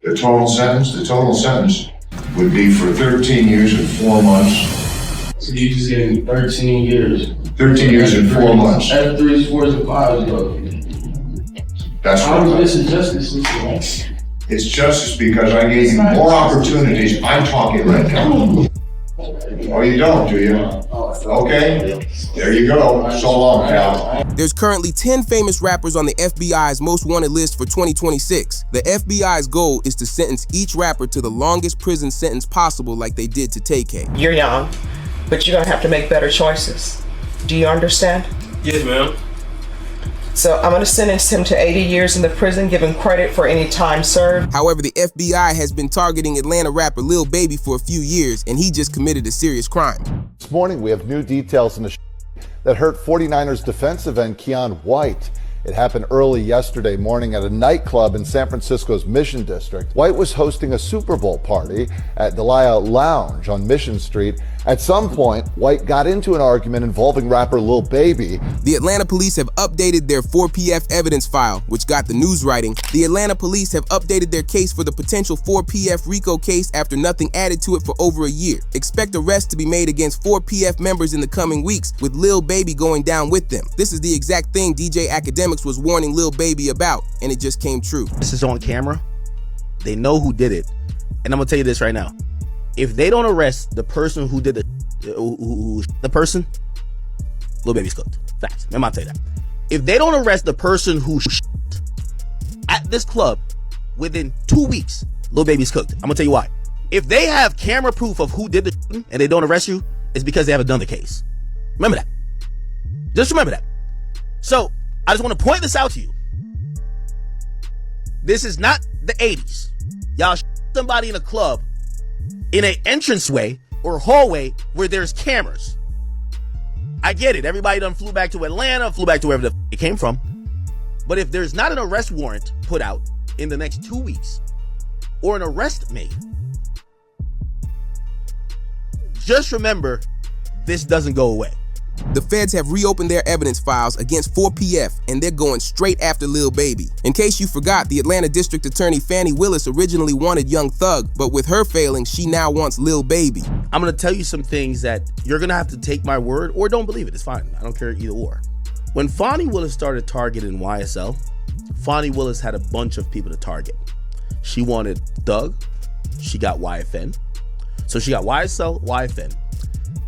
The total sentence would be for 13 years and 4 months. So you just getting 13 years. 13 years and 4 months. That's 3, 4, and 5, though. That's How what is this injustice? it's justice because I gave you more opportunities. I'm talking right now. Oh, you don't, do you? Okay, there you go. So long, pal. There's currently 10 famous rappers on the FBI's most wanted list for 2026. The FBI's goal is to sentence each rapper to the longest prison sentence possible like they did to Tay-K. You're young, but you're gonna have to make better choices. Do you understand? Yes, ma'am. So I'm gonna sentence him to 80 years in the prison, give him credit for any time served. However, the FBI has been targeting Atlanta rapper Lil Baby for a few years, and he just committed a serious crime. This morning, we have new details in the that hurt 49ers defensive end Keion White. It happened early yesterday morning at a nightclub in San Francisco's Mission District. White was hosting a Super Bowl party at Delia Lounge on Mission Street. At some point, White got into an argument involving rapper Lil Baby. The Atlanta police have updated their 4PF evidence file, which got the news writing. The Atlanta police have updated their case for the potential 4PF RICO case after nothing added to it for over a year. Expect arrests to be made against 4PF members in the coming weeks, with Lil Baby going down with them. This is the exact thing DJ Academics was warning Lil Baby about, and it just came true. This is on camera. They know who did it. And I'm gonna tell you this right now. If they don't arrest the person who did the person, Lil Baby's cooked. Facts. I'm gonna tell you that. If they don't arrest the person who at this club within 2 weeks, Lil Baby's cooked. I'm gonna tell you why. If they have camera proof of who did the and they don't arrest you, it's because they haven't done the case. Remember that. Just remember that. So I just want to point this out to you. This is not the 80s. Y'all somebody in a club in an entranceway or hallway where there's cameras. I get it. Everybody done flew back to Atlanta, flew back to wherever it came from. But if there's not an arrest warrant put out in the next 2 weeks or an arrest made, just remember, this doesn't go away. The feds have reopened their evidence files against 4PF, and they're going straight after Lil Baby. In case you forgot, the Atlanta District Attorney Fannie Willis originally wanted Young Thug, but with her failing, she now wants Lil Baby. I'm gonna tell you some things that you're gonna have to take my word or don't believe it. It's fine. I don't care either or. When Fannie Willis started targeting YSL, Fannie Willis had a bunch of people to target. She wanted Thug, she got YFN. So she got YSL, YFN.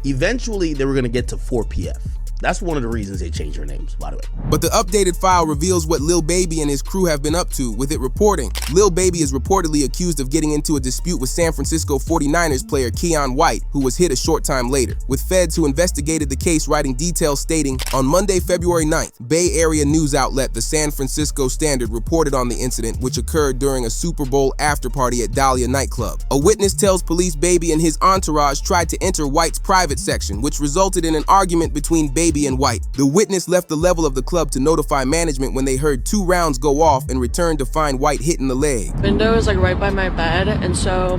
Eventually, they were going to get to 4PF. That's one of the reasons they changed their names, by the way. But the updated file reveals what Lil Baby and his crew have been up to, with it reporting. Lil Baby is reportedly accused of getting into a dispute with San Francisco 49ers player Keion White, who was hit a short time later, with feds who investigated the case writing details stating, on Monday, February 9th, Bay Area news outlet The San Francisco Standard reported on the incident, which occurred during a Super Bowl after-party at Dahlia nightclub. A witness tells police Baby and his entourage tried to enter White's private section, which resulted in an argument between Baby and White. The witness left the level of the club to notify management when they heard 2 rounds go off and returned to find White hit in the leg. Window is like right by my bed, and so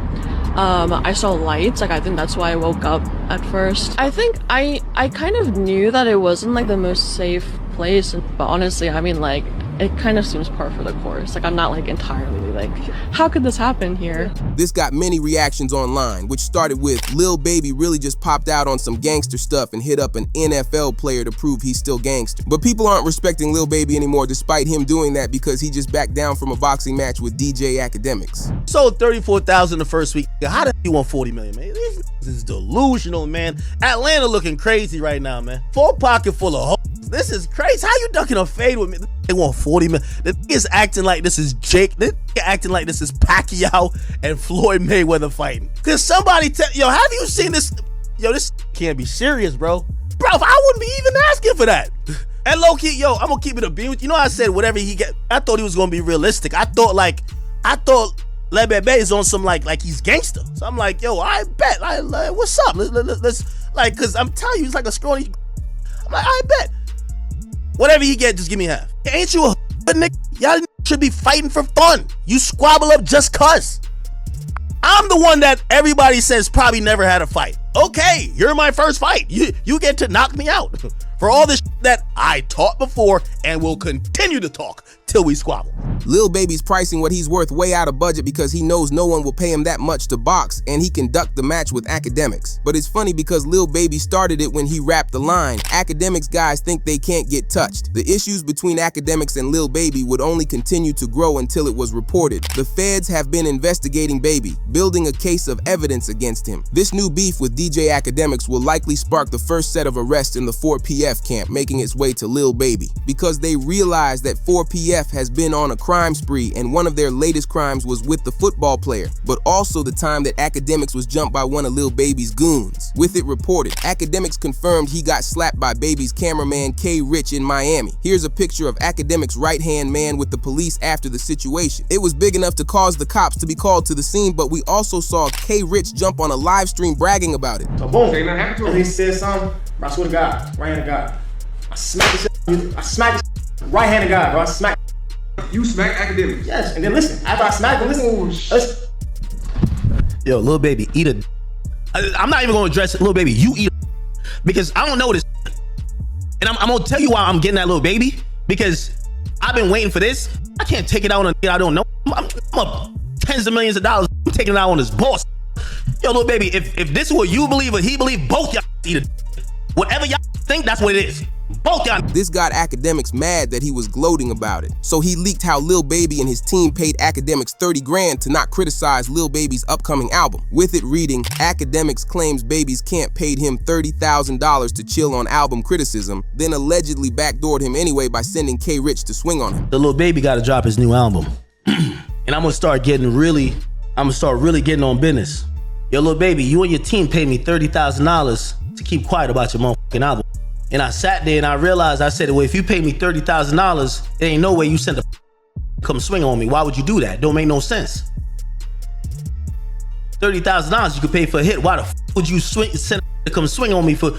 I saw lights. Like I think that's why I woke up at first. I think I kind of knew that it wasn't like the most safe place, but honestly, I mean, like, it kind of seems par for the course. Like, I'm not like entirely like, how could this happen here? This got many reactions online, which started with Lil Baby really just popped out on some gangster stuff and hit up an NFL player to prove he's still gangster. But people aren't respecting Lil Baby anymore despite him doing that because he just backed down from a boxing match with DJ Academics. Sold 34,000 the first week. How did you want 40 million, man? This is delusional, man. Atlanta looking crazy right now, man. Full pocket full of hoes. This is crazy. How you ducking a fade with me? They want 40 million. The nigga is acting like this is Jake. This nigga acting like this is Pacquiao and Floyd Mayweather fighting. Cause somebody yo, have you seen this? Yo, this can't be serious, bro. Bro, I wouldn't be even asking for that. And low key, yo, I'm gonna keep it a beat with you. Know, I said whatever he get. I thought he was gonna be realistic. I thought Lil Baby is on some like he's gangster. So I'm like, yo, I bet. Like, what's up? Let's like, cause I'm telling you, he's like a scrawny. I'm like, I bet. Whatever he get, just give me half. Ain't you a nigga? Y'all should be fighting for fun. You squabble up just cuz. I'm the one that everybody says probably never had a fight. Okay, you're my first fight. You get to knock me out for all this that I taught before and will continue to talk till we squabble. Lil Baby's pricing what he's worth way out of budget because he knows no one will pay him that much to box, and he can duck the match with Academics. But it's funny because Lil Baby started it when he rapped the line, "Academics guys think they can't get touched." The issues between Academics and Lil Baby would only continue to grow until it was reported. The feds have been investigating Baby, building a case of evidence against him. This new beef with DJ Academics will likely spark the first set of arrests in the 4PF camp, making its way to Lil Baby, because they realize that 4PF has been on a crime spree, and one of their latest crimes was with the football player, but also the time that Academics was jumped by one of Lil Baby's goons. With it reported, Academics confirmed he got slapped by Baby's cameraman K Rich in Miami. Here's a picture of Academics' right-hand man with the police after the situation. It was big enough to cause the cops to be called to the scene, but we also saw K Rich jump on a live stream bragging about it. So boom, ain't nothing happened to him. He said something, bro, I swear to God, right hand of God. I smacked the right hand of God, bro. I smacked. You smacked Academics? Yes, and then listen, after I smacked him, listen. Yo, Lil Baby, eat a. I'm not even gonna address it, Lil Baby. You eat a, because I don't know this, and I'm gonna tell you why I'm getting that Lil Baby, because I've been waiting for this. I can't take it out on a I don't know. I'm up tens of millions of dollars. I'm taking it out on this boss. Yo, Lil Baby, if this is what you believe or he believe, both y'all eat a. Whatever y'all think, that's what it is. Both y'all. This got Academics mad that he was gloating about it. So he leaked how Lil Baby and his team paid Academics 30 grand to not criticize Lil Baby's upcoming album. With it reading, Academics claims Baby's camp paid him $30,000 to chill on album criticism, then allegedly backdoored him anyway by sending K Rich to swing on him. The Lil Baby gotta drop his new album. And I'm gonna start really getting on business. Yo, Lil Baby, you and your team paid me $30,000 to keep quiet about your motherfucking album. And I sat there and I realized, I said, well, if you pay me $30,000, it ain't no way you sent a come swing on me. Why would you do that? Don't make no sense. $30,000 you could pay for a hit. Why the would you send to come swing on me for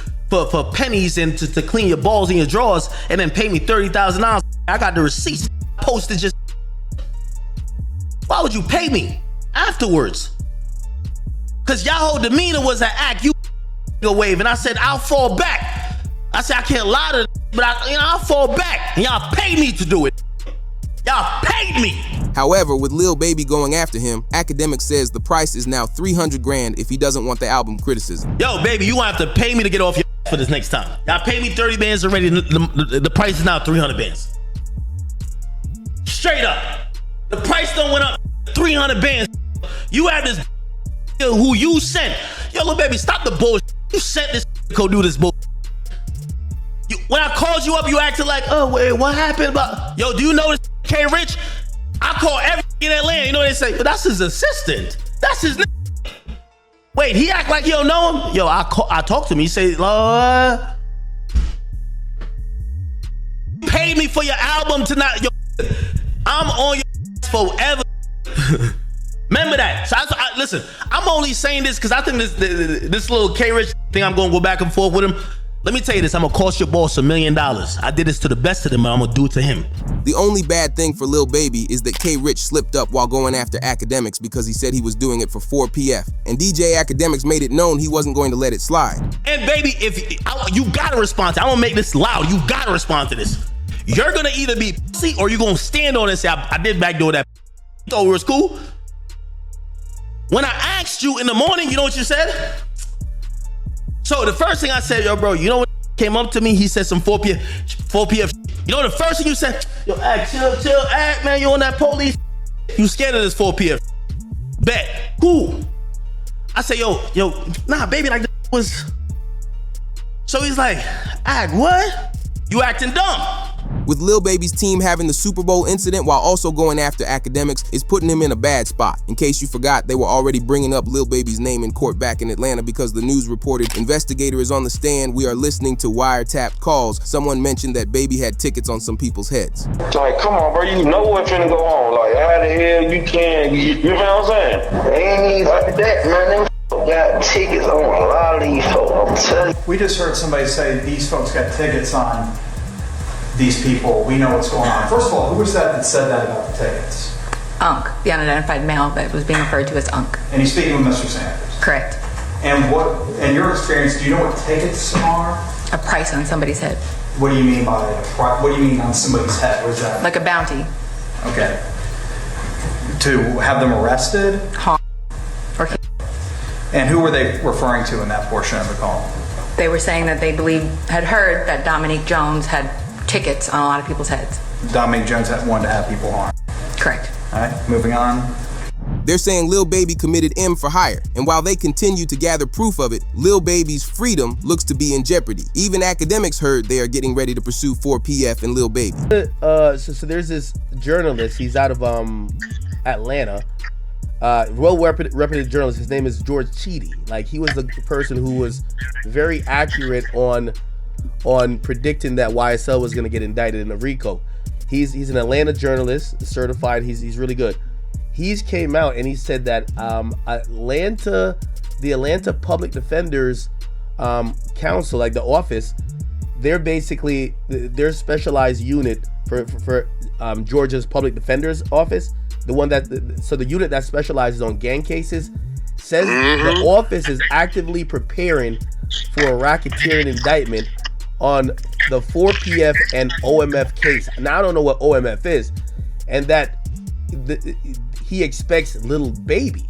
pennies and to clean your balls in your drawers and then pay me $30,000? I got the receipts posted just. Why would you pay me afterwards? Cause y'all whole demeanor was an act. You a wave, and I said I'll fall back. I said I can't lie to, but I'll fall back, and y'all paid me to do it. Y'all paid me. However, with Lil Baby going after him, Academics says the price is now 300 grand if he doesn't want the album criticism. Yo, baby, you gonna have to pay me to get off your for this next time. Y'all pay me 30 bands already. The price is now 300 bands. Straight up, the price done went up 300 bands. You have this who you sent. Yo, Lil Baby, stop the bullshit. You sent this to go do this bullshit. When I called you up, you acted like, oh, wait, what happened about? Yo, do you know this K Rich? I call every in Atlanta. You know what they say? But that's his assistant. That's his Wait, he act like you don't know him? Yo, I talked to him. He say, pay me for your album tonight. Yo, I'm on your forever. Remember that. So listen, I'm only saying this because I think this little K Rich thing, I'm gonna go back and forth with him. Let me tell you this, I'm gonna cost your boss $1 million. I did this to the best of them, and I'm gonna do it to him. The only bad thing for Lil Baby is that K Rich slipped up while going after Academics because he said he was doing it for 4PF. And DJ Academics made it known he wasn't going to let it slide. And baby, you gotta respond to it. I'm gonna make this loud. You gotta respond to this. You're gonna either be pussy or you're gonna stand on it and say, I did backdoor that. You thought it was cool? When I asked you in the morning, you know what you said? So the first thing I said, yo, bro, you know what came up to me? He said some 4PF. You know the first thing you said? Yo, act, chill, act, man, you on that police. You scared of this 4PF. Bet, cool. I said, yo, nah, baby, like this was. So he's like, act, what? You acting dumb. With Lil Baby's team having the Super Bowl incident while also going after Academics is putting him in a bad spot. In case you forgot, they were already bringing up Lil Baby's name in court back in Atlanta because the news reported investigator is on the stand. We are listening to wiretapped calls. Someone mentioned that Baby had tickets on some people's heads. Like, come on, bro, you know what's finna go on. Like, how the hell you can, you know what I'm saying? They ain't even like that, man. Them got tickets on a lot of these folks, I'm telling you. We just heard somebody say these folks got tickets on these people. We know what's going on. First of all, who was that said that about the tickets? Unc, the unidentified male that was being referred to as Unc. And he's speaking with Mr. Sanders? Correct. And what, in your experience, do you know what tickets are? A price on somebody's head. What do you mean by, what do you mean on somebody's head? What is that? Like a bounty. Okay. To have them arrested? Or And who were they referring to in that portion of the call? they were saying that they had heard that Dominique Jones had tickets on a lot of people's heads. Dominique Jones had wanted to have people harmed. Correct. All right, moving on. They're saying Lil Baby committed M for hire, and while they continue to gather proof of it, Lil Baby's freedom looks to be in jeopardy. Even academics heard they are getting ready to pursue 4PF and Lil Baby. So there's this journalist, he's out of Atlanta, well-reputed journalist. His name is George Cheedy. Like, he was the person who was very accurate on predicting that YSL was going to get indicted in a RICO. He's an Atlanta journalist, certified. He's really good. He's came out and he said that the Atlanta Public Defenders Council, like the office, they're basically their specialized unit for Georgia's Public Defender's Office. The unit that specializes on gang cases says the office is actively preparing for a racketeering indictment on the 4PF and OMF case. Now, I don't know what OMF is, and that he expects Lil Baby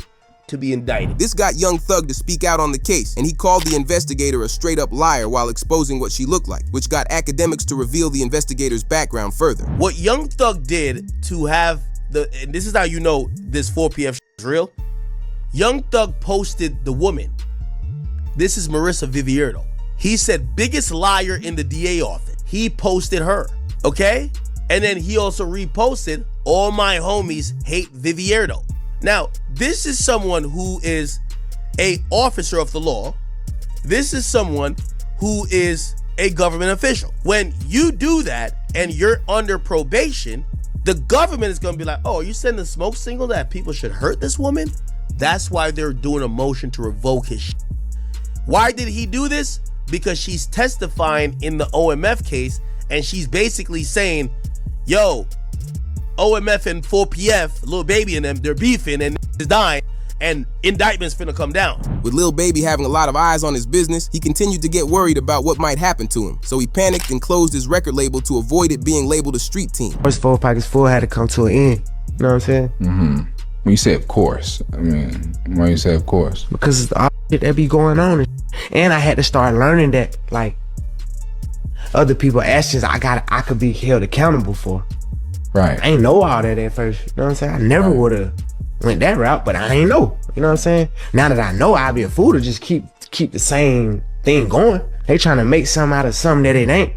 to be indicted. This got Young Thug to speak out on the case, and he called the investigator a straight-up liar while exposing what she looked like, which got academics to reveal the investigator's background further. What Young Thug did to have and this is how you know this 4PF is real. Young Thug posted the woman. This is Marissa Vivierdo. He said, biggest liar in the DA office. He posted her, okay? And then he also reposted, all my homies hate Vivierdo. Now, this is someone who is a officer of the law. This is someone who is a government official. When you do that and you're under probation, the government is going to be like, oh, you sending a smoke signal that people should hurt this woman? That's why they're doing a motion to revoke his shit. Why did he do this? Because she's testifying in the OMF case, and she's basically saying, yo, OMF and 4PF, Lil Baby and them, they're beefing and is dying, and indictments finna come down. With Lil Baby having a lot of eyes on his business, he continued to get worried about what might happen to him. So he panicked and closed his record label to avoid it being labeled a street team. First 4 Pockets Full had to come to an end. You know what I'm saying? Mm-hmm. When you say of course, I mean, why you say of course? Because the shit that be going on. And I had to start learning that, like, other people's actions I could be held accountable for. Right. I ain't know all that at first. You know what I'm saying? I never would have went that route, but I ain't know. You know what I'm saying? Now that I know, I'd be a fool to just keep the same thing going. They trying to make something out of something that it ain't.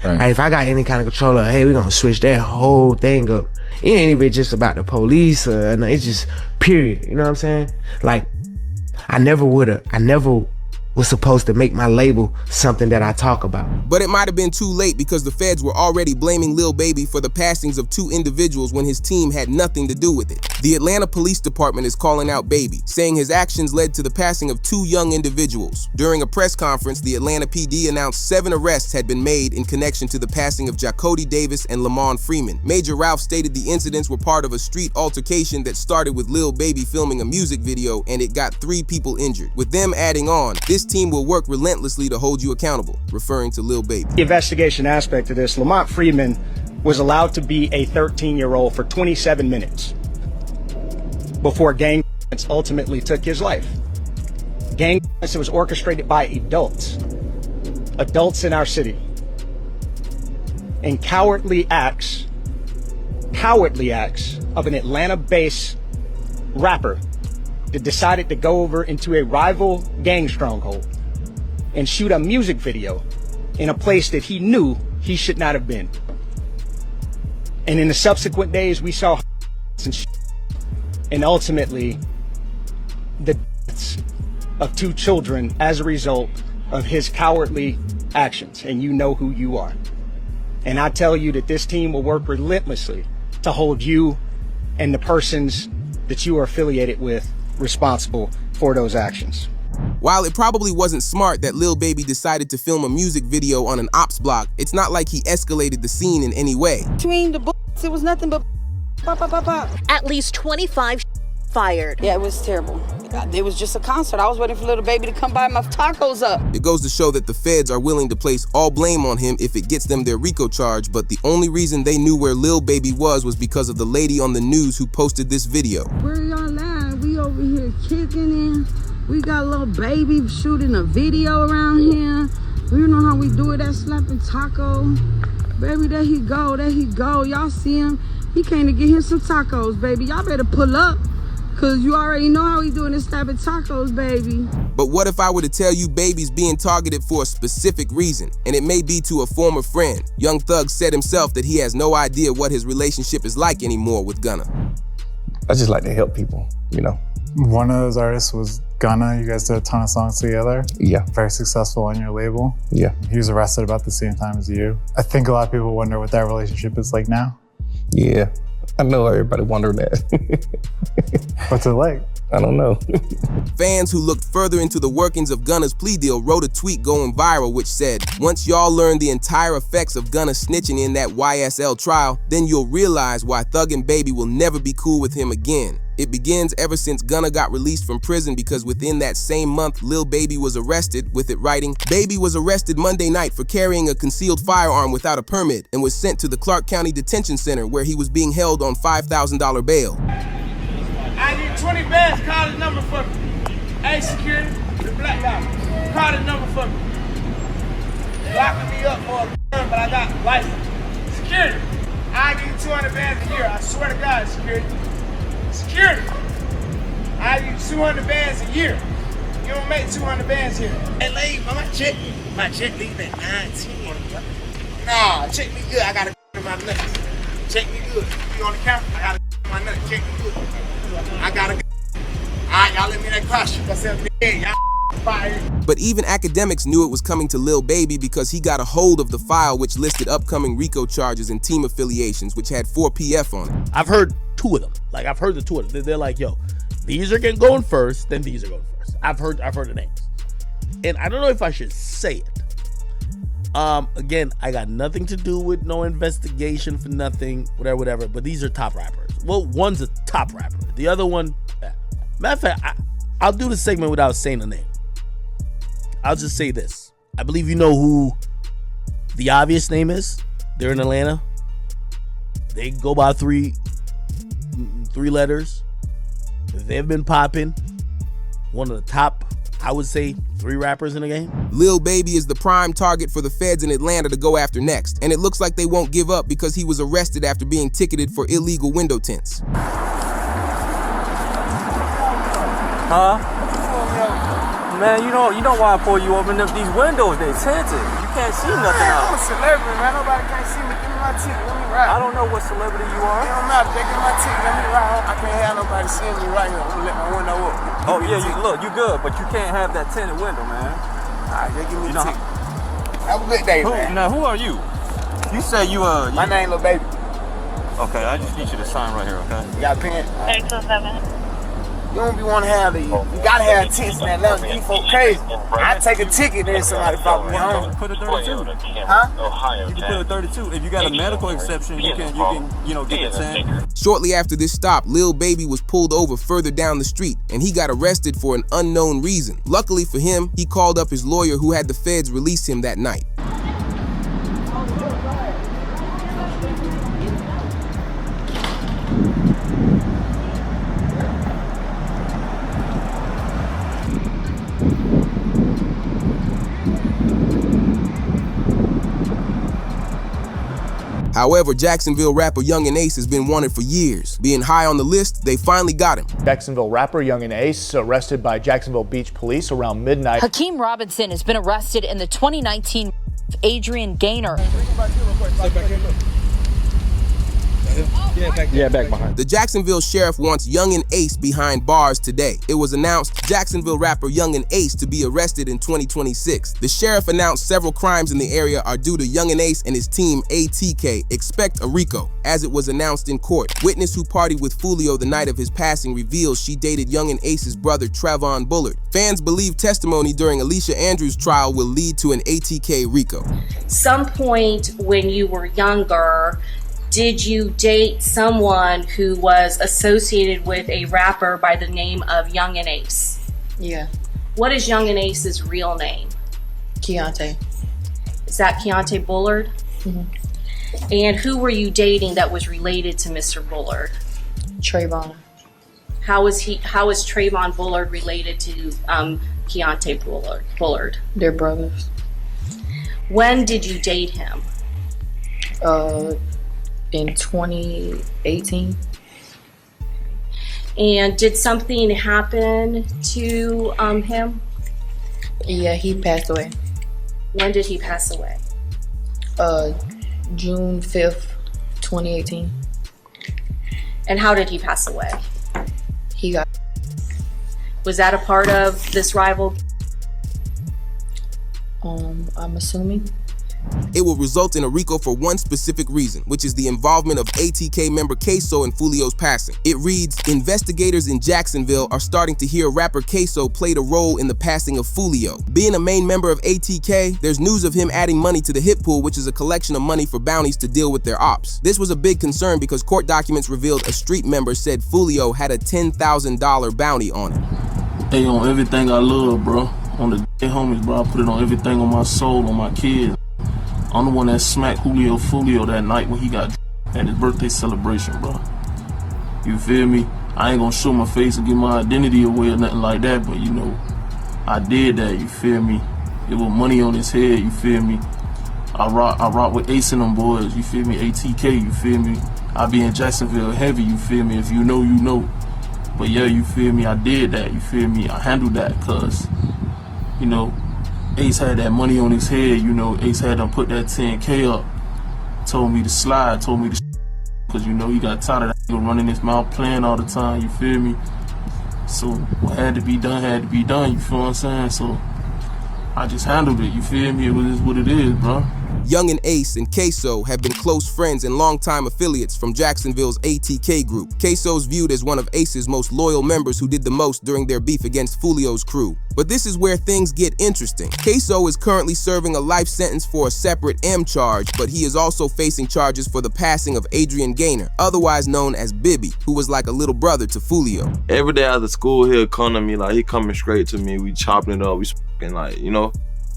Right. Like, if I got any kind of control of, hey, we're gonna switch that whole thing up. It ain't even just about the police, it's just period. You know what I'm saying? Like, I never was supposed to make my label something that I talk about. But it might have been too late because the feds were already blaming Lil Baby for the passings of 2 individuals when his team had nothing to do with it. The Atlanta Police Department is calling out Baby, saying his actions led to the passing of 2 young individuals. During a press conference, the Atlanta PD announced 7 arrests had been made in connection to the passing of Jacody Davis and Lamont Freeman. Major Ralph stated the incidents were part of a street altercation that started with Lil Baby filming a music video, and it got 3 people injured. With them adding on, this team will work relentlessly to hold you accountable, referring to Lil Baby. The investigation aspect of this, Lamont Freeman was allowed to be a 13-year-old for 27 minutes before gang violence ultimately took his life. Gang violence was orchestrated by adults in our city. And cowardly acts of an Atlanta-based rapper that decided to go over into a rival gang stronghold and shoot a music video in a place that he knew he should not have been. And in the subsequent days, we saw and ultimately the deaths of 2 children as a result of his cowardly actions. And you know who you are. And I tell you that this team will work relentlessly to hold you and the persons that you are affiliated with responsible for those actions. While it probably wasn't smart that Lil Baby decided to film a music video on an ops block, it's not like he escalated the scene in any way. Between the bullets, it was nothing but pop, pop, pop, pop. At least 25 fired. Yeah, it was terrible. It was just a concert. I was waiting for Lil Baby to come buy my tacos up. It goes to show that the feds are willing to place all blame on him if it gets them their RICO charge, but the only reason they knew where Lil Baby was because of the lady on the news who posted this video. Where y'all at? We over here kicking it. We got Lil Baby shooting a video around here. We don't know how we do it at Slapping Taco. Baby, there he go, there he go. Y'all see him? He came to get him some tacos, baby. Y'all better pull up, cause you already know how he doing this Slapping Tacos, baby. But what if I were to tell you Baby's being targeted for a specific reason, and it may be to a former friend? Young Thug said himself that he has no idea what his relationship is like anymore with Gunna. I just like to help people, you know. One of those artists was Gunna. You guys did a ton of songs together. Yeah. Very successful on your label. Yeah. He was arrested about the same time as you. I think a lot of people wonder what that relationship is like now. Yeah, I know everybody wondering that. What's it like? I don't know. Fans who looked further into the workings of Gunna's plea deal wrote a tweet going viral which said, "Once y'all learn the entire effects of Gunna snitching in that YSL trial, then you'll realize why Thug and Baby will never be cool with him again. It begins ever since Gunna got released from prison because within that same month, Lil Baby was arrested," with it writing, "Baby was arrested Monday night for carrying a concealed firearm without a permit and was sent to the Clark County Detention Center where he was being held on $5,000 bail." I need 20 bands, call the number for me. Hey, security, the black guy, call the number for me. Locking me up for a gun, but I got license. Security, I give you 200 bands a year, I swear to God, security. Security, I give you 200 bands a year. You don't make 200 bands here. Hey, lady, my check leave at 9:10. Nah, check me good, I got a in my nuts. Check me good, you on the camera, I got a in my nuts, check me good. I gotta go. Alright, y'all let me that cross shoot myself in. Y'all fired. But even academics knew it was coming to Lil Baby because he got a hold of the file which listed upcoming RICO charges and team affiliations, which had 4 PF on it. I've heard 2 of them. Like, I've heard the 2 of them. They're like, yo, these are going first, then these are going first. I've heard the names. And I don't know if I should say it. Again, I got nothing to do with no investigation for nothing, whatever, but these are top rappers. Well, one's a top rapper. The other one, matter of fact, I'll do the segment without saying the name. I'll just say this. I believe you know who the obvious name is. They're in Atlanta. They go by three letters. They've been popping. One of the top, I would say, 3 rappers in the game. Lil Baby is the prime target for the feds in Atlanta to go after next, and it looks like they won't give up because he was arrested after being ticketed for illegal window tints. Huh? Man, you know why I pull you open up these windows? They tinted. You can't see nothing out. I'm a celebrity, man. Nobody can't see me. Give me my ticket. Let me ride. I don't know what celebrity you are. It don't matter. They give me my ticket. Let me ride. I can't have nobody seeing me right here. I'm gonna let my window up. Oh yeah, you good, but you can't have that tinted window, man. Alright, they give me the ticket. Have a good day, man. Now, who are you? You say you My name Lil Baby. Okay, I just need you to sign right here, okay? You got a pen? 827. You don't be want to have these. You gotta have tints in Atlanta. These folk crazy. I take a ticket, then somebody follow me home. Put a 32. Huh? You can put a 32. If you got a medical exception, you can get the tint. Shortly after this stop, Lil Baby was pulled over further down the street, and he got arrested for an unknown reason. Luckily for him, he called up his lawyer who had the feds release him that night. However, Jacksonville rapper Yungeen Ace has been wanted for years. Being high on the list, they finally got him. Jacksonville rapper Yungeen Ace arrested by Jacksonville Beach police around midnight. Hakeem Robinson has been arrested in the 2019 Adrian Gaynor. Yeah, back behind. The Jacksonville sheriff wants Yungeen Ace behind bars today. It was announced Jacksonville rapper Yungeen Ace to be arrested in 2026. The sheriff announced several crimes in the area are due to Yungeen Ace and his team ATK. Expect a RICO. As it was announced in court, witness who partied with Fulio the night of his passing reveals she dated Yungeen Ace's brother Trayvon Bullard. Fans believe testimony during Alicia Andrews' trial will lead to an ATK RICO. Some point when you were younger, did you date someone who was associated with a rapper by the name of Yungeen Ace? Yeah. What is Yungeen Ace's real name? Keontae. Is that Keontae Bullard? Mm-hmm. And who were you dating that was related to Mr. Bullard? Trayvon. How is Trayvon Bullard related to Keontae Bullard? They're brothers. When did you date him? In 2018. And did something happen to him? Yeah, he passed away. When did he pass away? June 5th, 2018. And how did he pass away? He got... Was that a part of this rival? I'm assuming. It will result in a RICO for one specific reason, which is the involvement of ATK member Queso in Fulio's passing. It reads, investigators in Jacksonville are starting to hear rapper Queso played a role in the passing of Fulio. Being a main member of ATK, there's news of him adding money to the hit pool, which is a collection of money for bounties to deal with their ops. This was a big concern because court documents revealed a street member said Fulio had a $10,000 bounty on him. Hey, on everything I love, bro. On the day homies, bro, I put it on everything, on my soul, on my kids. I'm the one that smacked Fulio that night when he got at his birthday celebration, bro. You feel me? I ain't gonna show my face and give my identity away or nothing like that, but you know, I did that, you feel me? It was money on his head, you feel me? I rock with Ace and them boys, you feel me? ATK, you feel me? I be in Jacksonville heavy, you feel me? If you know, you know. But yeah, you feel me? I did that, you feel me? I handled that, cause, you know, Ace had that money on his head, you know, Ace had him put that 10K up, told me to slide, told me to cause you know he got tired of that nigga running his mouth playing all the time, you feel me? So what had to be done, you feel what I'm saying? So I just handled it, you feel me? It was what it is, bro. Yungeen Ace and Queso have been close friends and longtime affiliates from Jacksonville's ATK group. Queso's viewed as one of Ace's most loyal members who did the most during their beef against Fulio's crew. But this is where things get interesting. Queso is currently serving a life sentence for a separate M charge, but he is also facing charges for the passing of Adrian Gaynor, otherwise known as Bibby, who was like a little brother to Fulio. Every day after school, he'll come to me, like he coming straight to me, we chopping it up, we speaking like, you know,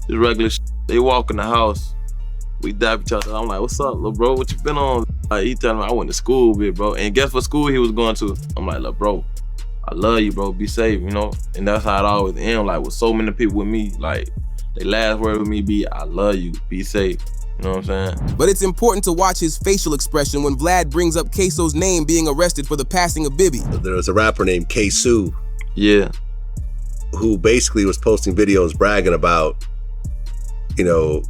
just regular shit. They walk in the house, we dap each other. I'm like, what's up, little bro? What you been on? Like, he telling me I went to school, big bro. And guess what school he was going to? I'm like, look, bro, I love you, bro. Be safe, you know? And that's how it always ends. Like, with so many people with me, like, they last word with me be, I love you, be safe. You know what I'm saying? But it's important to watch his facial expression when Vlad brings up Queso's name being arrested for the passing of Bibby. There was a rapper named K-Sue. Yeah. Who basically was posting videos bragging about, you know,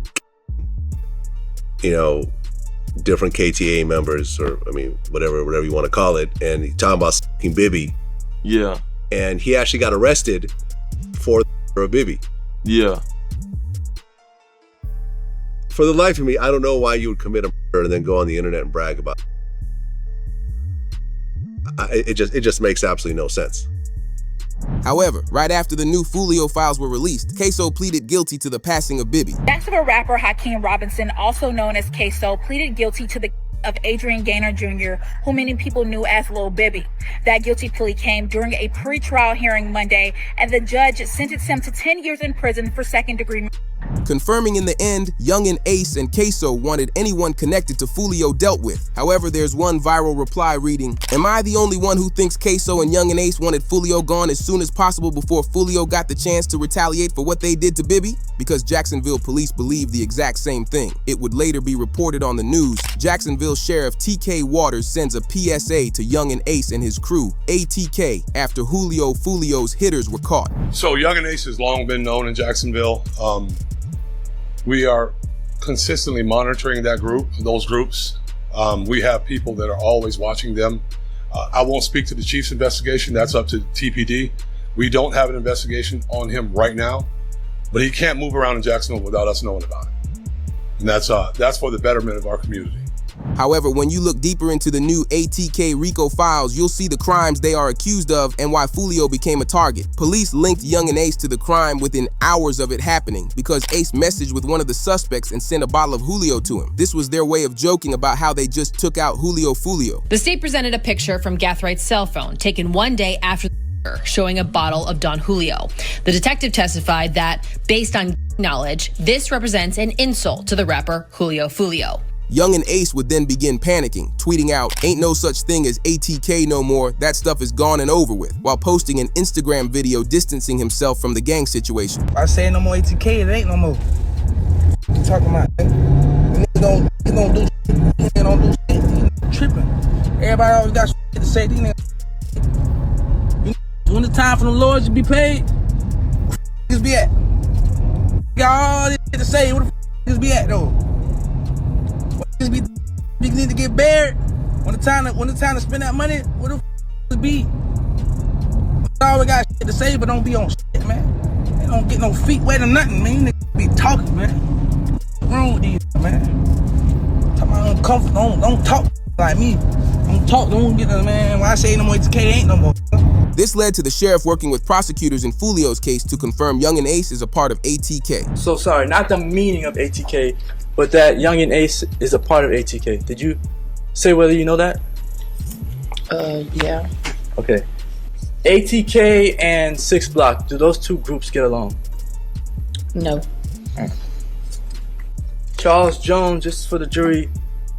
different KTA members, or I mean, whatever you want to call it, and he talking about s**ing Bibby. Yeah. And he actually got arrested for a Bibby. Yeah. For the life of me, I don't know why you would commit a murder and then go on the internet and brag about it. It just makes absolutely no sense. However, right after the new Fulio files were released, Queso pleaded guilty to the passing of Bibby. Jacksonville rapper Hakeem Robinson, also known as Queso, pleaded guilty to the of Adrian Gaynor Jr., who many people knew as Lil Baby. That guilty plea came during a pre-trial hearing Monday, and the judge sentenced him to 10 years in prison for second-degree murder. Confirming in the end, Yungeen Ace and Queso wanted anyone connected to Fulio dealt with. However, there's one viral reply reading, "Am I the only one who thinks Queso and Yungeen Ace wanted Fulio gone as soon as possible before Fulio got the chance to retaliate for what they did to Bibby?" Because Jacksonville police believe the exact same thing. It would later be reported on the news. Jacksonville Sheriff T.K. Waters sends a PSA to Yungeen Ace and his crew, ATK, after Fulio's hitters were caught. So Yungeen Ace has long been known in Jacksonville. We are consistently monitoring those groups. We have people that are always watching them. I won't speak to the chief's investigation. That's up to TPD. We don't have an investigation on him right now, but he can't move around in Jacksonville without us knowing about it. And that's for the betterment of our community. However, when you look deeper into the new ATK RICO files, you'll see the crimes they are accused of and why Foolio became a target. Police linked Yungeen Ace to the crime within hours of it happening because Ace messaged with one of the suspects and sent a bottle of Julio to him. This was their way of joking about how they just took out Julio Foolio. The state presented a picture from Gathwright's cell phone taken one day after the showing a bottle of Don Julio. The detective testified that, based on knowledge, this represents an insult to the rapper Julio Foolio. Yungeen Ace would then begin panicking, tweeting out, "Ain't no such thing as ATK no more, that stuff is gone and over with," while posting an Instagram video distancing himself from the gang situation. I say no more ATK, it ain't no more. What you talking about? Niggas don't do shit, don't do shit, tripping. Everybody always got shit to say, these niggas. When the time for the lawyers to be paid, where the niggas be at? Got all this shit to say, where the niggas be at though? Niggas need to get buried. When the time to spend that money, where the niggas be? Always got shit to say, but don't be on shit, man. They don't get no feet wet or nothing, man. You niggas be talking, man. What's wrong with these, man? Talking about uncomfortable, don't talk like me. Don't get the man. When I say no more ATK, ain't no more. This led to the sheriff working with prosecutors in Foolio's case to confirm Yungeen Ace is a part of ATK. So sorry, not the meaning of ATK, but that Yungeen Ace is a part of ATK. Did you say whether you know that? Yeah. Okay. ATK and 6 Block, do those two groups get along? No. Charles Jones, just for the jury,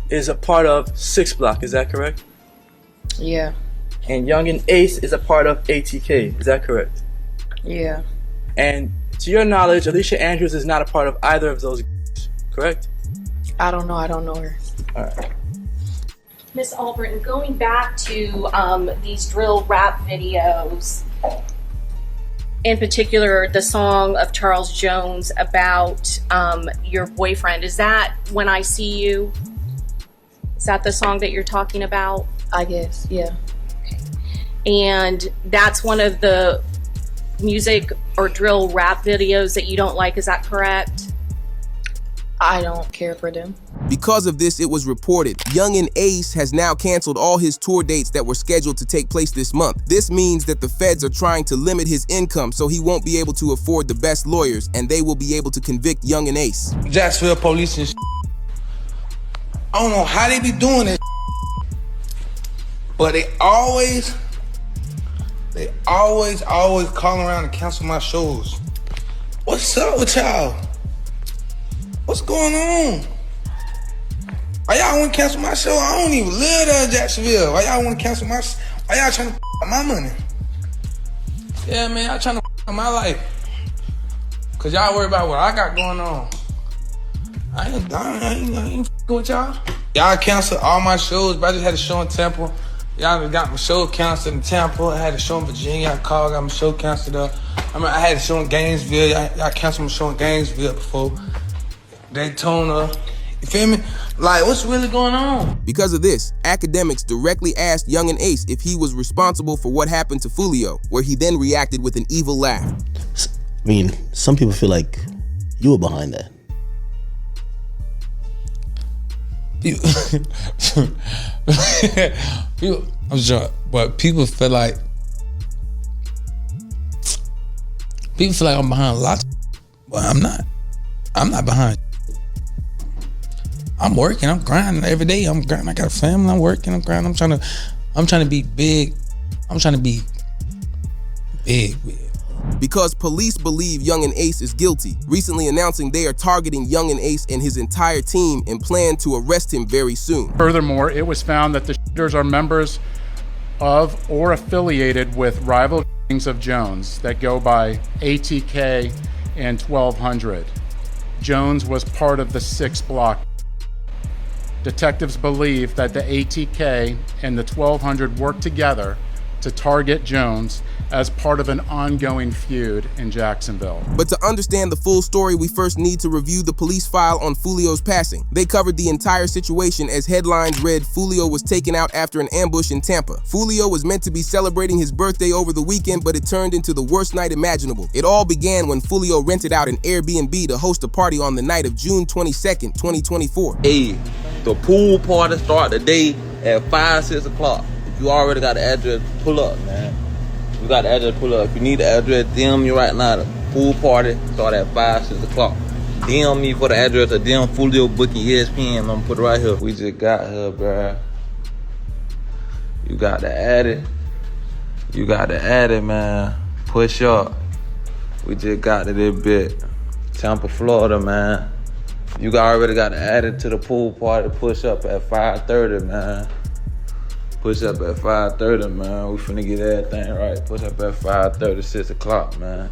is a part of 6 Block, is that correct? Yeah. And Yungeen Ace is a part of ATK, is that correct? Yeah. And to your knowledge, Alicia Andrews is not a part of either of those groups, correct? I don't know her. Alright. Miss Albritton, going back to these drill rap videos, in particular the song of Charles Jones about your boyfriend, is that When I See You? Is that the song that you're talking about? I guess, yeah. And that's one of the music or drill rap videos that you don't like, is that correct? I don't care for them. Because of this, it was reported Yungeen Ace has now canceled all his tour dates that were scheduled to take place this month. This means that the feds are trying to limit his income so he won't be able to afford the best lawyers, and they will be able to convict Yungeen Ace. Jacksonville police and I don't know how they be doing this, but they always call around and cancel my shows. What's up with y'all? What's going on? Why y'all want to cancel my show? I don't even live there in Jacksonville. Why y'all want to cancel my show? Why y'all trying to my money? Yeah, man, y'all trying to my life. Cause y'all worry about what I got going on. I ain't with y'all. Y'all canceled all my shows, but I just had a show in Temple. Y'all got my show canceled in Tampa. I had a show in Virginia. I called, got my show canceled up. I had a show in Gainesville. Y'all canceled my show in Gainesville before. Daytona. You feel me? Like, what's really going on? Because of this, academics directly asked Yungeen Ace if he was responsible for what happened to Foolio, where he then reacted with an evil laugh. I mean, some people feel like you were behind that. I'm sure, but people feel like I'm behind a lot. But I'm not. I'm not behind. I'm working. I'm grinding every day. I'm grinding. I got a family. I'm working. I'm grinding. I'm trying to be big. I'm trying to be big. Because police believe Yungeen Ace is guilty, recently announcing they are targeting Yungeen Ace and his entire team and plan to arrest him very soon. Furthermore, it was found that the shooters are members of or affiliated with rival gangs of Jones that go by ATK and 1200. Jones was part of the 6 Block. Detectives believe that the ATK and the 1200 worked together to target Jones as part of an ongoing feud in Jacksonville. But to understand the full story, we first need to review the police file on Foolio's passing. They covered the entire situation as headlines read, Foolio was taken out after an ambush in Tampa. Foolio was meant to be celebrating his birthday over the weekend, but it turned into the worst night imaginable. It all began when Foolio rented out an Airbnb to host a party on the night of June 22nd, 2024. Hey, The pool party start today at 5, 6 o'clock. If you already got the address, pull up, man. You got the address, pull up. If you need the address, DM me right now. The pool party start at 5, 6 o'clock. DM me for the address or DM Fulio booking ESPN. I'm gonna put it right here. We just got here, bruh. You got to add it. You got to add it, man. Push up. We just got to this bit. Tampa, Florida, man. You already got to add it to the pool party. Push up at 5:30, man. Push up at 5:30, man. We finna get everything right. Push up at 5:30, 6 o'clock, man.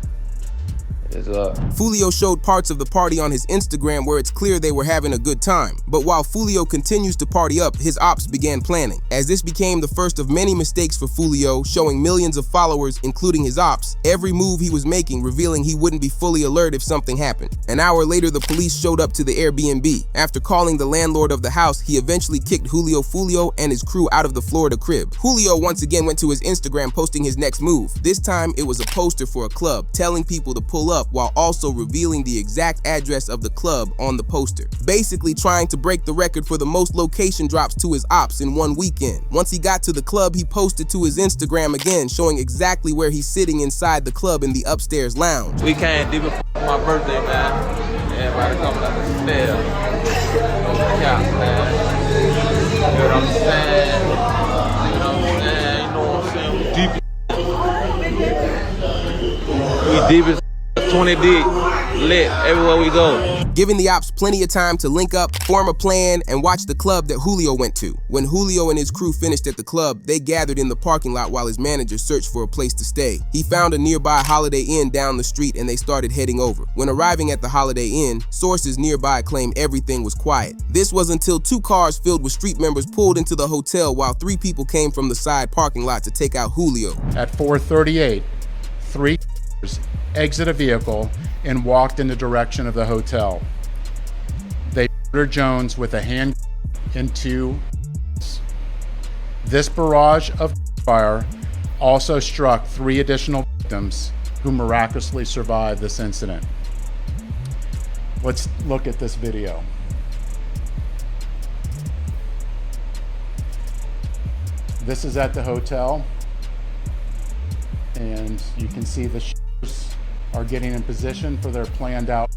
It's up. Fulio showed parts of the party on his Instagram where it's clear they were having a good time. But while Fulio continues to party up, his ops began planning. As this became the first of many mistakes for Fulio, showing millions of followers, including his ops, every move he was making revealing he wouldn't be fully alert if something happened. An hour later, the police showed up to the Airbnb. After calling the landlord of the house, he eventually kicked Julio Fulio and his crew out of the Florida crib. Julio once again went to his Instagram posting his next move. This time, it was a poster for a club, telling people to pull up while also revealing the exact address of the club on the poster. Basically trying to break the record for the most location drops to his ops in one weekend. Once he got to the club, he posted to his Instagram again, showing exactly where he's sitting inside the club in the upstairs lounge. We came deep for my birthday, man. Everybody coming up the stairs. No cap, man. You know what I'm saying? You know what I'm saying? We deep as 20 deep, lit everywhere we go. Giving the ops plenty of time to link up, form a plan, and watch the club that Julio went to. When Julio and his crew finished at the club, they gathered in the parking lot while his manager searched for a place to stay. He found a nearby Holiday Inn down the street and they started heading over. When arriving at the Holiday Inn, sources nearby claim everything was quiet. This was until 2 cars filled with street members pulled into the hotel while 3 people came from the side parking lot to take out Julio. At 4:38, 3 exit a vehicle and walked in the direction of the hotel. They murdered Jones with a hand and 2. This barrage of fire also struck 3 additional victims who miraculously survived this incident. Let's look at this video. This is at the hotel, and you can see the shooters are getting in position for their planned out.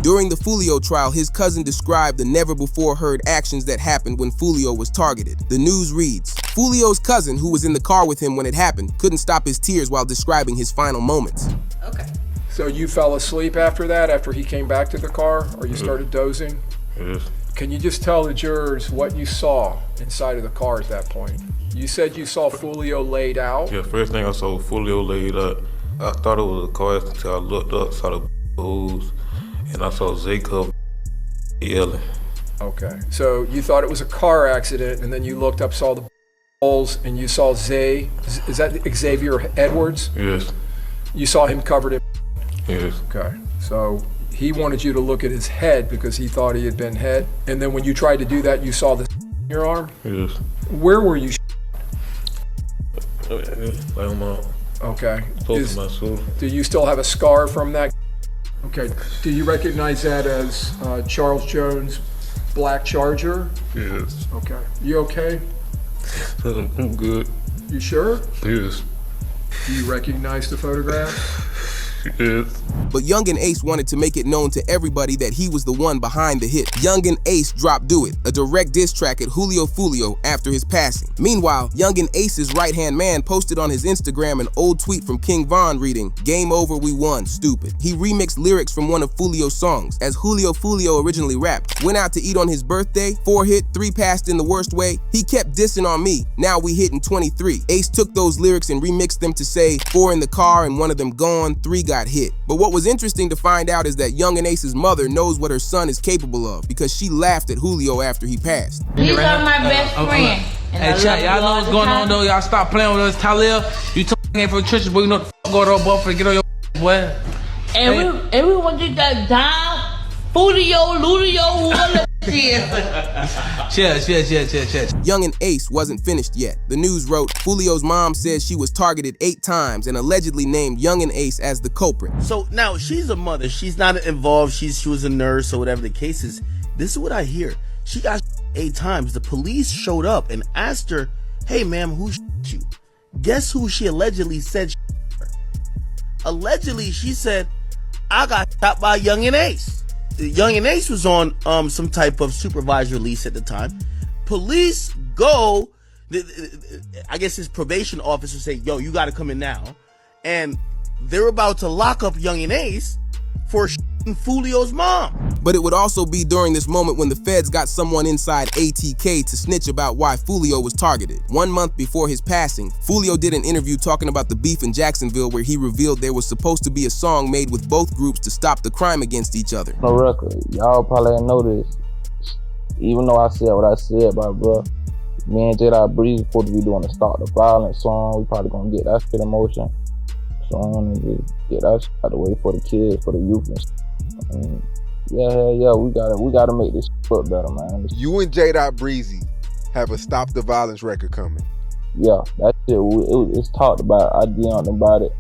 During the Fulio trial, his cousin described the never-before-heard actions that happened when Fulio was targeted. The news reads, Fulio's cousin, who was in the car with him when it happened, couldn't stop his tears while describing his final moments. Okay. So you fell asleep after that, after he came back to the car, or you started dozing? Yes. Can you just tell the jurors what you saw inside of the car at that point? You said you saw Fulio laid out? Yeah, first thing I saw Fulio laid out. I thought it was a car accident until I looked up, saw the hose, and I saw Jacob yelling. Okay, so you thought it was a car accident, and then you looked up, saw the holes, and you saw Zay. Is that Xavier Edwards? Yes. You saw him covered in? Yes. Okay, so he wanted you to look at his head because he thought he had been hit, and then when you tried to do that, you saw the in your arm? Yes. Where were you? Like on my, okay. Close to my shoulder. Do you still have a scar from that? Okay. Do you recognize that as Charles Jones' black Charger? Yes. Okay. You okay? I'm good. You sure? Yes. Do you recognize the photograph? Yes. But Yungeen Ace wanted to make it known to everybody that he was the one behind the hit. Yungeen Ace dropped Do It, a direct diss track at Julio Fulio after his passing. Meanwhile, Yungeen Ace's right-hand man posted on his Instagram an old tweet from King Von reading, "Game over, we won, stupid." He remixed lyrics from one of Fulio's songs. As Julio Fulio originally rapped, "Went out to eat on his birthday, 4 hit, 3 passed in the worst way. He kept dissing on me, now we hitting 23. Ace took those lyrics and remixed them to say, 4 in the car and one of them gone, 3 got hit. But what was interesting to find out is that Yungeen Ace's mother knows what her son is capable of because she laughed at Julio after he passed. These are my best friend. Hey, chat, y'all know what's going on though. Y'all stop playing with us. Talib, you talking for churches, but you know what the fuck going on, boy, for get on your boy. And we want you that down, Fulio, Ludio, whoever Cheers. Yungeen Ace wasn't finished yet. The news wrote, Foolio's mom says she was targeted 8 times and allegedly named Yungeen Ace as the culprit. So now she's a mother. She's not involved. She was a nurse or whatever the case is. This is what I hear. She got 8 times. The police showed up and asked her, hey, ma'am, who you? Guess who she allegedly said her? Allegedly, she said, I got shot by Yungeen Ace. Yungeen Ace was on some type of supervised release at the time. Police go, I guess his probation officer say, yo, you got to come in now. And they're about to lock up Yungeen Ace for shooting Foolio's mom. But it would also be during this moment when the feds got someone inside ATK to snitch about why Foolio was targeted. 1 month before his passing, Foolio did an interview talking about the beef in Jacksonville where he revealed there was supposed to be a song made with both groups to stop the crime against each other. No record. Y'all probably didn't know this. Even though I said what I said, my bro, me and J.Dot Breeze supposed to be doing the Stop the Violence song. We probably gonna get that shit in motion. So I'm gonna just get that shit out of the way for the kids, for the youth and shit. Yeah, we gotta make this look better, man. You and J.Dot Breezy have a Stop the Violence record coming. Yeah, that shit, it's talked about. I DM'd him about it.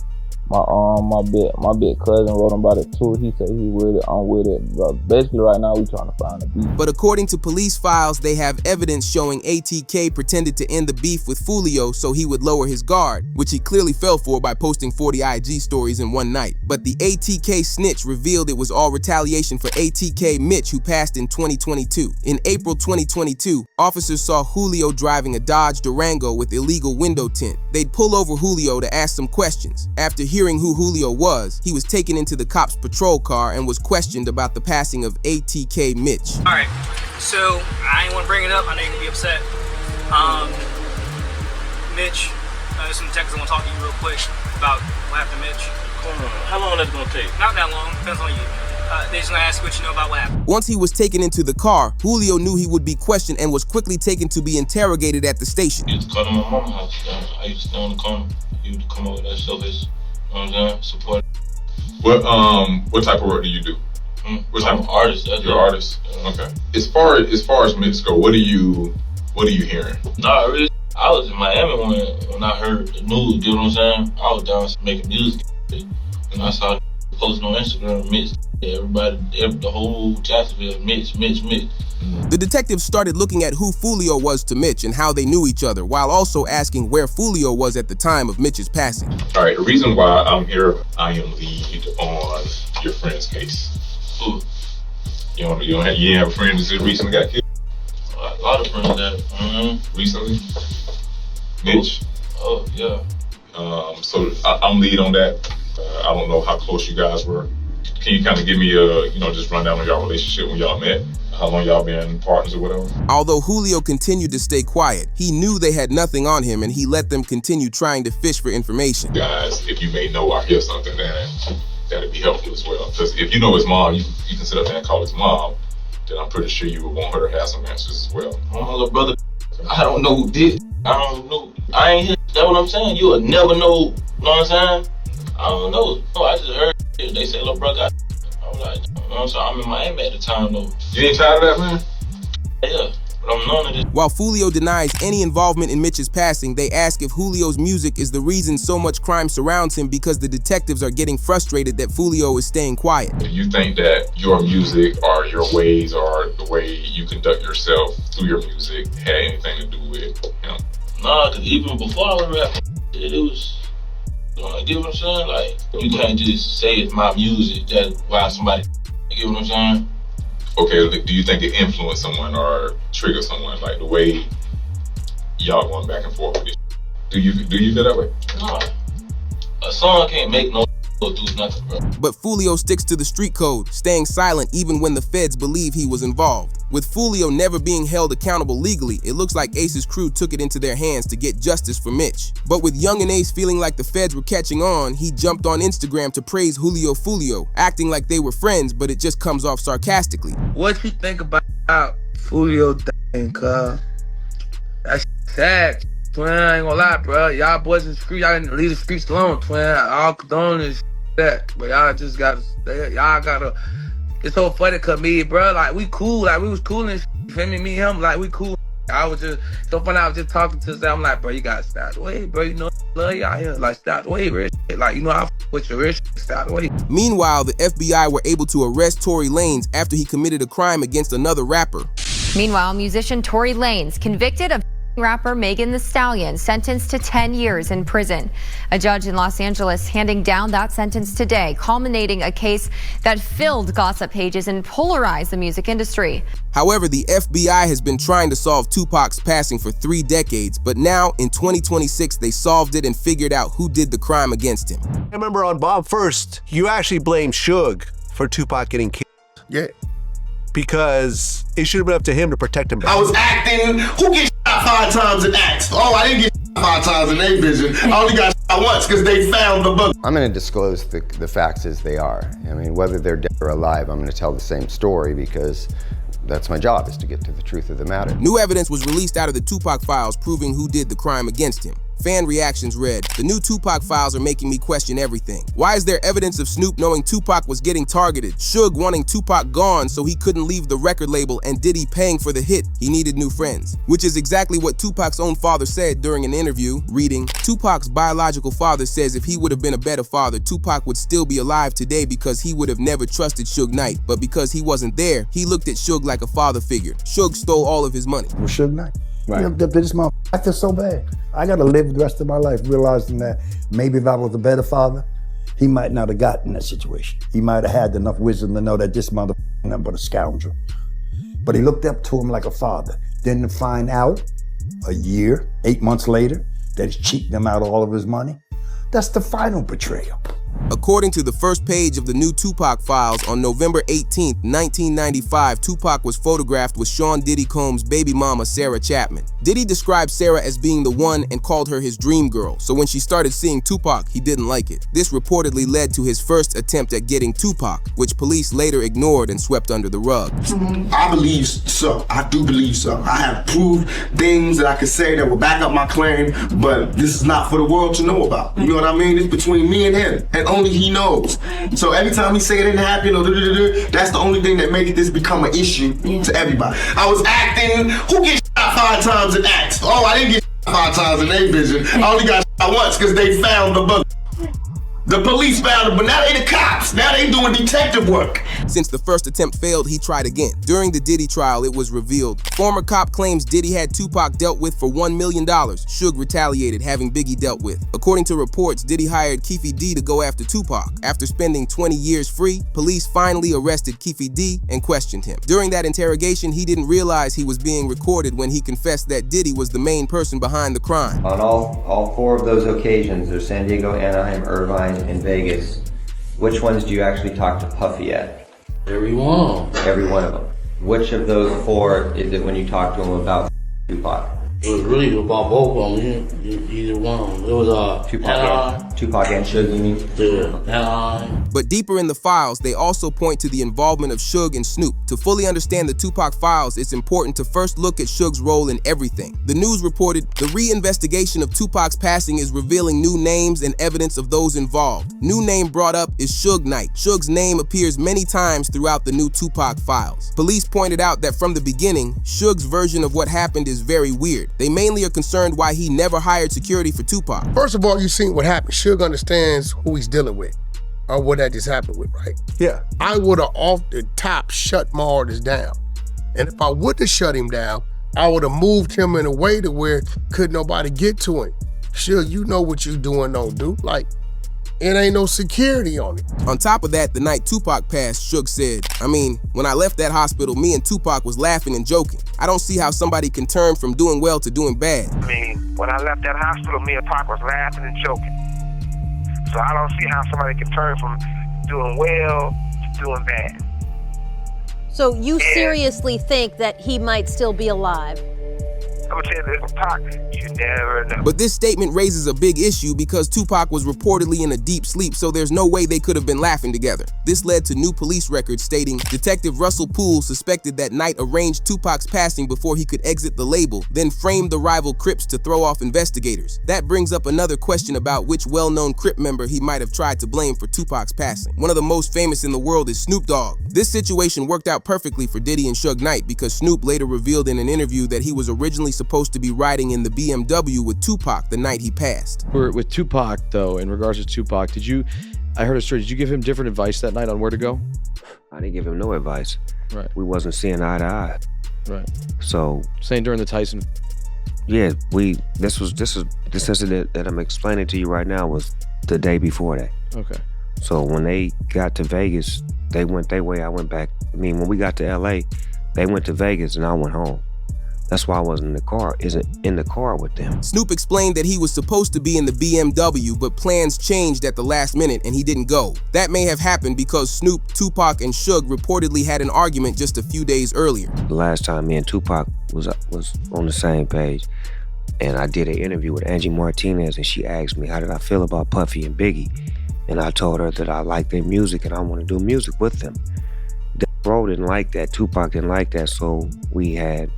My big cousin wrote him about it too. He said he with it, I'm with it. But basically right now we trying to find a beef. But according to police files, they have evidence showing ATK pretended to end the beef with Foolio so he would lower his guard, which he clearly fell for by posting 40 IG stories in one night. But the ATK snitch revealed it was all retaliation for ATK Mitch, who passed in 2022. In April 2022, officers saw Julio driving a Dodge Durango with illegal window tint. They'd pull over Julio to ask some questions. After hearing who Julio was, he was taken into the cops' patrol car and was questioned about the passing of ATK Mitch. All right, so I ain't want to bring it up. I know you're gonna be upset. Mitch, there's some detectives I want to talk to you real quick about what happened to Mitch. How long that's gonna take? Not that long. Depends on you. They just gonna ask you what you know about what happened. Once he was taken into the car, Julio knew he would be questioned and was quickly taken to be interrogated at the station. I used to come to my mama's house. I used to stay on the corner. He would come over there, show his, support. What type of work do you do? What type I'm an artist. You're an artist. Okay. As far as Mitch go, what are you hearing? Nah, really, I was in Miami when I heard the news. You know what I'm saying? I was down making music, and I saw posting on Instagram, Mitch. Everybody, the whole Jacksonville, Mitch. The detectives started looking at who Foolio was to Mitch and how they knew each other, while also asking where Foolio was at the time of Mitch's passing. All right, the reason why I'm here, I am lead on your friend's case. Ooh. You ain't have a friend that just recently got killed? A lot of friends that recently. Mitch. Oh yeah. So I'm lead on that. I don't know how close you guys were. Can you kind of give me just run down on y'all relationship when y'all met? How long y'all been partners or whatever? Although Julio continued to stay quiet, he knew they had nothing on him and he let them continue trying to fish for information. Guys, if you may know or hear something, then that'd be helpful as well. Because if you know his mom, you can sit up there and call his mom, then I'm pretty sure you would want her to have some answers as well. Oh, my little brother, I don't know who did. I don't know. I ain't here. That's what I'm saying. You will never know. You know what I'm saying? I don't know. No, I just heard they say little brother got. I'm like, you know, so I'm in Miami at the time though. You ain't tired of that, man? Yeah, but I'm known to this. While Foolio denies any involvement in Mitch's passing, they ask if Julio's music is the reason so much crime surrounds him because the detectives are getting frustrated that Foolio is staying quiet. Do you think that your music or your ways or the way you conduct yourself through your music had anything to do with him? Nah, because even before I was rapping, it was... You get what I'm saying? Like, you can't just say it's my music, that's why somebody, you get what I'm saying? Okay, do you think it influenced someone or triggered someone, like the way y'all going back and forth with it? Do you feel that way? No. A song can't make no go through nothing, bro. But Foolio sticks to the street code, staying silent even when the feds believe he was involved. With Foolio never being held accountable legally, it looks like Ace's crew took it into their hands to get justice for Mitch. But with Yungeen Ace feeling like the feds were catching on, he jumped on Instagram to praise Julio Foolio, acting like they were friends, but it just comes off sarcastically. What you think about Foolio thing, cuz? That's sad, twin. I ain't gonna lie, bro. Y'all boys in the street, y'all didn't leave the streets alone, twin. All condone is that, but y'all just gotta stay. Y'all gotta it's so funny cause me, bro, like we cool, like we was cool and shit, you feel me? Me and him, like we cool. I was just so funny. I was just talking to Sam. I'm like, bro, you gotta stop the way, bro. You know, love you out here. Like, stop the way, real shit. Like, you know, I with your real shit. Stop the way. Meanwhile, the FBI were able to arrest Tory Lanez after he committed a crime against another rapper. Meanwhile, musician Tory Lanez convicted of rapper Megan Thee Stallion sentenced to 10 years in prison. A judge in Los Angeles handing down that sentence today, culminating a case that filled gossip pages and polarized the music industry. However, the FBI has been trying to solve Tupac's passing for 3 decades, but now in 2026 they solved it and figured out who did the crime against him. I remember on Bob First, you actually blamed Suge for Tupac getting killed. Yeah. Because it should have been up to him to protect him. I was acting. Who gets shot 5 times and acts? Oh, I didn't get shot 5 times in their vision. I only got shot once because they found the book. I'm going to disclose the facts as they are. I mean, whether they're dead or alive, I'm going to tell the same story because that's my job, is to get to the truth of the matter. New evidence was released out of the Tupac files proving who did the crime against him. Fan reactions read, "The new Tupac files are making me question everything. Why is there evidence of Snoop knowing Tupac was getting targeted? Suge wanting Tupac gone so he couldn't leave the record label, and Diddy paying for the hit? He needed new friends." Which is exactly what Tupac's own father said during an interview, reading, "Tupac's biological father says if he would have been a better father, Tupac would still be alive today because he would have never trusted Suge Knight. But because he wasn't there, he looked at Suge like a father figure. Suge stole all of his money." With Suge Knight. Right. You know, this motherfucker, I feel so bad. I gotta live the rest of my life realizing that maybe if I was a better father, he might not have gotten in that situation. He might have had enough wisdom to know that this motherfucker is nothing but a scoundrel. But he looked up to him like a father. Then to find out a year, 8 months later, that he's cheating him out of all of his money, that's the final betrayal. According to the first page of the new Tupac files, on November 18, 1995, Tupac was photographed with Sean Diddy Combs' baby mama, Sarah Chapman. Diddy described Sarah as being the one and called her his dream girl, so when she started seeing Tupac, he didn't like it. This reportedly led to his first attempt at getting Tupac, which police later ignored and swept under the rug. I believe so. I do believe so. I have proved things that I could say that will back up my claim, but this is not for the world to know about. You know what I mean? It's between me and him, and only he knows. So every time he say it didn't happen, or that's the only thing that makes this become an issue to everybody. I was acting. Who gets shot 5 times and acts? Oh, I didn't get shot 5 times in their vision. I only got shot once because they found the book. The police found it, but now they the cops. Now they doing detective work. Since the first attempt failed, he tried again. During the Diddy trial, it was revealed. Former cop claims Diddy had Tupac dealt with for $1 million. Suge retaliated, having Biggie dealt with. According to reports, Diddy hired Keefe D to go after Tupac. After spending 20 years free, police finally arrested Keefe D and questioned him. During that interrogation, he didn't realize he was being recorded when he confessed that Diddy was the main person behind the crime. On all 4 of those occasions, there's San Diego, Anaheim, Irvine, in Vegas, which ones do you actually talk to Puffy at? Every one. Every one of them. Which of those 4 is it when you talk to him about Tupac? It was really about both of them, either one. It was Tupac and Suge, you mean? Yeah, But deeper in the files, they also point to the involvement of Suge and Snoop. To fully understand the Tupac files, it's important to first look at Suge's role in everything. The news reported, the reinvestigation of Tupac's passing is revealing new names and evidence of those involved. New name brought up is Suge Knight. Suge's name appears many times throughout the new Tupac files. Police pointed out that from the beginning, Suge's version of what happened is very weird. They mainly are concerned why he never hired security for Tupac. First of all, you've seen what happened. Suge understands who he's dealing with, or what that just happened with, right? Yeah. I would have off the top shut my artist down. And if I would have shut him down, I would have moved him in a way to where could nobody get to him. Suge, you know what you doing, though, dude. Like, it ain't no security on it. On top of that, the night Tupac passed, Suge said, "I mean, when I left that hospital, me and Tupac was laughing and joking. I don't see how somebody can turn from doing well to doing bad." I mean, when I left that hospital, me and Pac was laughing and joking. So I don't see how somebody can turn from doing well to doing bad. So you seriously think that he might still be alive? I'm gonna tell you this, Pac, you never know. But this statement raises a big issue because Tupac was reportedly in a deep sleep, so there's no way they could have been laughing together. This led to new police records stating Detective Russell Poole suspected that Knight arranged Tupac's passing before he could exit the label, then framed the rival Crips to throw off investigators. That brings up another question about which well-known Crip member he might have tried to blame for Tupac's passing. One of the most famous in the world is Snoop Dogg. This situation worked out perfectly for Diddy and Suge Knight because Snoop later revealed in an interview that he was originally supposed to be riding in the BMW with Tupac the night he passed. With Tupac, though, in regards to Tupac, I heard a story, did you give him different advice that night on where to go? I didn't give him no advice. Right. We wasn't seeing eye to eye. Right. So. Saying during the Tyson. Yeah, this incident that I'm explaining to you right now was the day before that. Okay. So when they got to Vegas, they went their way, I went back. I mean, when we got to LA, they went to Vegas and I went home. That's why I wasn't in the car with them. Snoop explained that he was supposed to be in the BMW, but plans changed at the last minute and he didn't go. That may have happened because Snoop, Tupac, and Suge reportedly had an argument just a few days earlier. The last time me and Tupac was on the same page, and I did an interview with Angie Martinez, and she asked me, how did I feel about Puffy and Biggie? And I told her that I liked their music and I want to do music with them. Bro didn't like that, Tupac didn't like that, so we had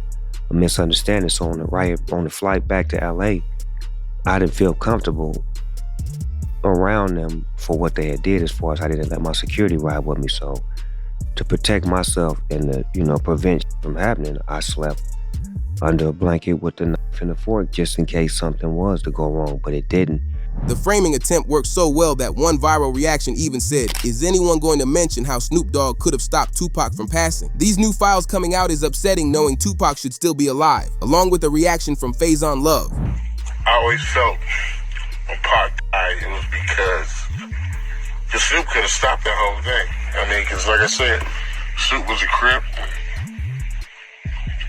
a misunderstanding. So on the flight back to LA, I didn't feel comfortable around them for what they had did, as far as I didn't let my security ride with me. So to protect myself and to prevent from happening, I slept under a blanket with the knife and the fork just in case something was to go wrong, but it didn't. The framing attempt worked so well that one viral reaction even said, "Is anyone going to mention how Snoop Dogg could have stopped Tupac from passing?" These new files coming out is upsetting, knowing Tupac should still be alive, along with a reaction from Faison Love. I always felt when Pac died, it was because Snoop could have stopped that whole thing. I mean, because like I said, Snoop was a Crip.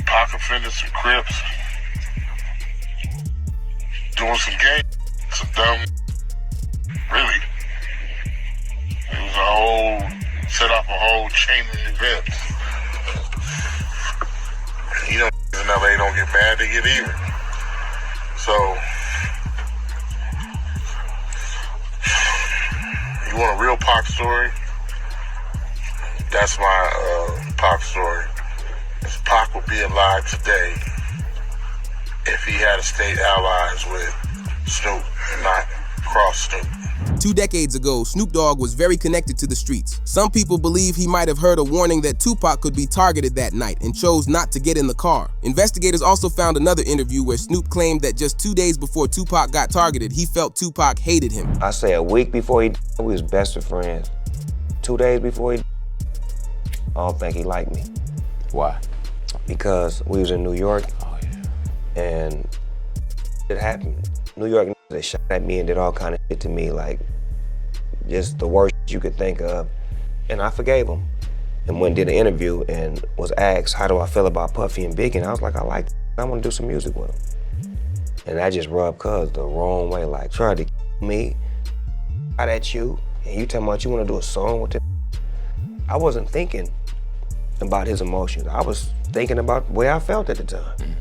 Pac offended some Crips. Doing some game. Some dumb, really. It was set off a whole chain of events. You know, in LA don't get mad, they get even. So, you want a real Pac story? That's my Pac story. If Pac would be alive today if he had stayed allies with Snoop and not cross Snoop. 2 decades ago, Snoop Dogg was very connected to the streets. Some people believe he might have heard a warning that Tupac could be targeted that night and chose not to get in the car. Investigators also found another interview where Snoop claimed that just 2 days before Tupac got targeted, he felt Tupac hated him. I say a week before he died, we was best of friends. 2 days before he died, I don't think he liked me. Why? Because we was in New York, and it happened. New York, they shot at me and did all kind of shit to me, like just the worst you could think of. And I forgave them. And went and did an interview and was asked, how do I feel about Puffy and Biggie? And I was like, I like them. I want to do some music with them. And that just rubbed Cuz the wrong way, like tried to kill me, out at you, and you talking about you want to do a song with them. I wasn't thinking about his emotions. I was thinking about the way I felt at the time.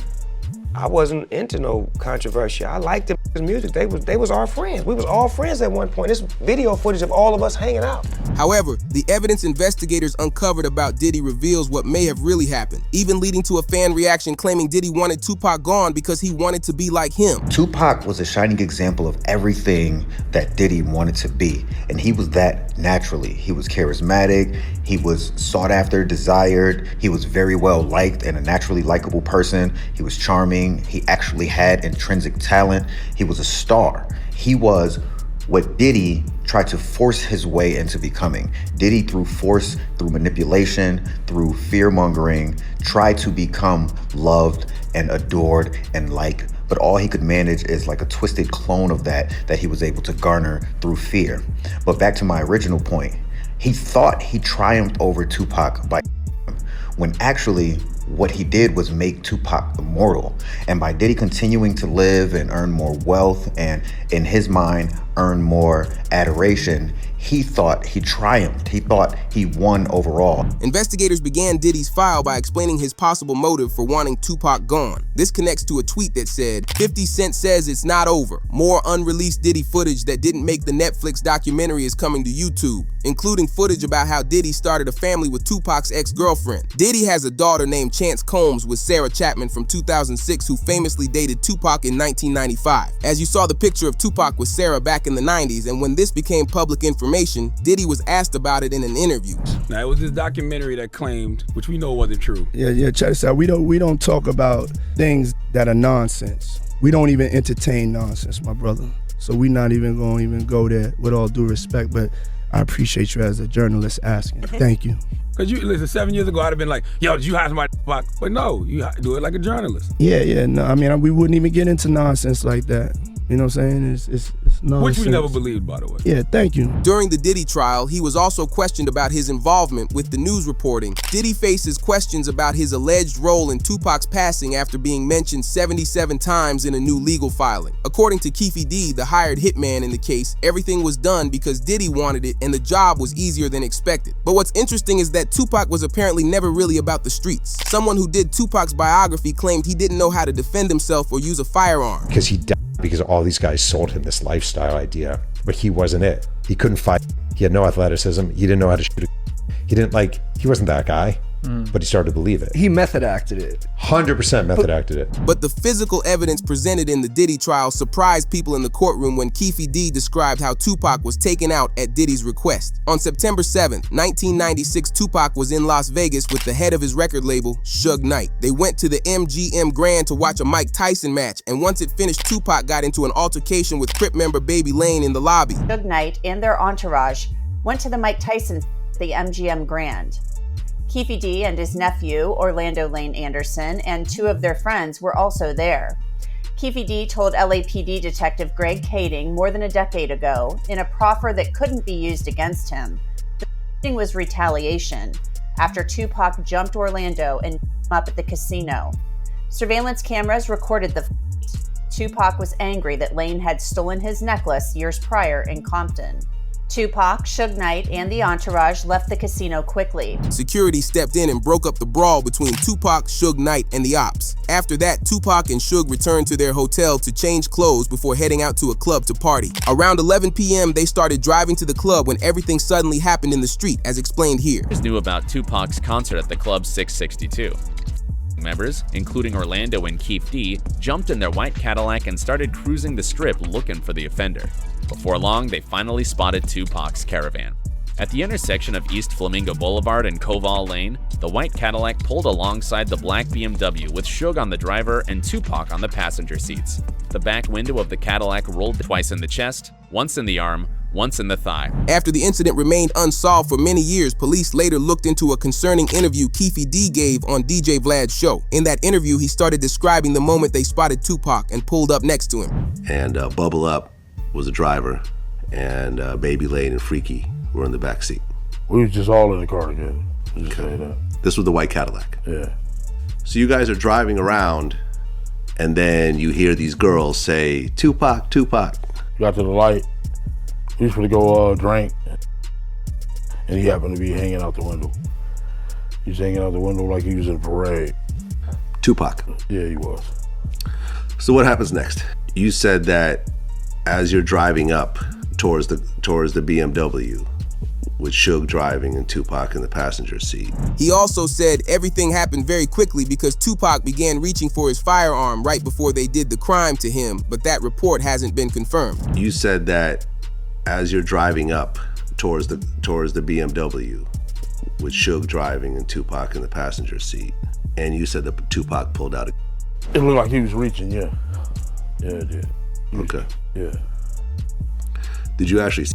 I wasn't into no controversy. I liked his music. They was our friends. We was all friends at one point. This video footage of all of us hanging out. However, the evidence investigators uncovered about Diddy reveals what may have really happened, even leading to a fan reaction claiming Diddy wanted Tupac gone because he wanted to be like him. Tupac was a shining example of everything that Diddy wanted to be, and he was that naturally. He was charismatic, he was sought after, desired, he was very well liked and a naturally likable person. He was charming. He actually had intrinsic talent. He was a star. He was what Diddy tried to force his way into becoming. Diddy, through force, through manipulation, through fear-mongering, tried to become loved and adored and liked, but all he could manage is like a twisted clone of that he was able to garner through fear. But back to my original point, he thought he triumphed over Tupac by when actually what he did was make Tupac immortal. And by Diddy continuing to live and earn more wealth and, in his mind, earn more adoration, he thought he triumphed. He thought he won overall. Investigators began Diddy's file by explaining his possible motive for wanting Tupac gone. This connects to a tweet that said, 50 Cent says it's not over. More unreleased Diddy footage that didn't make the Netflix documentary is coming to YouTube, including footage about how Diddy started a family with Tupac's ex-girlfriend. Diddy has a daughter named Chance Combs with Sarah Chapman from 2006 who famously dated Tupac in 1995. As you saw the picture of Tupac with Sarah back in the 90s, and when this became public information, Diddy was asked about it in an interview. Now, it was this documentary that claimed, which we know wasn't true. Yeah, check this out. We don't talk about things that are nonsense. We don't even entertain nonsense, my brother. So we're not even going to go there, with all due respect, but I appreciate you as a journalist asking. Thank you. Because you, listen, 7 years ago, I'd have been like, yo, did you hire somebody? But no, you do it like a journalist. Yeah, no, I mean, we wouldn't even get into nonsense like that. You know what I'm saying? It's nonsense. Which we never believed, by the way. Yeah, thank you. During the Diddy trial, he was also questioned about his involvement with the news reporting. Diddy faces questions about his alleged role in Tupac's passing after being mentioned 77 times in a new legal filing. According to Keefe D, the hired hitman in the case, everything was done because Diddy wanted it and the job was easier than expected. But what's interesting is that Tupac was apparently never really about the streets. Someone who did Tupac's biography claimed he didn't know how to defend himself or use a firearm. Because he died because all these guys sold him this lifestyle idea, but he wasn't it. He couldn't fight. He had no athleticism. He didn't know how to shoot. He wasn't that guy, but he started to believe it. He method acted it. 100% method acted it. But the physical evidence presented in the Diddy trial surprised people in the courtroom when Keefe D described how Tupac was taken out at Diddy's request. On September 7th, 1996, Tupac was in Las Vegas with the head of his record label, Suge Knight. They went to the MGM Grand to watch a Mike Tyson match, and once it finished, Tupac got into an altercation with Crip member Baby Lane in the lobby. Suge Knight and their entourage went to the Mike Tyson at the MGM Grand. Keefe D and his nephew, Orlando Lane Anderson, and two of their friends were also there. Keefe D told LAPD Detective Greg Kading more than a decade ago, in a proffer that couldn't be used against him, the shooting was retaliation after Tupac jumped Orlando and beat him up at the casino. Surveillance cameras recorded the fight. Tupac was angry that Lane had stolen his necklace years prior in Compton. Tupac, Suge Knight, and the entourage left the casino quickly. Security stepped in and broke up the brawl between Tupac, Suge Knight, and the ops. After that, Tupac and Suge returned to their hotel to change clothes before heading out to a club to party. Around 11 p.m., they started driving to the club when everything suddenly happened in the street, as explained here. Knew about Tupac's concert at the club 662. Members, including Orlando and Keefe D, jumped in their white Cadillac and started cruising the strip looking for the offender. Before long, they finally spotted Tupac's caravan. At the intersection of East Flamingo Boulevard and Koval Lane, the white Cadillac pulled alongside the black BMW with Suge on the driver and Tupac on the passenger seats. The back window of the Cadillac rolled twice in the chest, once in the arm, once in the thigh. After the incident remained unsolved for many years, police later looked into a concerning interview Keefe D gave on DJ Vlad's show. In that interview, he started describing the moment they spotted Tupac and pulled up next to him. And Bubble Up was the driver, and Baby Lane and Freaky were in the back seat. We was just all in the car together. Just say that. This was the white Cadillac. Yeah. So you guys are driving around, and then you hear these girls say, Tupac, Tupac. Got to the light. We was gonna go drink, and he happened to be hanging out the window. He was hanging out the window like he was in a parade. Tupac. Yeah, he was. So what happens next? You said that as you're driving up towards the BMW, with Suge driving and Tupac in the passenger seat. He also said everything happened very quickly because Tupac began reaching for his firearm right before they did the crime to him, but that report hasn't been confirmed. You said that as you're driving up towards the BMW, with Suge driving and Tupac in the passenger seat, and you said that Tupac pulled out a... It looked like he was reaching, yeah. Yeah, it did. Okay. Yeah. Did you actually...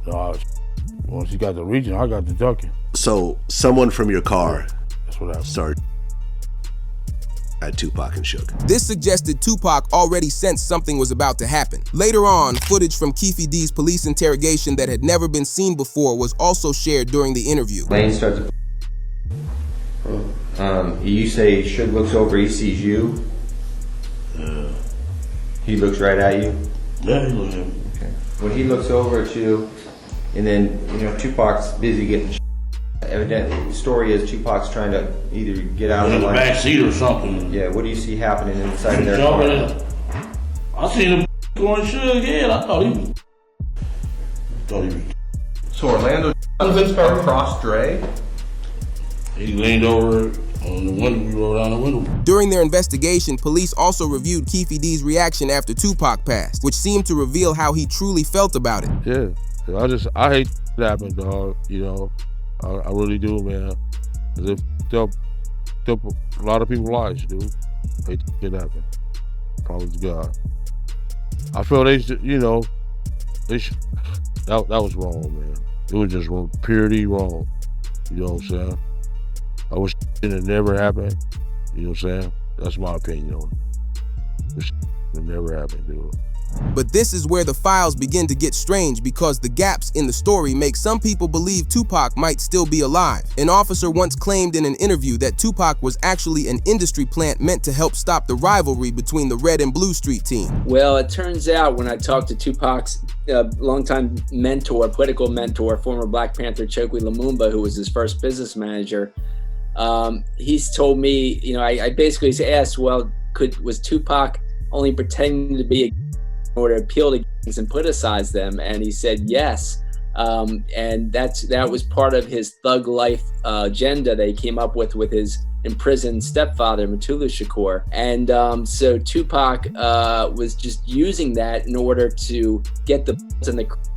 No, once he got the reaching, I got the ducking. So someone from your car That's what happened. started at Tupac and Suge. This suggested Tupac already sensed something was about to happen. Later on, footage from Keefe D's police interrogation that had never been seen before was also shared during the interview. Lane starts. You say Suge looks over, he sees you. He looks right at you. Yeah, he looks at me. Okay. When he looks over at you, and then Tupac's busy getting. Evidently, the story is Tupac's trying to either get out in of the back seat or something. Yeah. What do you see happening inside of their car? I seen him going Suge head. I thought he was. So Orlando across Dre. He leaned over on the window. We rolled down the window. During their investigation, police also reviewed Keefe D's reaction after Tupac passed, which seemed to reveal how he truly felt about it. Yeah, I hate that happened, dog. I really do, man. Cause it took a lot of people's lives, dude. I hate that happen. Promise to God. I feel that was wrong, man. It was just purely wrong. You know what I'm saying? I wish it had never happened. You know what I'm saying? That's my opinion on it. It never happened, dude. But this is where the files begin to get strange because the gaps in the story make some people believe Tupac might still be alive. An officer once claimed in an interview that Tupac was actually an industry plant meant to help stop the rivalry between the Red and Blue Street team. Well, it turns out when I talked to Tupac's longtime mentor, political mentor, former Black Panther Chokwe Lumumba, who was his first business manager, he's told me, I basically asked, well, was Tupac only pretending to be in order to appeal to gangs and politicize them? And he said yes. And that was part of his thug life agenda that he came up with his imprisoned stepfather, Mutulu Shakur. And so Tupac was just using that in order to get the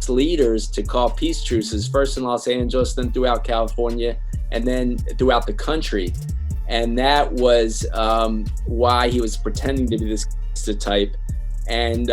leaders to call peace truces, first in Los Angeles, then throughout California, and then throughout the country. And that was why he was pretending to be this type. And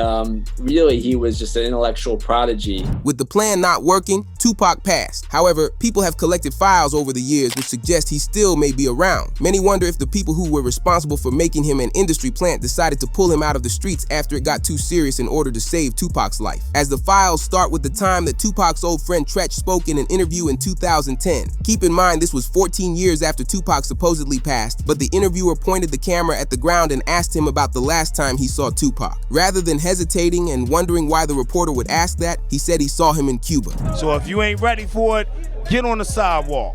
really, he was just an intellectual prodigy. With the plan not working, Tupac passed. However, people have collected files over the years which suggest he still may be around. Many wonder if the people who were responsible for making him an industry plant decided to pull him out of the streets after it got too serious in order to save Tupac's life. As the files start with the time that Tupac's old friend Tretch spoke in an interview in 2010. Keep in mind, this was 14 years after Tupac supposedly passed, but the interviewer pointed the camera at the ground and asked him about the last time he saw Tupac. Rather than hesitating and wondering why the reporter would ask that, he said he saw him in Cuba. So if you ain't ready for it, get on the sidewalk.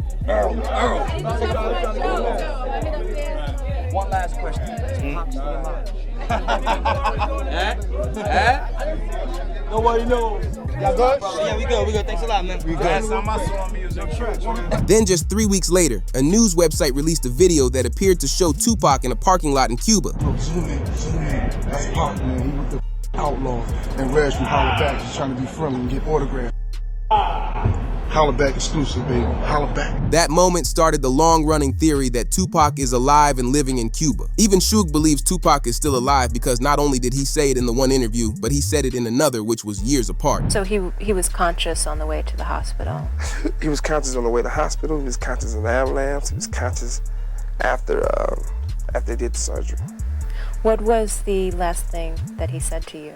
One last question. Is Pac still alive? Nobody knows. Y'all good? Yeah, we good. Thanks a lot, man. We good. Last time I saw him, he was in church. Then just 3 weeks later, a news website released a video that appeared to show Tupac in a parking lot in Cuba. Zoom in. That's Pac, man. He was the outlaw. And Reg from Holla Back is trying to be friendly and get autographs. Holla Back exclusive, baby. Holla Back. That moment started the long-running theory that Tupac is alive and living in Cuba. Even Suge believes Tupac is still alive because not only did he say it in the one interview, but he said it in another, which was years apart. So he was conscious on the way to the hospital? He was conscious on the way to the hospital. He was conscious in the ambulance. He was conscious after they did the surgery. What was the last thing that he said to you?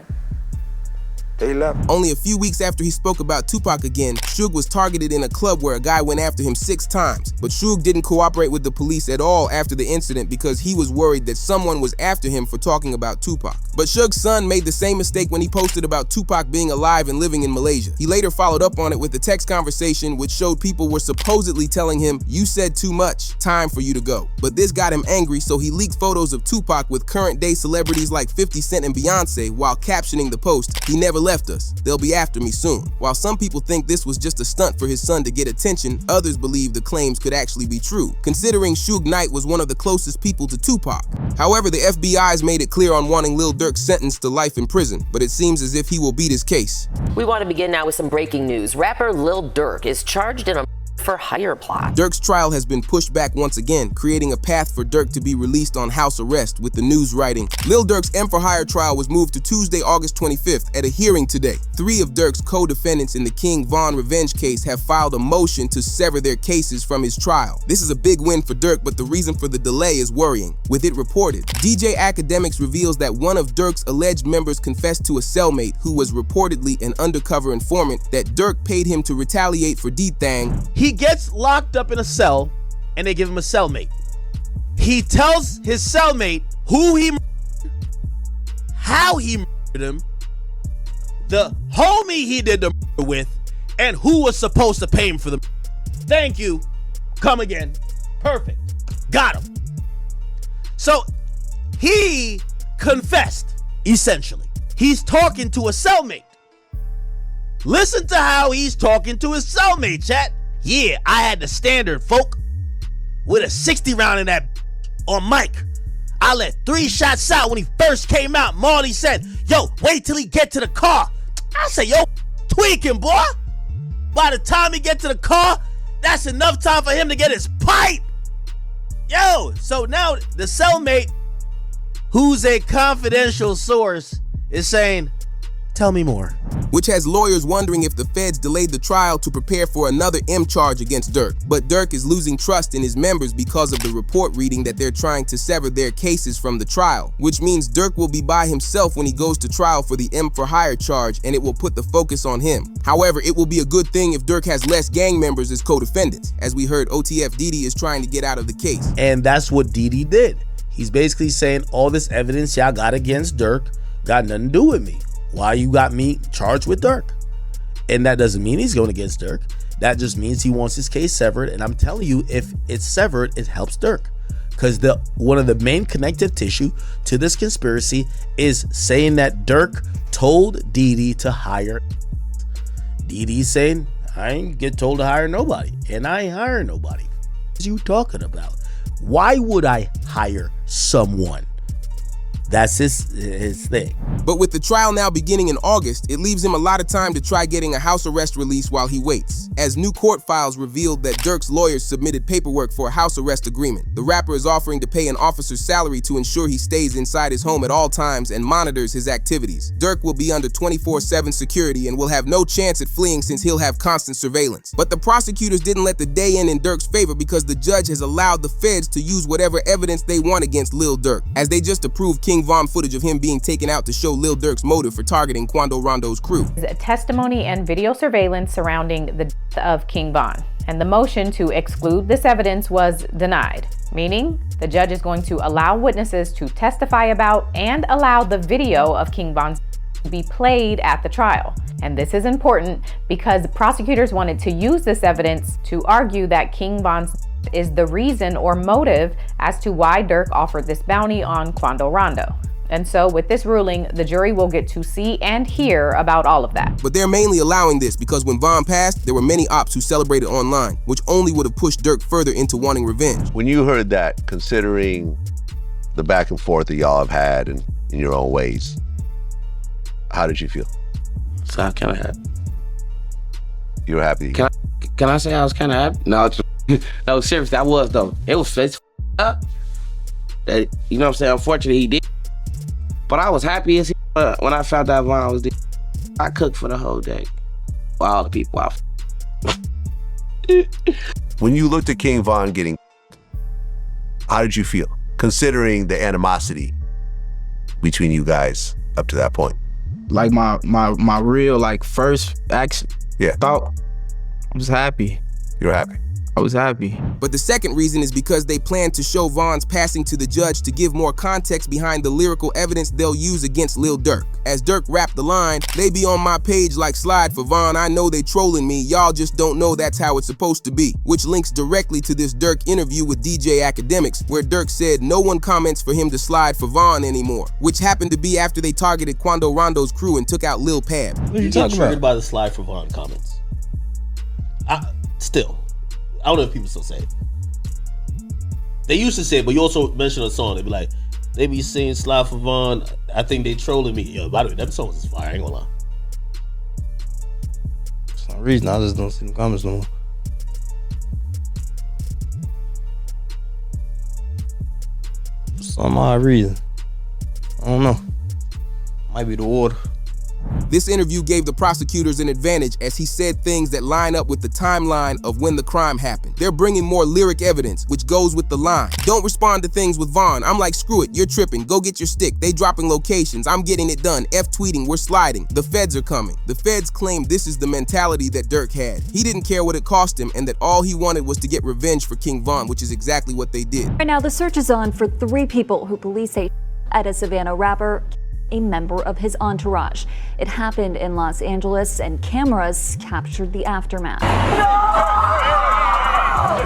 They left. Only a few weeks after he spoke about Tupac again, Suge was targeted in a club where a guy went after him 6 times. But Suge didn't cooperate with the police at all after the incident because he was worried that someone was after him for talking about Tupac. But Suge's son made the same mistake when he posted about Tupac being alive and living in Malaysia. He later followed up on it with a text conversation which showed people were supposedly telling him, "You said too much, time for you to go." But this got him angry, so he leaked photos of Tupac with current day celebrities like 50 Cent and Beyonce while captioning the post, "He never left us. They'll be after me soon." While some people think this was just a stunt for his son to get attention, others believe the claims could actually be true, considering Suge Knight was one of the closest people to Tupac. However, the FBI's made it clear on wanting Lil Durk sentenced to life in prison, but it seems as if he will beat his case. We want to begin now with some breaking news. Rapper Lil Durk is charged in a for hire plot. Durk's trial has been pushed back once again, creating a path for Durk to be released on house arrest, with the news writing, Lil Durk's M for Hire trial was moved to Tuesday, August 25th at a hearing today. 3 of Durk's co-defendants in the King Von revenge case have filed a motion to sever their cases from his trial. This is a big win for Durk, but the reason for the delay is worrying. With it reported, DJ Academics reveals that one of Durk's alleged members confessed to a cellmate who was reportedly an undercover informant that Durk paid him to retaliate for D-Thang. He gets locked up in a cell, and they give him a cellmate. He tells his cellmate who he murdered, how he murdered him, the homie he did the murder with, and who was supposed to pay him for the murder. Thank you. Come again. Perfect. Got him. So he confessed, essentially. He's talking to a cellmate. Listen to how he's talking to his cellmate, chat. Yeah, I had the standard, folk. With a 60 round in that on mic. I let 3 shots out when he first came out. Marley said, yo, wait till he get to the car. I say, yo, tweaking, boy. By the time he get to the car, that's enough time for him to get his pipe. Yo, so now the cellmate, who's a confidential source, is saying, tell me more. Which has lawyers wondering if the feds delayed the trial to prepare for another M charge against Durk. But Durk is losing trust in his members because of the report reading that they're trying to sever their cases from the trial, which means Durk will be by himself when he goes to trial for the M for hire charge, and it will put the focus on him. However, it will be a good thing if Durk has less gang members as co-defendants. As we heard, OTF Diddy is trying to get out of the case. And that's what Diddy did. He's basically saying all this evidence y'all got against Durk got nothing to do with me. Why you got me charged with Durk? And that doesn't mean he's going against Durk. That just means he wants his case severed. And I'm telling you, if it's severed, it helps Durk. Because one of the main connective tissue to this conspiracy is saying that Durk told Diddy to hire. Diddy's saying, I ain't get told to hire nobody. And I ain't hiring nobody. What are you talking about? Why would I hire someone? That's his thing. But with the trial now beginning in August, it leaves him a lot of time to try getting a house arrest release while he waits. As new court files revealed that Durk's lawyers submitted paperwork for a house arrest agreement. The rapper is offering to pay an officer's salary to ensure he stays inside his home at all times and monitors his activities. Durk will be under 24/7 security and will have no chance at fleeing since he'll have constant surveillance. But the prosecutors didn't let the day end in Durk's favor because the judge has allowed the feds to use whatever evidence they want against Lil Durk, as they just approved King Von footage of him being taken out to show Lil Durk's motive for targeting Quando Rondo's crew. Testimony and video surveillance surrounding the death of King Von, and the motion to exclude this evidence was denied, meaning the judge is going to allow witnesses to testify about and allow the video of King Von's to be played at the trial. And this is important because the prosecutors wanted to use this evidence to argue that King Von's is the reason or motive as to why Durk offered this bounty on Quando Rondo. And so with this ruling, the jury will get to see and hear about all of that. But they're mainly allowing this because when Von passed, there were many ops who celebrated online, which only would have pushed Durk further into wanting revenge. When you heard that, considering the back and forth that y'all have had in your own ways, how did you feel? So I kind of happy. You were happy? Can I say I was kind of happy? No, seriously, I was though. It was up. That, you know what I'm saying? Unfortunately, he did. But I was happy as when I found out Von was dead. I cooked for the whole day. For all the people out. When you looked at King Von getting, how did you feel? Considering the animosity between you guys up to that point. Like my real first action. Yeah. Thought I was happy. You were happy. I was happy. But the second reason is because they plan to show Von's passing to the judge to give more context behind the lyrical evidence they'll use against Lil Durk. As Durk rapped the line, "They be on my page like slide for Von, I know they trolling me, y'all just don't know that's how it's supposed to be," which links directly to this Durk interview with DJ Academics, where Durk said no one comments for him to slide for Von anymore, which happened to be after they targeted Quando Rondo's crew and took out Lil Pab. What are you talking about? By the slide for Von comments. I don't know if people still say it. They used to say it, but you also mentioned a song. They'd be like, they be saying slide for Von. I think they trolling me. Yo, by the way, that song is fire. I ain't gonna lie. For some reason, I just don't see the comments no more. For some odd reason. I don't know. Might be the water. This interview gave the prosecutors an advantage as he said things that line up with the timeline of when the crime happened. They're bringing more lyric evidence, which goes with the line. Don't respond to things with Vaughn. I'm like, screw it, you're tripping. Go get your stick. They dropping locations. I'm getting it done. F tweeting, we're sliding. The feds are coming. The feds claim this is the mentality that Durk had. He didn't care what it cost him and that all he wanted was to get revenge for King Von, which is exactly what they did. Right now, the search is on for 3 people who police say at a Savannah rapper, a member of his entourage. It happened in Los Angeles and cameras captured the aftermath.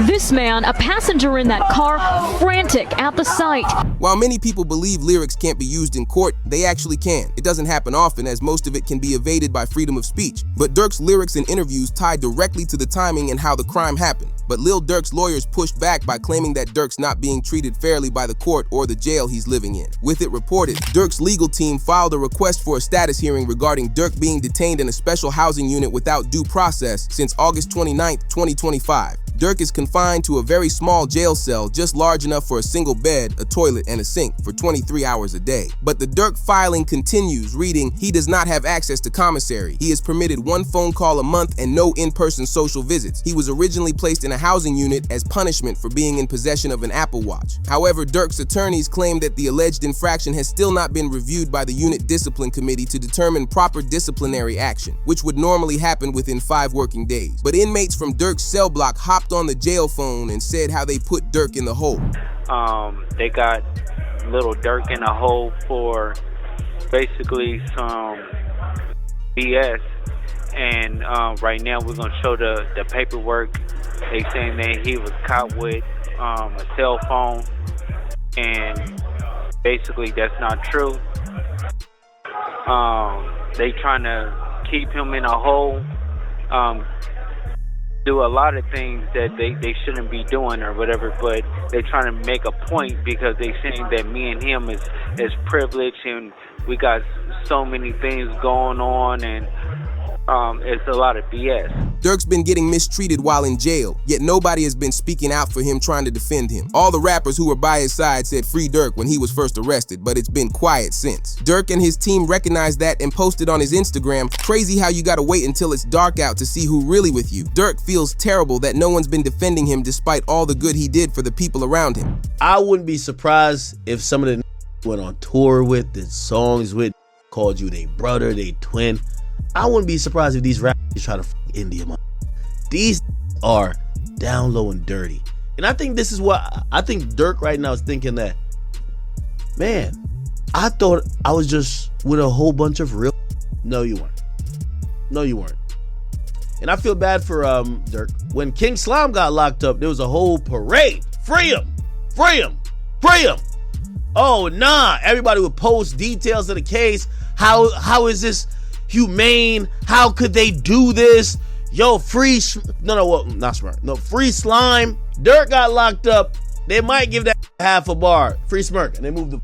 This man, a passenger in that car, frantic at the sight. While many people believe lyrics can't be used in court, they actually can. It doesn't happen often as most of it can be evaded by freedom of speech. But Durk's lyrics in interviews tie directly to the timing and how the crime happened. But Lil Durk's lawyers pushed back by claiming that Durk's not being treated fairly by the court or the jail he's living in. With it reported, Durk's legal team filed a request for a status hearing regarding Durk being detained in a special housing unit without due process since August 29, 2025. Durk is confined to a very small jail cell just large enough for a single bed, a toilet, and a sink for 23 hours a day. But the Durk filing continues, reading, he does not have access to commissary. He is permitted 1 phone call a month and no in-person social visits. He was originally placed in a housing unit as punishment for being in possession of an Apple Watch. However, Durk's attorneys claim that the alleged infraction has still not been reviewed by the unit discipline committee to determine proper disciplinary action, which would normally happen within 5 working days. But inmates from Durk's cell block hopped on the jail phone and said how they put Durk in the hole. They got Little Durk in the hole for basically some BS, and right now we're gonna show the paperwork. They saying that he was caught with a cell phone, and basically that's not true. They trying to keep him in a hole, do a lot of things that they shouldn't be doing or whatever, but they're trying to make a point because they saying that me and him is privileged and we got so many things going on, and it's a lot of BS. Durk's been getting mistreated while in jail, yet nobody has been speaking out for him trying to defend him. All the rappers who were by his side said free Durk when he was first arrested, but it's been quiet since. Durk and his team recognized that and posted on his Instagram, crazy how you gotta wait until it's dark out to see who really with you. Durk feels terrible that no one's been defending him despite all the good he did for the people around him. I wouldn't be surprised if some of the went on tour with, did songs with, called you they brother, they twin. I wouldn't be surprised if these rappers try to India. These are down low and dirty. And I think this is what I think Durk right now is thinking, that, man, I thought I was just with a whole bunch of real. No, you weren't. No, you weren't. And I feel bad for Durk. When King Slime got locked up, there was a whole parade. Free him! Free him! Free him! Oh, nah. Everybody would post details of the case. How is this humane? How could they do this? Yo, free not smart. No, free Slime. Durk got locked up. They might give that half a bar. Free Smirk, and they moved the.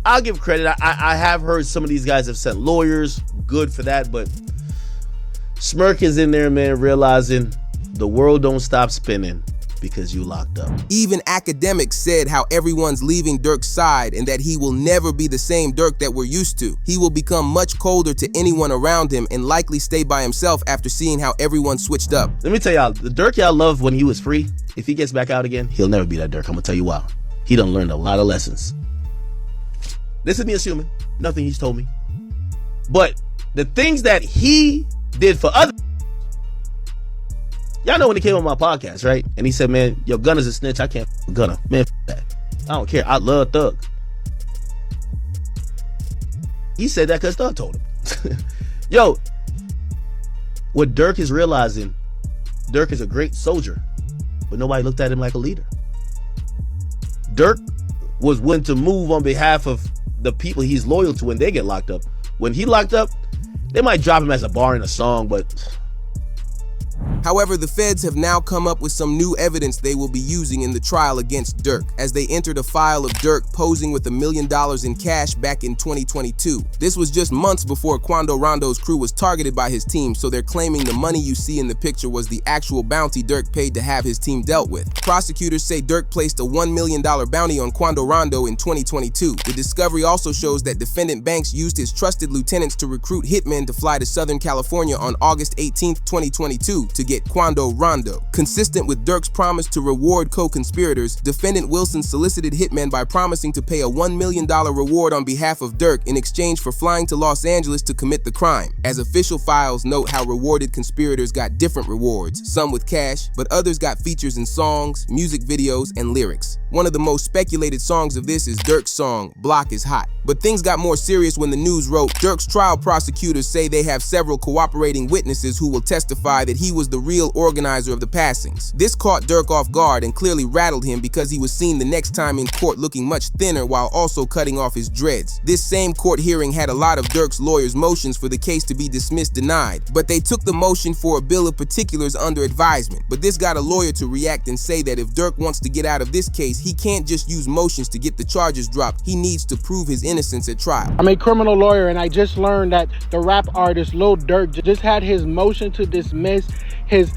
I'll give credit. I have heard some of these guys have sent lawyers. Good for that, but Smirk is in there, man, realizing the world don't stop spinning because you locked up. Even academics said how everyone's leaving Durk's side and that he will never be the same Durk that we're used to. He will become much colder to anyone around him and likely stay by himself after seeing how everyone switched up. Let me tell y'all, the Durk y'all loved when he was free, if he gets back out again, he'll never be that Durk. I'm gonna tell you why. He done learned a lot of lessons. This is me assuming, nothing he's told me. But the things that he did for others, y'all know when he came on my podcast, right? And he said, man, yo, Gunna's a snitch. I can't f Gunna. Man, f that. I don't care. I love Thug. He said that because Thug told him. Yo, what Durk is realizing, Durk is a great soldier, but nobody looked at him like a leader. Durk was willing to move on behalf of the people he's loyal to when they get locked up. When he locked up, they might drop him as a bar in a song, but However, the feds have now come up with some new evidence they will be using in the trial against Durk, as they entered a file of Durk posing with $1 million in cash back in 2022. This was just months before Quando Rondo's crew was targeted by his team, so they're claiming the money you see in the picture was the actual bounty Durk paid to have his team dealt with. Prosecutors say Durk placed a $1 million bounty on Quando Rondo in 2022. The discovery also shows that defendant Banks used his trusted lieutenants to recruit hitmen to fly to Southern California on August 18, 2022 to get Quando Rondo. Consistent with Durk's promise to reward co-conspirators, defendant Wilson solicited hitmen by promising to pay a $1 million reward on behalf of Durk in exchange for flying to Los Angeles to commit the crime. As official files note how rewarded conspirators got different rewards, some with cash, but others got features in songs, music videos, and lyrics. One of the most speculated songs of this is Durk's song, Block is Hot. But things got more serious when the news wrote, Durk's trial prosecutors say they have several cooperating witnesses who will testify that he was the real organizer of the passings. This caught Durk off guard and clearly rattled him because he was seen the next time in court looking much thinner while also cutting off his dreads. This same court hearing had a lot of Durk's lawyers' motions for the case to be dismissed denied, but they took the motion for a bill of particulars under advisement. But this got a lawyer to react and say that if Durk wants to get out of this case, he can't just use motions to get the charges dropped. He needs to prove his innocence at trial. I'm a criminal lawyer, and I just learned that the rap artist Lil Durk just had his motion to dismiss his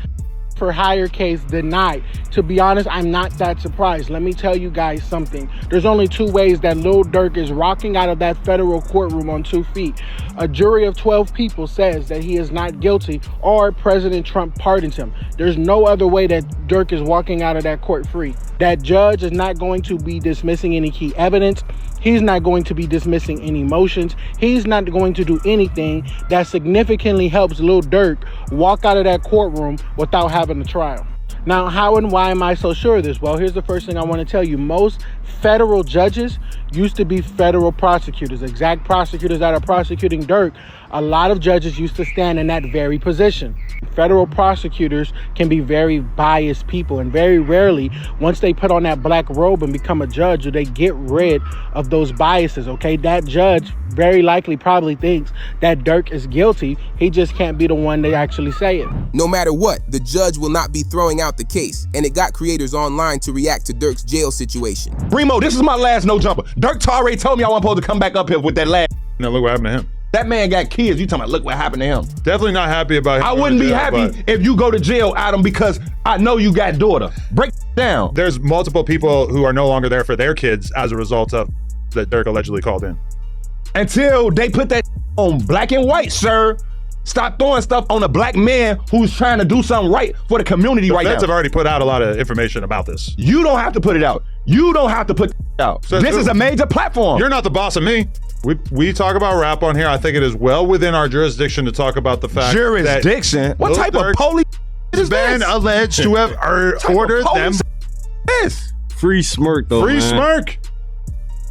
for hire case denied. To be honest, I'm not that surprised. Let me tell you guys something. There's only two ways that Lil Durk is rocking out of that federal courtroom on 2 feet. A jury of 12 people says that he is not guilty, or President Trump pardons him. There's no other way that Durk is walking out of that court free. That judge is not going to be dismissing any key evidence. He's not going to be dismissing any motions. He's not going to do anything that significantly helps Lil Durk walk out of that courtroom without having a trial. Now, how and why am I so sure of this? Well, here's the first thing I want to tell you. Most federal judges used to be federal prosecutors, exact prosecutors that are prosecuting Durk. A lot of judges used to stand in that very position. Federal prosecutors can be very biased people, and very rarely, once they put on that black robe and become a judge, do they get rid of those biases, okay? That judge very likely probably thinks that Durk is guilty. He just can't be the one to actually say it. No matter what, the judge will not be throwing out the case, and it got creators online to react to Durk's jail situation. Remo, this is my last no jumper. Durk Tory told me I wasn't supposed to come back up here with that last. Now look what happened to him. That man got kids. You talking about look what happened to him. Definitely not happy about him. I wouldn't be happy if you go to jail, Adam, because I know you got daughter. Break down. There's multiple people who are no longer there for their kids as a result of that Durk allegedly called in. Until they put that on black and white, sir. Stop throwing stuff on a black man who's trying to do something right for the community right now. The feds have already put out a lot of information about this. You don't have to put it out. You don't have to put it out. So this is a major platform. You're not the boss of me. We talk about rap on here. I think it is well within our jurisdiction to talk about the fact that what type of police has been alleged to have ordered them. Free smirk though. Free smirk.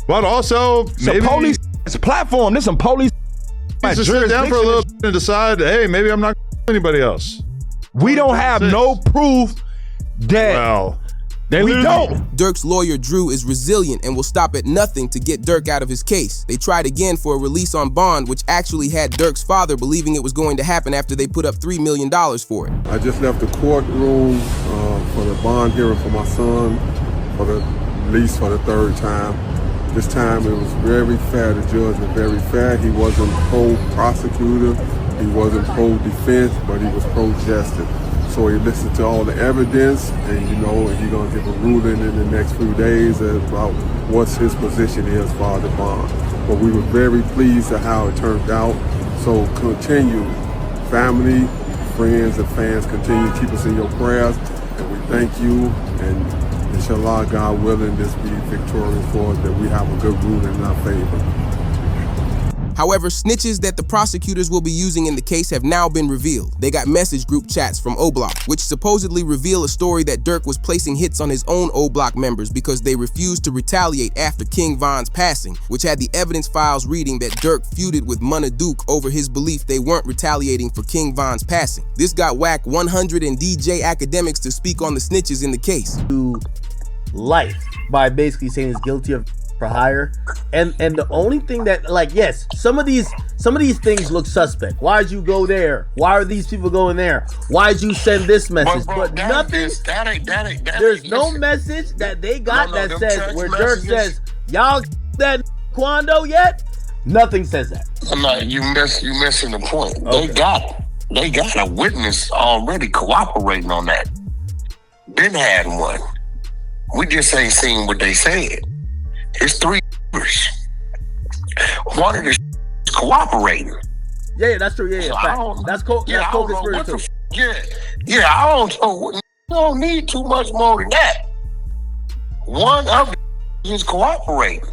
But also maybe police platform. There's some police. Just sit down for a little and decide, hey, maybe I'm not anybody else. We don't have no proof that. Well, we don't. Durk's lawyer Drew is resilient and will stop at nothing to get Durk out of his case. They tried again for a release on bond, which actually had Durk's father believing it was going to happen after they put up $3 million for it. I just left the courtroom for the bond hearing for my son for the release for the third time. This time it was very fair. The judge was very fair. He wasn't pro-prosecutor, he wasn't pro-defense, but he was pro-justice. So he listened to all the evidence, and he's gonna give a ruling in the next few days about what his position is for the bond. But we were very pleased at how it turned out. So continue, family, friends, and fans, continue to keep us in your prayers, and we thank you. And inshallah, God willing, this be victorious for us, that we have a good ruling in our favor. However, snitches that the prosecutors will be using in the case have now been revealed. They got message group chats from O-Block, which supposedly reveal a story that Durk was placing hits on his own O-Block members because they refused to retaliate after King Von's passing, which had the evidence files reading that Durk feuded with Munna Duke over his belief they weren't retaliating for King Von's passing. This got Whack 100 and DJ Academics to speak on the snitches in the case. Life by basically saying he's guilty of for hire, and the only thing that, like, yes, some of these things look suspect. Why'd you go there? Why are these people going there? Why'd you send this message? But nothing. There's no message that they got that says where Durk says, y'all that Quando yet? Nothing says that. No, you missing the point. Okay. They got a witness already cooperating on that. Been had one. We just ain't seen what they said. It's 3 years. One of the is cooperating. Yeah, that's true. Yeah, So that's co-conspirator too. Yeah, I don't know. You don't need too much more than that. One of the is cooperating.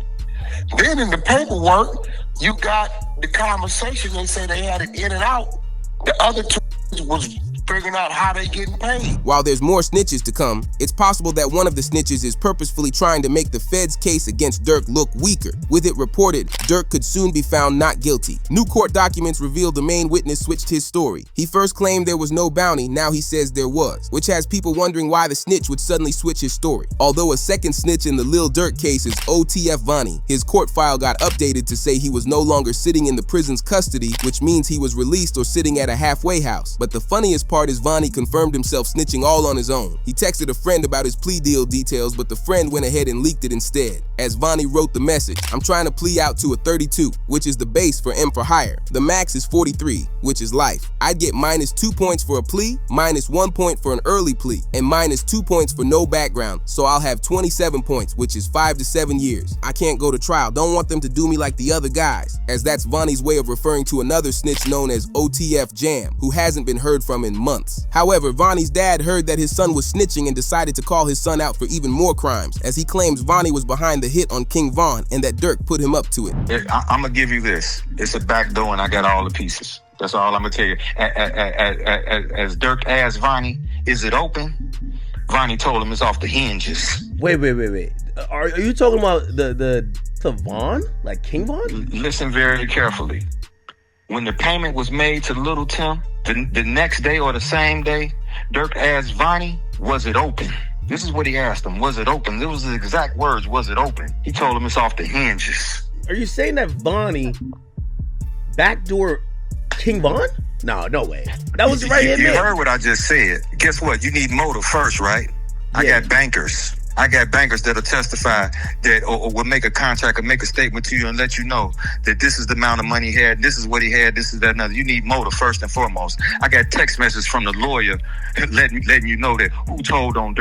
Then in the paperwork, you got the conversation. They say they had it in and out. The other 2 was figuring out how they getting paid. While there's more snitches to come, it's possible that one of the snitches is purposefully trying to make the Fed's case against Durk look weaker. With it reported, Durk could soon be found not guilty. New court documents revealed the main witness switched his story. He first claimed there was no bounty, now he says there was, which has people wondering why the snitch would suddenly switch his story. Although a second snitch in the Lil Durk case is OTF Vonnie, his court file got updated to say he was no longer sitting in the prison's custody, which means he was released or sitting at a halfway house. But the funniest part is Vonnie confirmed himself snitching all on his own. He texted a friend about his plea deal details, but the friend went ahead and leaked it instead. As Vonnie wrote the message, I'm trying to plea out to a 32, which is the base for M for hire. The max is 43, which is life. I'd get -2 points for a plea, -1 point for an early plea, and -2 points for no background, so I'll have 27 points, which is 5 to 7 years. I can't go to trial, don't want them to do me like the other guys, as that's Vonnie's way of referring to another snitch known as OTF Jam, who hasn't been heard from in months. However, Vonnie's dad heard that his son was snitching and decided to call his son out for even more crimes, as he claims Vonnie was behind the hit on King Von and that Durk put him up to it. I'm gonna give you this. It's a back door and I got all the pieces. That's all I'm gonna tell you. As Durk asked Vonnie, is it open? Vonnie told him it's off the hinges. Wait. Are you talking about the Von? Like King Von? Listen very carefully. When the payment was made to Little Tim, the next day or the same day, Durk asked Vonnie, was it open? This is what he asked him, was it open? It was the exact words, was it open? He told him it's off the hinges. Are you saying that Vonnie backdoor King Von? No way. That was right You heard what I just said. Guess what? You need motive first, right? Yeah. I got bankers that'll testify that or will make a contract or make a statement to you and let you know that this is the amount of money he had, this is what he had, this is that, another. You need motive first and foremost. I got text messages from the lawyer letting you know that who told on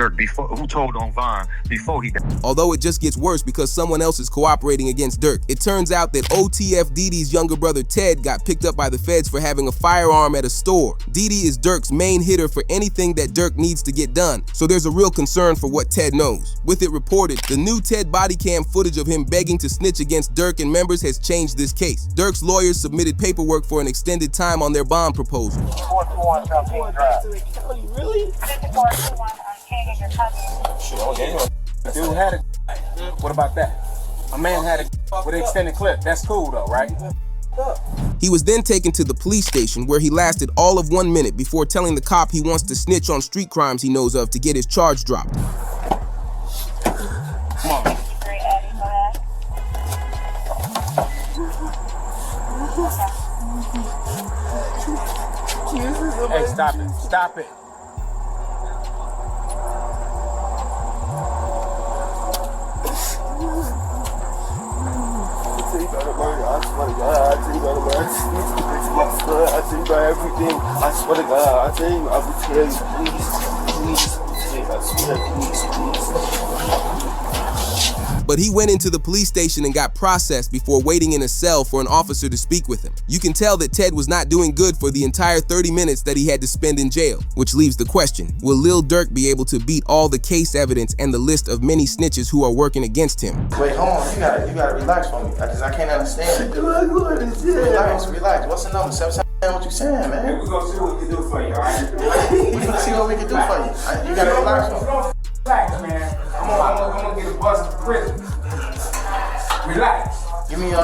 Von before he died. Although it just gets worse because someone else is cooperating against Durk. It turns out that OTF Diddy's younger brother Ted got picked up by the feds for having a firearm at a store. Diddy is Durk's main hitter for anything that Durk needs to get done, so there's a real concern for what Ted knows. With it reported, the new Ted body cam footage of him begging to snitch against Durk and members has changed this case. Durk's lawyers submitted paperwork for an extended time on their bond proposal. Really? Dude had a. What about that? A man had a with an extended clip. That's cool though, right? He was then taken to the police station where he lasted all of 1 minute before telling the cop he wants to snitch on street crimes he knows of to get his charge dropped. Come on. Hey, stop it. Stop it. I swear to God, I tell you about it, I tell you about everything. I swear to God, I tell you, I will tell you, please, I swear, please. But he went into the police station and got processed before waiting in a cell for an officer to speak with him. You can tell that Ted was not doing good for the entire 30 minutes that he had to spend in jail, which leaves the question, will Lil Durk be able to beat all the case evidence and the list of many snitches who are working against him? Wait, hold on, you gotta relax for me, because I can't understand it. Relax. What's the number? 7 what you saying, man? We're gonna see what we can do for you, alright? We're gonna see what we can do for you. You gotta relax for me. Relax, man. I'm gonna get a bus to prison. Relax. Give me No,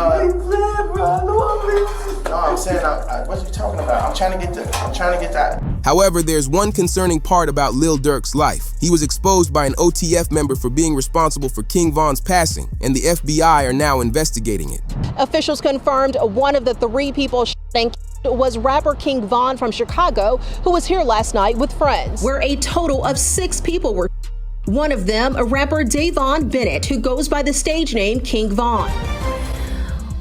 I'm saying, what you talking about? I'm trying to get that. However, there's one concerning part about Lil Durk's life. He was exposed by an OTF member for being responsible for King Von's passing, and the FBI are now investigating it. Officials confirmed one of the 3 people shot was rapper King Von from Chicago, who was here last night with friends. Where a total of 6 people were. One of them, a rapper Davon Bennett, who goes by the stage name King Von.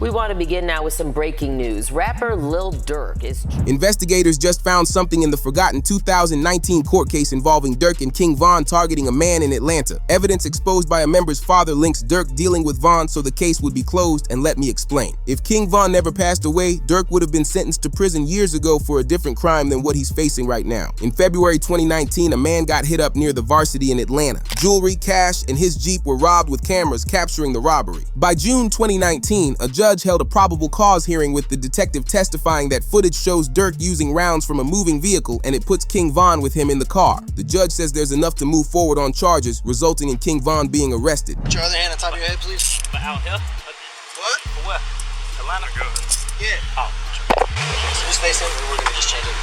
We want to begin now with some breaking news. Rapper Lil Durk is... Investigators just found something in the forgotten 2019 court case involving Durk and King Von targeting a man in Atlanta. Evidence exposed by a member's father links Durk dealing with Von, so the case would be closed, and let me explain. If King Von never passed away, Durk would have been sentenced to prison years ago for a different crime than what he's facing right now. In February 2019, a man got hit up near the Varsity in Atlanta. Jewelry, cash, and his Jeep were robbed with cameras capturing the robbery. By June 2019, a judge held a probable cause hearing with the detective testifying that footage shows Durk using rounds from a moving vehicle, and it puts King Von with him in the car. The judge says there's enough to move forward on charges, resulting in King Von being arrested. Put your other hand on top of your head, please. Out here? What? For what? Atlanta? Yeah. Oh. So just face it, and we're gonna just change it.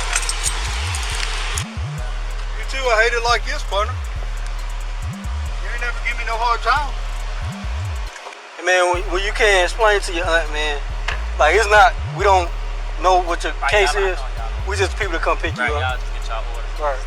You too, I hate it like this, partner. You ain't never give me no hard time. Man, when you can't explain to your aunt, man, like it's not, we don't know what your case is. We just people that come pick you up. Right.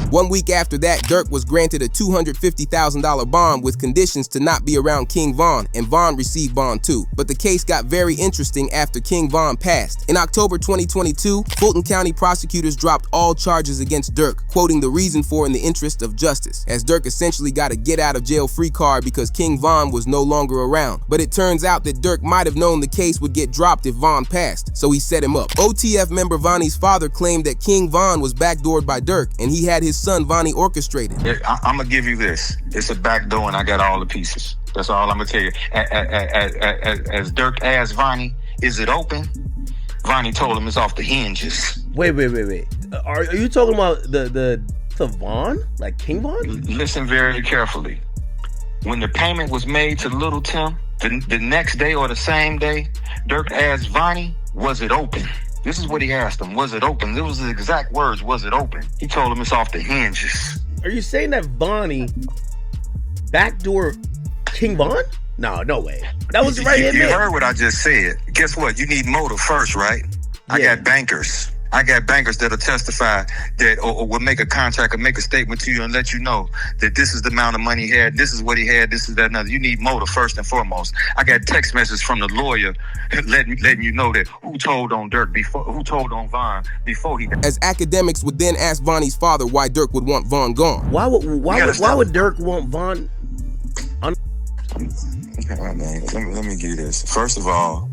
1 week after that, Durk was granted a $250,000 bond with conditions to not be around King Von, and Von received bond too. But the case got very interesting after King Von passed. In October 2022, Fulton County prosecutors dropped all charges against Durk, quoting the reason for in the interest of justice, as Durk essentially got a get-out-of-jail-free card because King Von was no longer around. But it turns out that Durk might have known the case would get dropped if Von passed, so he set him up. OTF member Vonnie's father claimed that King Von was backdoored by Durk, and he had his son Vonnie orchestrated. I'm gonna give you this. It's a back door and I got all the pieces. That's all I'm gonna tell you. As Durk asked Vonnie, is it open? Vonnie told him it's off the hinges. Wait. Are you talking about the Von? Like King Von? Listen very carefully. When the payment was made to Little Tim, the next day or the same day, Durk asked Vonnie, was it open? This is what he asked him. Was it open? It was the exact words. Was it open? He told him it's off the hinges. Are you saying that Vonnie backdoor King Von? No way. That was right here. You heard what I just said. Guess what? You need motive first, right? Yeah. I got bankers. I got bankers that'll testify that or will make a contract or make a statement to you and let you know that this is the amount of money he had, this is what he had, this is that another. You need motive first and foremost. I got text messages from the lawyer letting you know that who told on Durk before, who told on Von before he died. As academics would then ask Vonnie's father why Durk would want Von gone. Why would Durk want Von? All right, man. Let me give you this. First of all,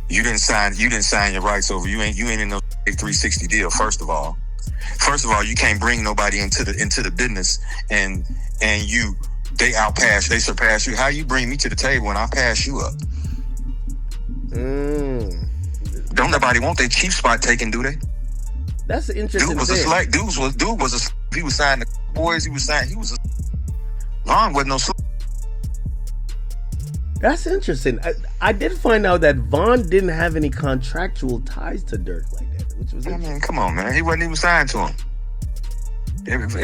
you didn't sign your rights over. You ain't in no 360 deal. First of all, you can't bring nobody into the business and they surpass you. How you bring me to the table when I pass you up? Don't nobody want their chief spot taken, do they? That's an interesting dude was thing. A slack. He was signing the boys. Von wasn't no slack. That's interesting. I did find out that Von didn't have any contractual ties to Durk like that, which was interesting. I mean, come on, man. He wasn't even signed to him.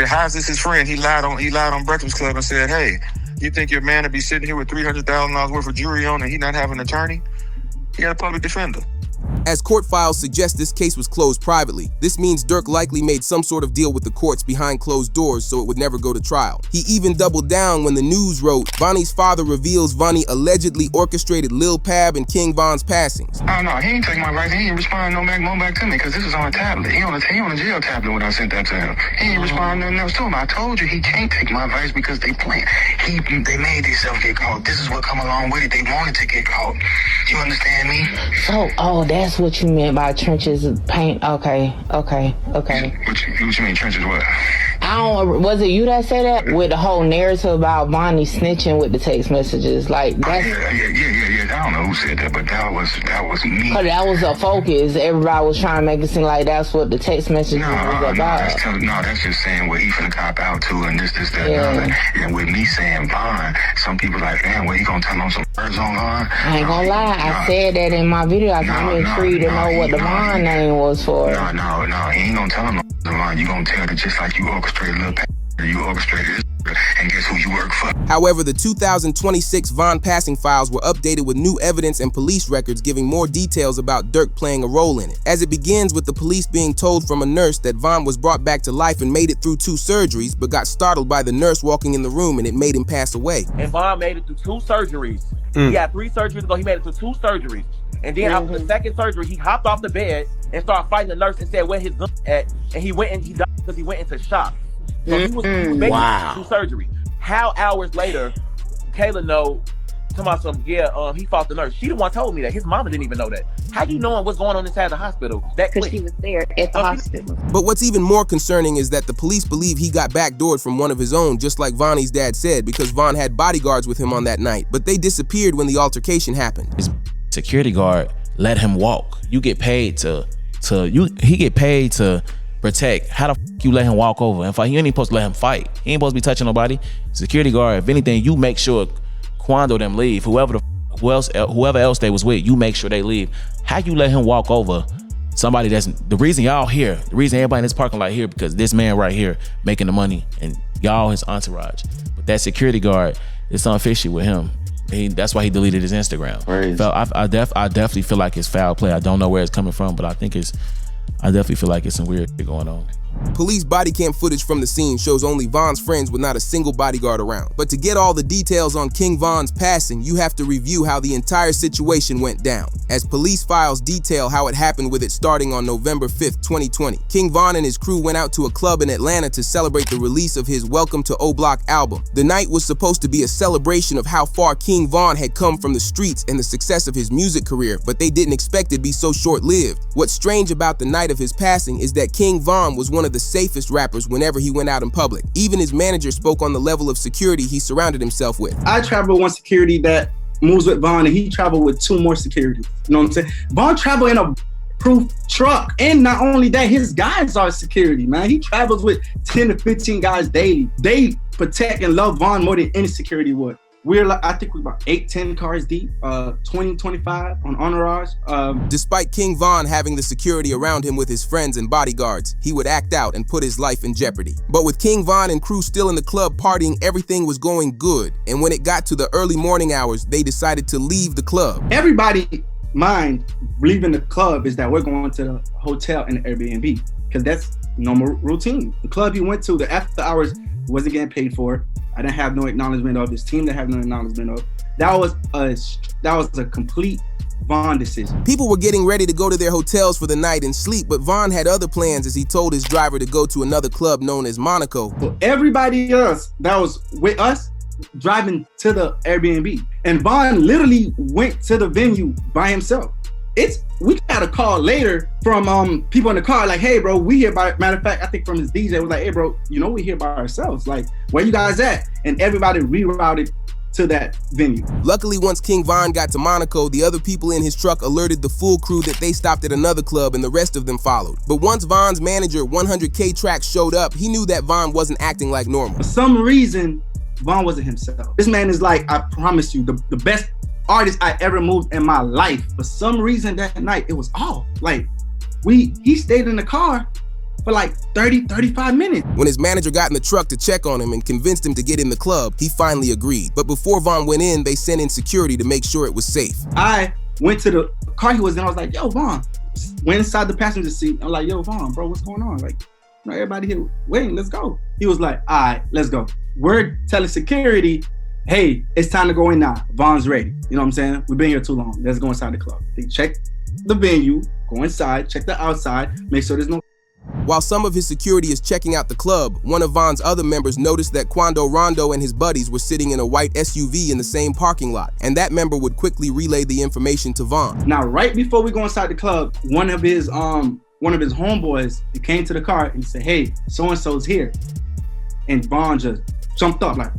How's this his friend? He lied on Breakfast Club and said, "Hey, you think your man would be sitting here with $300,000 worth of jewelry on and he not have an attorney? He had a public defender." As court files suggest, this case was closed privately. This means Durk likely made some sort of deal with the courts behind closed doors so it would never go to trial. He even doubled down when the news wrote, Vonnie's father reveals Vonnie allegedly orchestrated Lil Pab and King Von's passings. Oh, no, he ain't take my rights. He ain't respond no back to me because this is on a tablet. He on a jail tablet when I sent that to him. He ain't respond nothing else to him. I told you he can't take my advice because they playing. They made themselves get caught. This is what come along with it. They wanted to get caught. You understand me? So, that's what you meant by trenches paint. Okay. What you mean trenches what? Was it you that said that? With the whole narrative about Vonnie snitching with the text messages. Like, that's... Yeah. I don't know who said that, but that was me. Cause that was a focus. Everybody was trying to make it seem like that's what the text messages was about. That's just saying what he finna cop out to and this, that, and other. And with me saying Von, some people like, damn, what he gonna tell on some words online? I ain't gonna lie, I said that in my video. I'm intrigued to know what the Von name was for. No, he ain't gonna tell him no Von. You gonna tell it just like you orchestrated Lil Baby, you orchestrated this. And guess who you work for? However, the 2026 Von passing files were updated with new evidence and police records giving more details about Durk playing a role in it. As it begins with the police being told from a nurse that Von was brought back to life and made it through 2 surgeries, but got startled by the nurse walking in the room and it made him pass away. And Von made it through 2 surgeries. He had 3 surgeries ago, he made it through 2 surgeries. And then after the second surgery, he hopped off the bed and started fighting the nurse and said where his gun at, and he died because he went into shock. So he was making 2 surgery. How hours later, Kayla talking about he fought the nurse. She the one told me that. His mama didn't even know that. How you knowing what's going on inside the hospital that quick? Because she was there at the hospital. But what's even more concerning is that the police believe he got backdoored from one of his own, just like Vonnie's dad said, because Von had bodyguards with him on that night. But they disappeared when the altercation happened. His security guard let him walk. You get paid he get paid to protect. How the you let him walk over and fight? You ain't even supposed to let him fight. He ain't supposed to be touching nobody. Security guard, if anything, you make sure Quando them leave. Whoever else they was with, you make sure they leave. How you let him walk over somebody that's the reason y'all here, the reason everybody in this parking lot here, because this man right here making the money and y'all his entourage. But that security guard, it's something fishy with him. That's why he deleted his Instagram. I definitely feel like it's foul play. I don't know where it's coming from, but I definitely feel like it's some weird shit going on. Police body cam footage from the scene shows only Von's friends with not a single bodyguard around. But to get all the details on King Von's passing, you have to review how the entire situation went down, as police files detail how it happened, with it starting on November 5th, 2020. King Von and his crew went out to a club in Atlanta to celebrate the release of his Welcome to O Block album. The night was supposed to be a celebration of how far King Von had come from the streets and the success of his music career, but they didn't expect it to be so short-lived. What's strange about the night of his passing is that King Von was one of the safest rappers whenever he went out in public. Even his manager spoke on the level of security he surrounded himself with. I travel with one security that moves with Von, and he traveled with 2 more security. You know what I'm saying? Von traveled in a proof truck, and not only that, his guys are security, man. He travels with 10 to 15 guys daily. They protect and love Von more than any security would. I think we're about 8-10 cars deep, 20-25 on entourage. Despite King Von having the security around him with his friends and bodyguards, he would act out and put his life in jeopardy. But with King Von and crew still in the club partying, everything was going good. And when it got to the early morning hours, they decided to leave the club. Everybody mind leaving the club is that we're going to the hotel and the Airbnb, because that's normal routine. The club he went to, the after hours, wasn't getting paid for. I didn't have no acknowledgement of. His team didn't have no acknowledgement of. That was a complete Von decision. People were getting ready to go to their hotels for the night and sleep, but Von had other plans as he told his driver to go to another club known as Monaco. For everybody else that was with us, driving to the Airbnb. And Von literally went to the venue by himself. We got a call later from people in the car, like, hey bro, we here by, matter of fact, I think from his DJ was like, hey bro, we here by ourselves. Like, where you guys at? And everybody rerouted to that venue. Luckily, once King Von got to Monaco, the other people in his truck alerted the full crew that they stopped at another club and the rest of them followed. But once Von's manager, 100K Tracks, showed up, he knew that Von wasn't acting like normal. For some reason, Von wasn't himself. This man is like, I promise you, the best artist I ever moved in my life. For some reason that night, it was off. Like, he stayed in the car for like 30-35 minutes. When his manager got in the truck to check on him and convinced him to get in the club, he finally agreed. But before Von went in, they sent in security to make sure it was safe. I went to the car he was in. I was like, yo, Von. Went inside the passenger seat. I'm like, yo, Von, bro, what's going on? Like, everybody here waiting, let's go. He was like, all right, let's go. We're telling security, hey, it's time to go in now. Von's ready. You know what I'm saying? We've been here too long. Let's go inside the club. They check the venue, go inside, check the outside, make sure there's no. While some of his security is checking out the club, one of Von's other members noticed that Quando Rondo and his buddies were sitting in a white SUV in the same parking lot, and that member would quickly relay the information to Von. Now, right before we go inside the club, one of his homeboys, he came to the car and said, hey, so-and-so's here. and Von just jumped up like,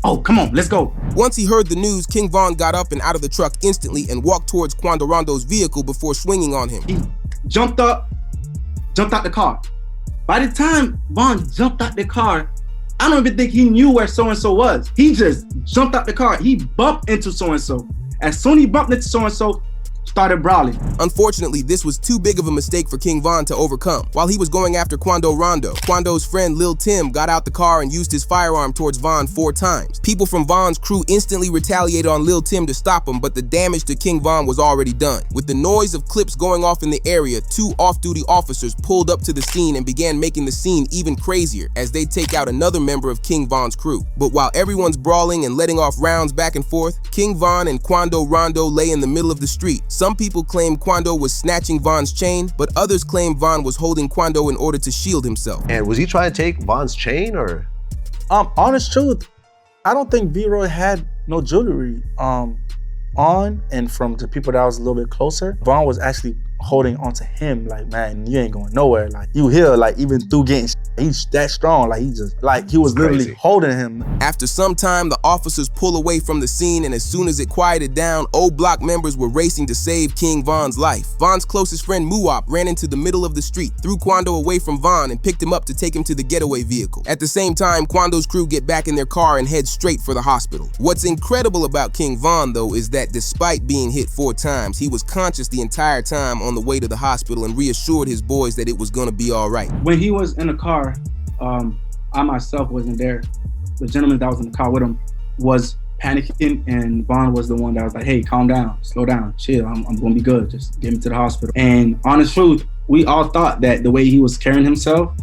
oh, come on, let's go. Once he heard the news, King Von got up and out of the truck instantly and walked towards Quando Rondo's vehicle before swinging on him. He jumped out the car. By the time Von jumped out the car, I don't even think he knew where so-and-so was. He just jumped out the car. He bumped into so-and-so. As soon as he bumped into so-and-so, started brawling. Unfortunately, this was too big of a mistake for King Von to overcome. While he was going after Quando Rondo, Quando's friend Lil Tim got out the car and used his firearm towards Von 4 times. People from Von's crew instantly retaliated on Lil Tim to stop him, but the damage to King Von was already done. With the noise of clips going off in the area, 2 off-duty officers pulled up to the scene and began making the scene even crazier as they take out another member of King Von's crew. But while everyone's brawling and letting off rounds back and forth, King Von and Quando Rondo lay in the middle of the street. Some people claim Quando was snatching Von's chain, but others claim Von was holding Quando in order to shield himself. And was he trying to take Von's chain or? Honest truth, I don't think B-Roy had no jewelry on, and from the people that was a little bit closer, Von was actually holding onto him like, man, you ain't going nowhere. Like, you here, like, even through getting he's that strong. Like, he was literally holding him. After some time, the officers pull away from the scene, and as soon as it quieted down, O-Block members were racing to save King Von's life. Von's closest friend, Muop, ran into the middle of the street, threw Quando away from Von, and picked him up to take him to the getaway vehicle. At the same time, Quando's crew get back in their car and head straight for the hospital. What's incredible about King Von, though, is that despite being hit 4 times, he was conscious the entire time on the way to the hospital and reassured his boys that it was gonna be all right. When he was in the car, I myself wasn't there. The gentleman that was in the car with him was panicking, and Von was the one that was like, hey, calm down, slow down, chill, I'm gonna be good, just get me to the hospital. And honest truth, we all thought that the way he was carrying himself,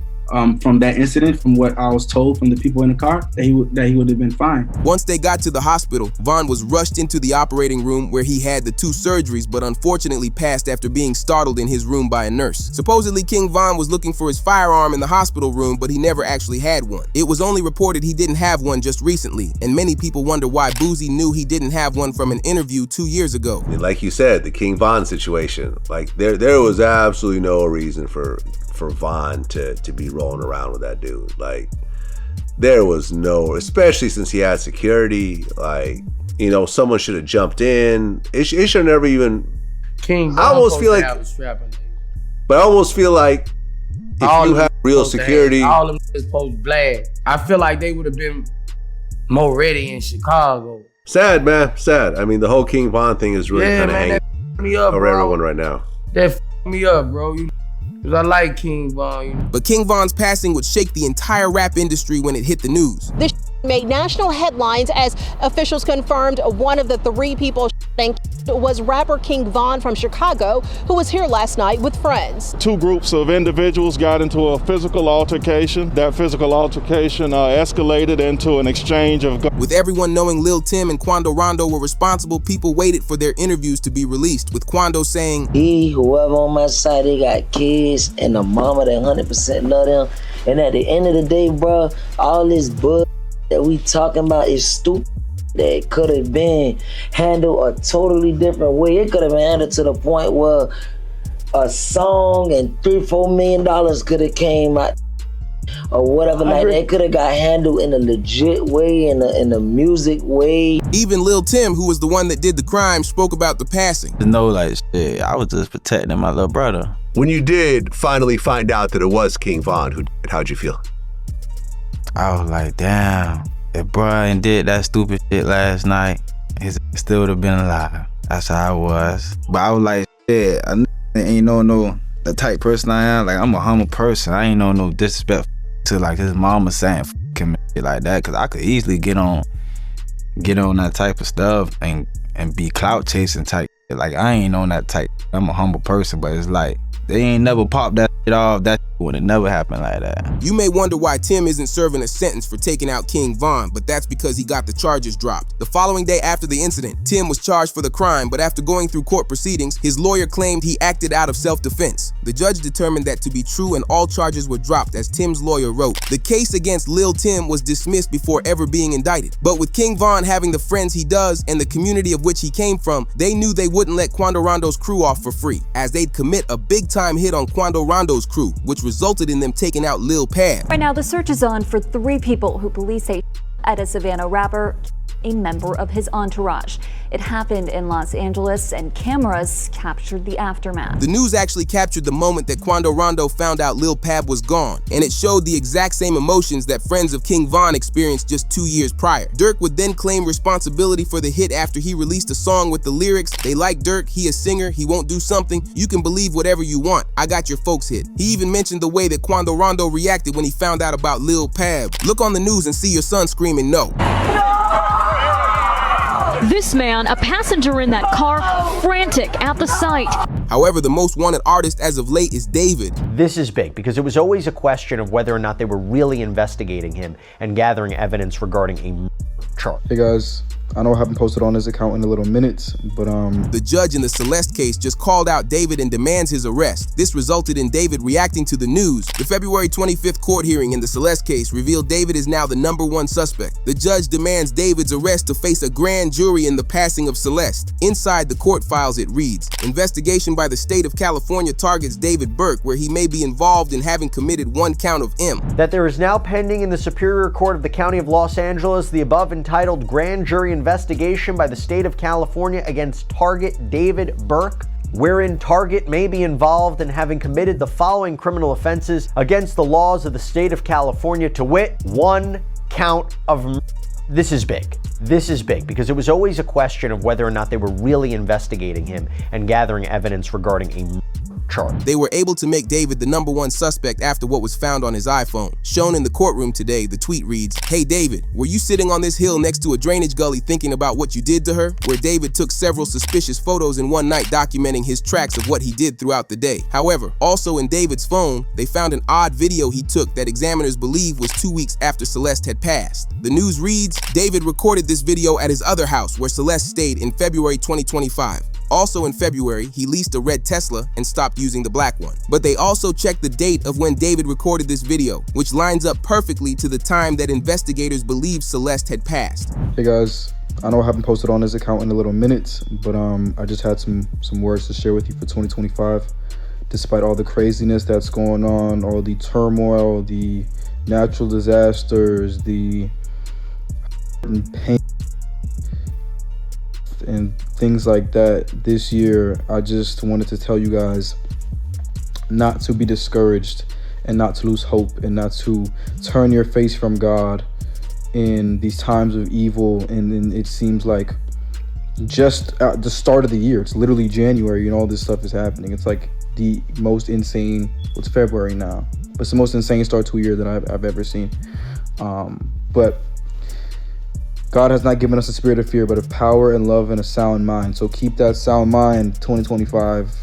from that incident, from what I was told from the people in the car, that he would have been fine. Once they got to the hospital, Von was rushed into the operating room where he had the 2 surgeries, but unfortunately passed after being startled in his room by a nurse. Supposedly, King Von was looking for his firearm in the hospital room, but he never actually had one. It was only reported he didn't have one just recently, and many people wonder why Boosie knew he didn't have one from an interview 2 years ago. Like you said, the King Von situation, like there was absolutely no reason for Von to be rolling around with that dude. Like, there was no, especially since he had security, like, you know, someone should have jumped in. It should never even. King Von I almost feel like, but I almost feel like if all you have real security, all of them is supposed to blast. I feel like they would have been more ready in Chicago. Sad, man, sad. I mean, the whole King Von thing is really kind of hanging me up, over bro. everyone right now. That me up, bro. Cause I like King Von. You know? But King Von's passing would shake the entire rap industry when it hit the news. This made national headlines as officials confirmed one of the 3 people was rapper King Von from Chicago, who was here last night with friends. 2 groups of individuals got into a physical altercation. That physical altercation escalated into an exchange of guns. With everyone knowing Lil Tim and Quando Rondo were responsible, people waited for their interviews to be released, with Quando saying, whoever on my side, they got kids and a mama that 100% love them. And at the end of the day, bro, all this bull that we talking about is stupid. That could have been handled a totally different way. It could have been handled to the point where a song and $3-4 million could have came out or whatever. Like that could have got handled in a legit way, in a music way. Even Lil Tim, who was the one that did the crime, spoke about the passing. To know, like, shit, I was just protecting my little brother. When you did finally find out that it was King Von who did it, how'd you feel? I was like, damn. If Brian did that stupid shit last night, he still would have been alive. That's how I was. But I was like, shit, I ain't no the type person I am. Like, I'm a humble person. I ain't no disrespect to like his mama saying him shit like that. Cause I could easily get on that type of stuff and be clout chasing type shit. Like, I ain't on that type. I'm a humble person, but it's like, they ain't never popped that shit off. That would have never happened like that. You may wonder why Tim isn't serving a sentence for taking out King Von, but that's because he got the charges dropped. The following day after the incident, Tim was charged for the crime, but after going through court proceedings, his lawyer claimed he acted out of self-defense. The judge determined that to be true and all charges were dropped, as Tim's lawyer wrote. The case against Lil Tim was dismissed before ever being indicted. But with King Von having the friends he does and the community of which he came from, they knew they wouldn't let Quando Rondo's crew off for free, as they'd commit a big-time hit on Quando Rondo's crew, which was resulted in them taking out Lil Pab. Right now, the search is on for 3 people who police say at a Savannah rapper, a member of his entourage. It happened in Los Angeles, and cameras captured the aftermath. The news actually captured the moment that Quando Rondo found out Lil Pab was gone, and it showed the exact same emotions that friends of King Von experienced just 2 years prior. Durk would then claim responsibility for the hit after he released a song with the lyrics, "They like Durk, he a singer, he won't do something, you can believe whatever you want, I got your folks hit." He even mentioned the way that Quando Rondo reacted when he found out about Lil Pab. Look on the news and see your son screaming no. This man, a passenger in that car, frantic at the sight. However, the most wanted artist as of late is David. This is big because it was always a question of whether or not they were really investigating him and gathering evidence regarding a charge. Hey guys, I know I haven't posted on his account in a little minute, but The judge in the Celeste case just called out David and demands his arrest. This resulted in David reacting to the news. The February 25th court hearing in the Celeste case revealed David is now the #1 suspect. The judge demands David's arrest to face a grand jury in the passing of Celeste. Inside the court files it reads, investigation by the state of California targets David Burke, where he may be involved in having committed 1 count of M. That there is now pending in the Superior Court of the County of Los Angeles the above entitled grand jury investigation by the state of California against target David Burke, wherein target may be involved in having committed the following criminal offenses against the laws of the state of California, to wit, 1 count of This is big. This is big because it was always a question of whether or not they were really investigating him and gathering evidence regarding a charge. They were able to make David the #1 suspect after what was found on his iPhone. Shown in the courtroom today, the tweet reads, "Hey David, were you sitting on this hill next to a drainage gully thinking about what you did to her?" Where David took several suspicious photos in one night documenting his tracks of what he did throughout the day. However, also in David's phone, they found an odd video he took that examiners believe was 2 weeks after Celeste had passed. The news reads, David recorded this video at his other house where Celeste stayed in February 2025. Also in February, he leased a red Tesla and stopped using the black one. But they also checked the date of when David recorded this video, which lines up perfectly to the time that investigators believe Celeste had passed. Hey guys, I know I haven't posted on his account in a little minute, but I just had some words to share with you for 2025. Despite all the craziness that's going on, all the turmoil, the natural disasters, the pain, and things like that this year, I just wanted to tell you guys not to be discouraged and not to lose hope and not to turn your face from God in these times of evil. And it seems like just at the start of the year, it's literally January and all this stuff is happening. It's like the most insane, it's February now, but it's the most insane start to a year that I've ever seen. But God has not given us a spirit of fear, but of power and love and a sound mind. So keep that sound mind, 2025.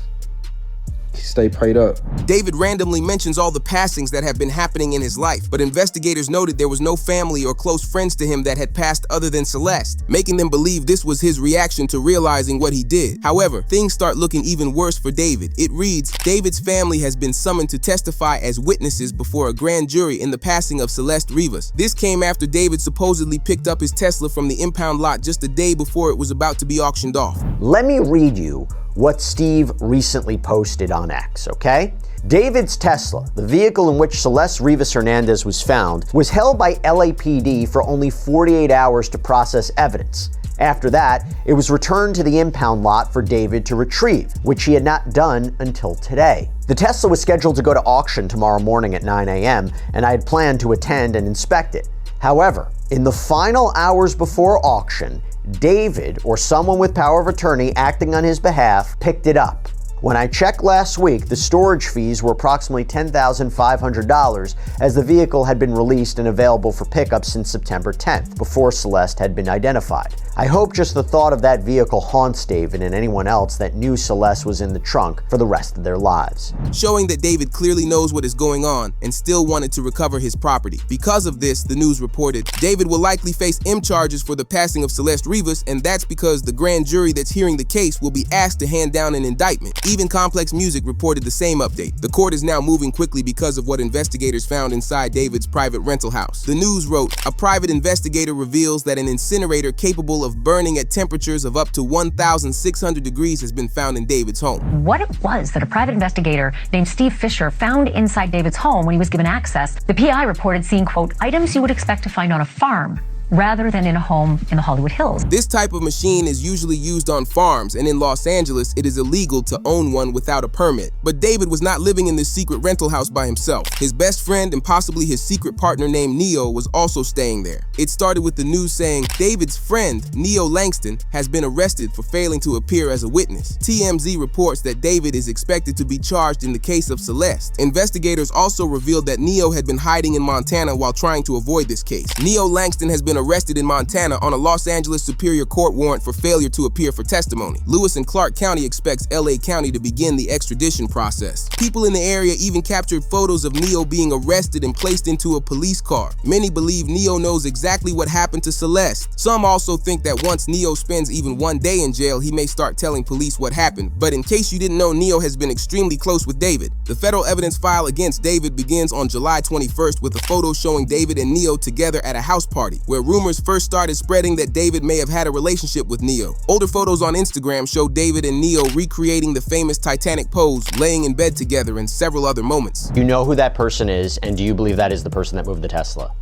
Stay prayed up. David randomly mentions all the passings that have been happening in his life, but investigators noted there was no family or close friends to him that had passed other than Celeste, making them believe this was his reaction to realizing what he did. However, things start looking even worse for David. It reads, David's family has been summoned to testify as witnesses before a grand jury in the passing of Celeste Rivas. This came after David supposedly picked up his Tesla from the impound lot just a day before it was about to be auctioned off. Let me read you what Steve recently posted on X, okay? David's Tesla, the vehicle in which Celeste Rivas Hernandez was found, was held by LAPD for only 48 hours to process evidence. After that, it was returned to the impound lot for David to retrieve, which he had not done until today. The Tesla was scheduled to go to auction tomorrow morning at 9 a.m., and I had planned to attend and inspect it. However, in the final hours before auction, David, or someone with power of attorney acting on his behalf, picked it up. When I checked last week, the storage fees were approximately $10,500 as the vehicle had been released and available for pickup since September 10th, before Celeste had been identified. I hope just the thought of that vehicle haunts David and anyone else that knew Celeste was in the trunk for the rest of their lives. Showing that David clearly knows what is going on and still wanted to recover his property. Because of this, the news reported, David will likely face M charges for the passing of Celeste Rivas, and that's because the grand jury that's hearing the case will be asked to hand down an indictment. Even Complex Music reported the same update. The court is now moving quickly because of what investigators found inside David's private rental house. The news wrote, a private investigator reveals that an incinerator capable of burning at temperatures of up to 1,600 degrees has been found in David's home. What it was that a private investigator named Steve Fisher found inside David's home when he was given access, the PI reported seeing, quote, items you would expect to find on a farm rather than in a home in the Hollywood Hills. This type of machine is usually used on farms, and in Los Angeles, it is illegal to own one without a permit. But David was not living in this secret rental house by himself. His best friend and possibly his secret partner named Neo was also staying there. It started with the news saying David's friend, Neo Langston, has been arrested for failing to appear as a witness. TMZ reports that David is expected to be charged in the case of Celeste. Investigators also revealed that Neo had been hiding in Montana while trying to avoid this case. Neo Langston has been arrested in Montana on a Los Angeles Superior Court warrant for failure to appear for testimony. Lewis and Clark County expects LA County to begin the extradition process. People in the area even captured photos of Neo being arrested and placed into a police car. Many believe Neo knows exactly what happened to Celeste. Some also think that once Neo spends even one day in jail, he may start telling police what happened. But in case you didn't know, Neo has been extremely close with David. The federal evidence file against David begins on July 21st with a photo showing David and Neo together at a house party, where rumors first started spreading that David may have had a relationship with Neo. Older photos on Instagram show David and Neo recreating the famous Titanic pose, laying in bed together, and several other moments. You know who that person is, and do you believe that is the person that moved the Tesla?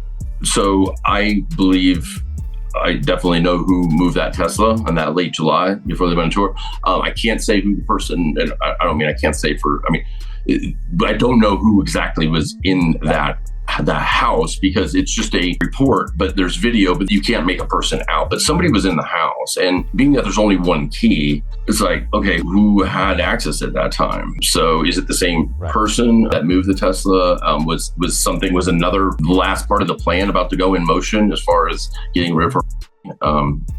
So I definitely know who moved that Tesla on that late July before they went on tour. I can't say who the person, and I don't mean I can't say but I don't know who exactly was in the house because it's just a report, but there's video, but you can't make a person out. But somebody was in the house, and being that there's only one key, it's like, okay, who had access at that time? So is it the same person that moved the Tesla? Was another last part of the plan about to go in motion as far as getting rid of her?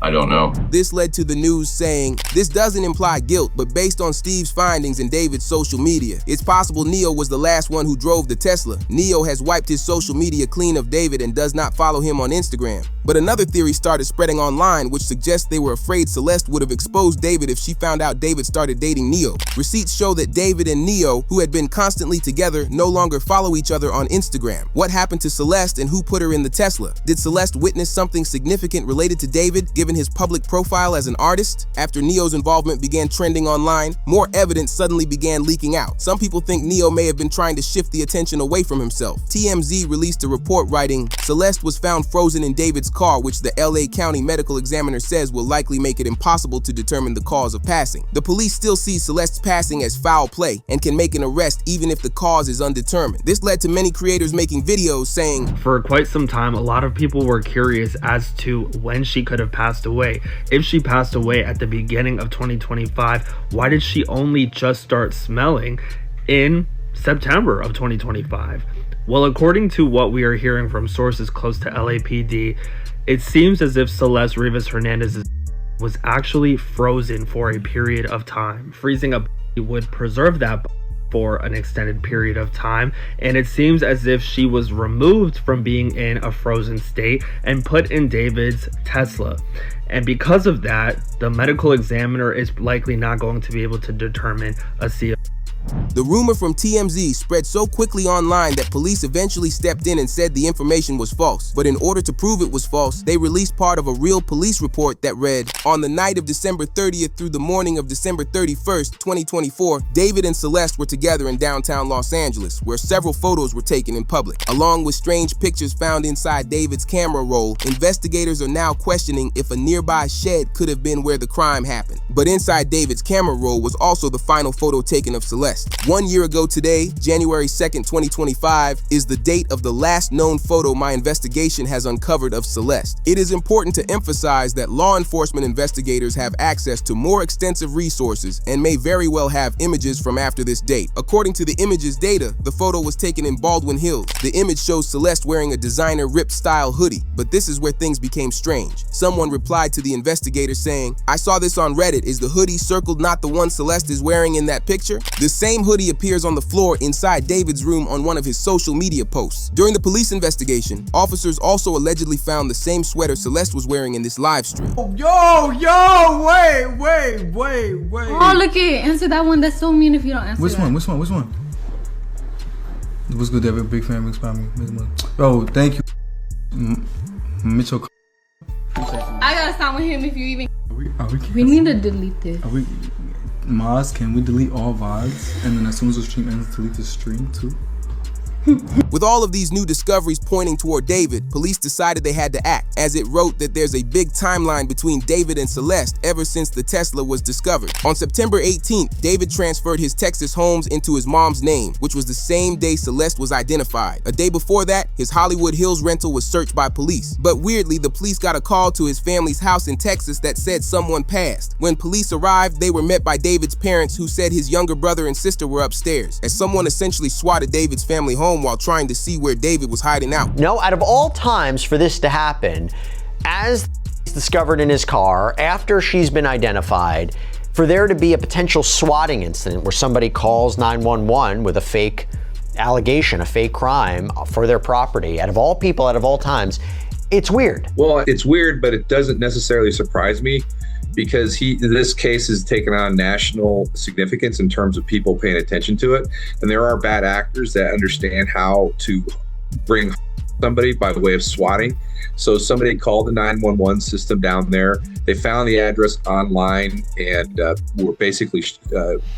I don't know. This led to the news saying, this doesn't imply guilt, but based on Steve's findings and David's social media, it's possible Neo was the last one who drove the Tesla. Neo has wiped his social media clean of David and does not follow him on Instagram. But another theory started spreading online, which suggests they were afraid Celeste would have exposed David if she found out David started dating Neo. Receipts show that David and Neo, who had been constantly together, no longer follow each other on Instagram. What happened to Celeste and who put her in the Tesla? Did Celeste witness something significant related to David, given his public profile as an artist? After Neo's involvement began trending online, more evidence suddenly began leaking out. Some people think Neo may have been trying to shift the attention away from himself. TMZ released a report writing, Celeste was found frozen in David's car, which the LA County medical examiner says will likely make it impossible to determine the cause of passing. The police still see Celeste's passing as foul play and can make an arrest even if the cause is undetermined. This led to many creators making videos saying, for quite some time, a lot of people were curious as to when she could have passed away. If she passed away at the beginning of 2025, why did she only just start smelling in September of 2025? Well, according to what we are hearing from sources close to LAPD, it seems as if Celeste Rivas Hernandez was actually frozen for a period of time. Freezing a would preserve that for an extended period of time, and it seems as if she was removed from being in a frozen state and put in David's Tesla. And because of that, the medical examiner is likely not going to be able to determine a CO. The rumor from TMZ spread so quickly online that police eventually stepped in and said the information was false. But in order to prove it was false, they released part of a real police report that read, on the night of December 30th through the morning of December 31st, 2024, David and Celeste were together in downtown Los Angeles, where several photos were taken in public. Along with strange pictures found inside David's camera roll, investigators are now questioning if a nearby shed could have been where the crime happened. But inside David's camera roll was also the final photo taken of Celeste. 1 year ago today, January 2nd, 2025, is the date of the last known photo my investigation has uncovered of Celeste. It is important to emphasize that law enforcement investigators have access to more extensive resources and may very well have images from after this date. According to the image's data, the photo was taken in Baldwin Hills. The image shows Celeste wearing a designer ripped style hoodie, but this is where things became strange. Someone replied to the investigator saying, I saw this on Reddit. Is the hoodie circled not the one Celeste is wearing in that picture? The same same hoodie appears on the floor inside David's room on one of his social media posts. During the police investigation, officers also allegedly found the same sweater Celeste was wearing in this live stream. Yo, wait. Oh, look it. Answer that one. That's so mean if you don't answer Which that. one? What's good, David? Big fan, big me. Oh, thank you. Mitchell. I gotta stop with him if you even. Are We need to delete this. Maz, can we delete all VODs? And then as soon as the stream ends, delete the stream too? With all of these new discoveries pointing toward David, police decided they had to act, as it wrote that there's a big timeline between David and Celeste ever since the Tesla was discovered. On September 18th, David transferred his Texas homes into his mom's name, which was the same day Celeste was identified. A day before that, his Hollywood Hills rental was searched by police. But weirdly, the police got a call to his family's house in Texas that said someone passed. When police arrived, they were met by David's parents, who said his younger brother and sister were upstairs, as someone essentially swatted David's family home while trying to see where David was hiding out. No, out of all times for this to happen, as discovered in his car, after she's been identified, for there to be a potential swatting incident where somebody calls 911 with a fake allegation, a fake crime for their property, out of all people, out of all times, it's weird. Well, it's weird, but it doesn't necessarily surprise me, because this case has taken on national significance in terms of people paying attention to it. And there are bad actors that understand how to bring somebody by way of swatting. So somebody called the 911 system down there. They found the address online and were basically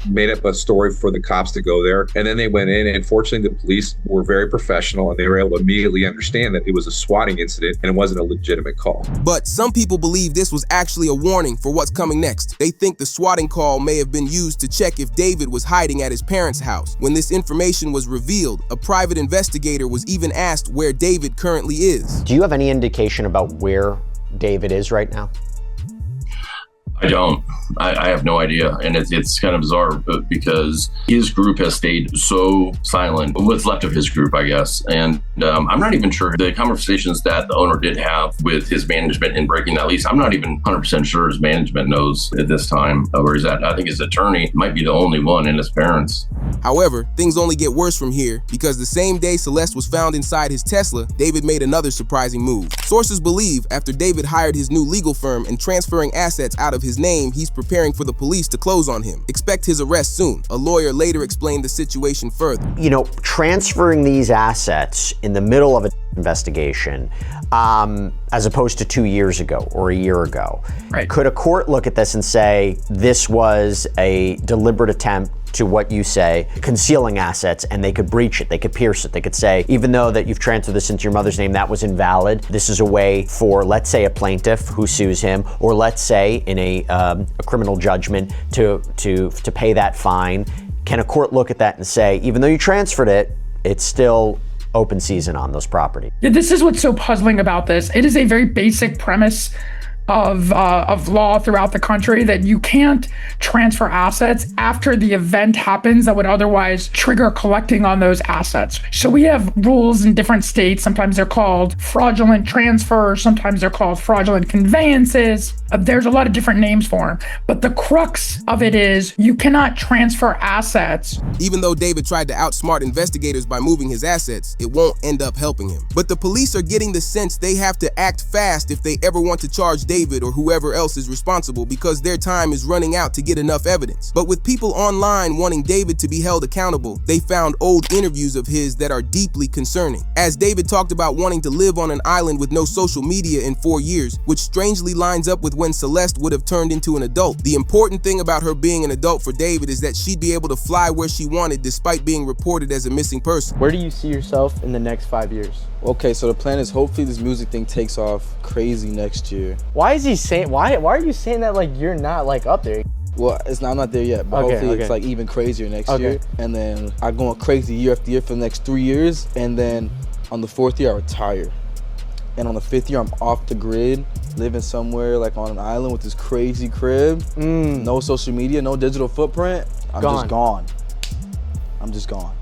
made up a story for the cops to go there. And then they went in, and fortunately the police were very professional, and they were able to immediately understand that it was a swatting incident and it wasn't a legitimate call. But some people believe this was actually a warning for what's coming next. They think the swatting call may have been used to check if David was hiding at his parents' house. When this information was revealed, a private investigator was even asked where David currently is. Do you have any indication about where David is right now? I don't. I have no idea. And it's kind of bizarre because his group has stayed so silent, what's left of his group, I guess. And I'm not even sure the conversations that the owner did have with his management in breaking that lease. I'm not even 100% sure his management knows at this time where he's at. I think his attorney might be the only one, and his parents. However, things only get worse from here, because the same day Celeste was found inside his Tesla, David made another surprising move. Sources believe after David hired his new legal firm and transferring assets out of his name, he's preparing for the police to close on him. Expect his arrest soon. A lawyer later explained the situation further. You know, transferring these assets in the middle of an investigation, as opposed to 2 years ago or a year ago, right. Could a court look at this and say this was a deliberate attempt to, what you say, concealing assets, and they could breach it, they could pierce it, they could say, even though that you've transferred this into your mother's name, that was invalid. This is a way for, let's say, a plaintiff who sues him, or let's say in a criminal judgment to pay that fine. Can a court look at that and say, even though you transferred it, it's still open season on those properties? Yeah, this is what's so puzzling about this. It is a very basic premise of law throughout the country that you can't transfer assets after the event happens that would otherwise trigger collecting on those assets. So we have rules in different states. Sometimes they're called fraudulent transfers, sometimes they're called fraudulent conveyances. There's a lot of different names for them. But the crux of it is you cannot transfer assets. Even though David tried to outsmart investigators by moving his assets, it won't end up helping him. But the police are getting the sense they have to act fast if they ever want to charge David or whoever else is responsible, because their time is running out to get enough evidence. But with people online wanting David to be held accountable, they found old interviews of his that are deeply concerning. As David talked about wanting to live on an island with no social media in 4 years, which strangely lines up with when Celeste would have turned into an adult. The important thing about her being an adult for David is that she'd be able to fly where she wanted despite being reported as a missing person. Where do you see yourself in the next 5 years? Okay, so the plan is hopefully this music thing takes off crazy next year. Why is he saying, why are you saying that like you're not like up there? Well, I'm not there yet, but hopefully it's like even crazier next year. And then I'm going crazy year after year for the next 3 years. And then on the 4th year, I retire. And on the 5th year, I'm off the grid, living somewhere like on an island with this crazy crib. No social media, no digital footprint. I'm just gone. I'm just gone.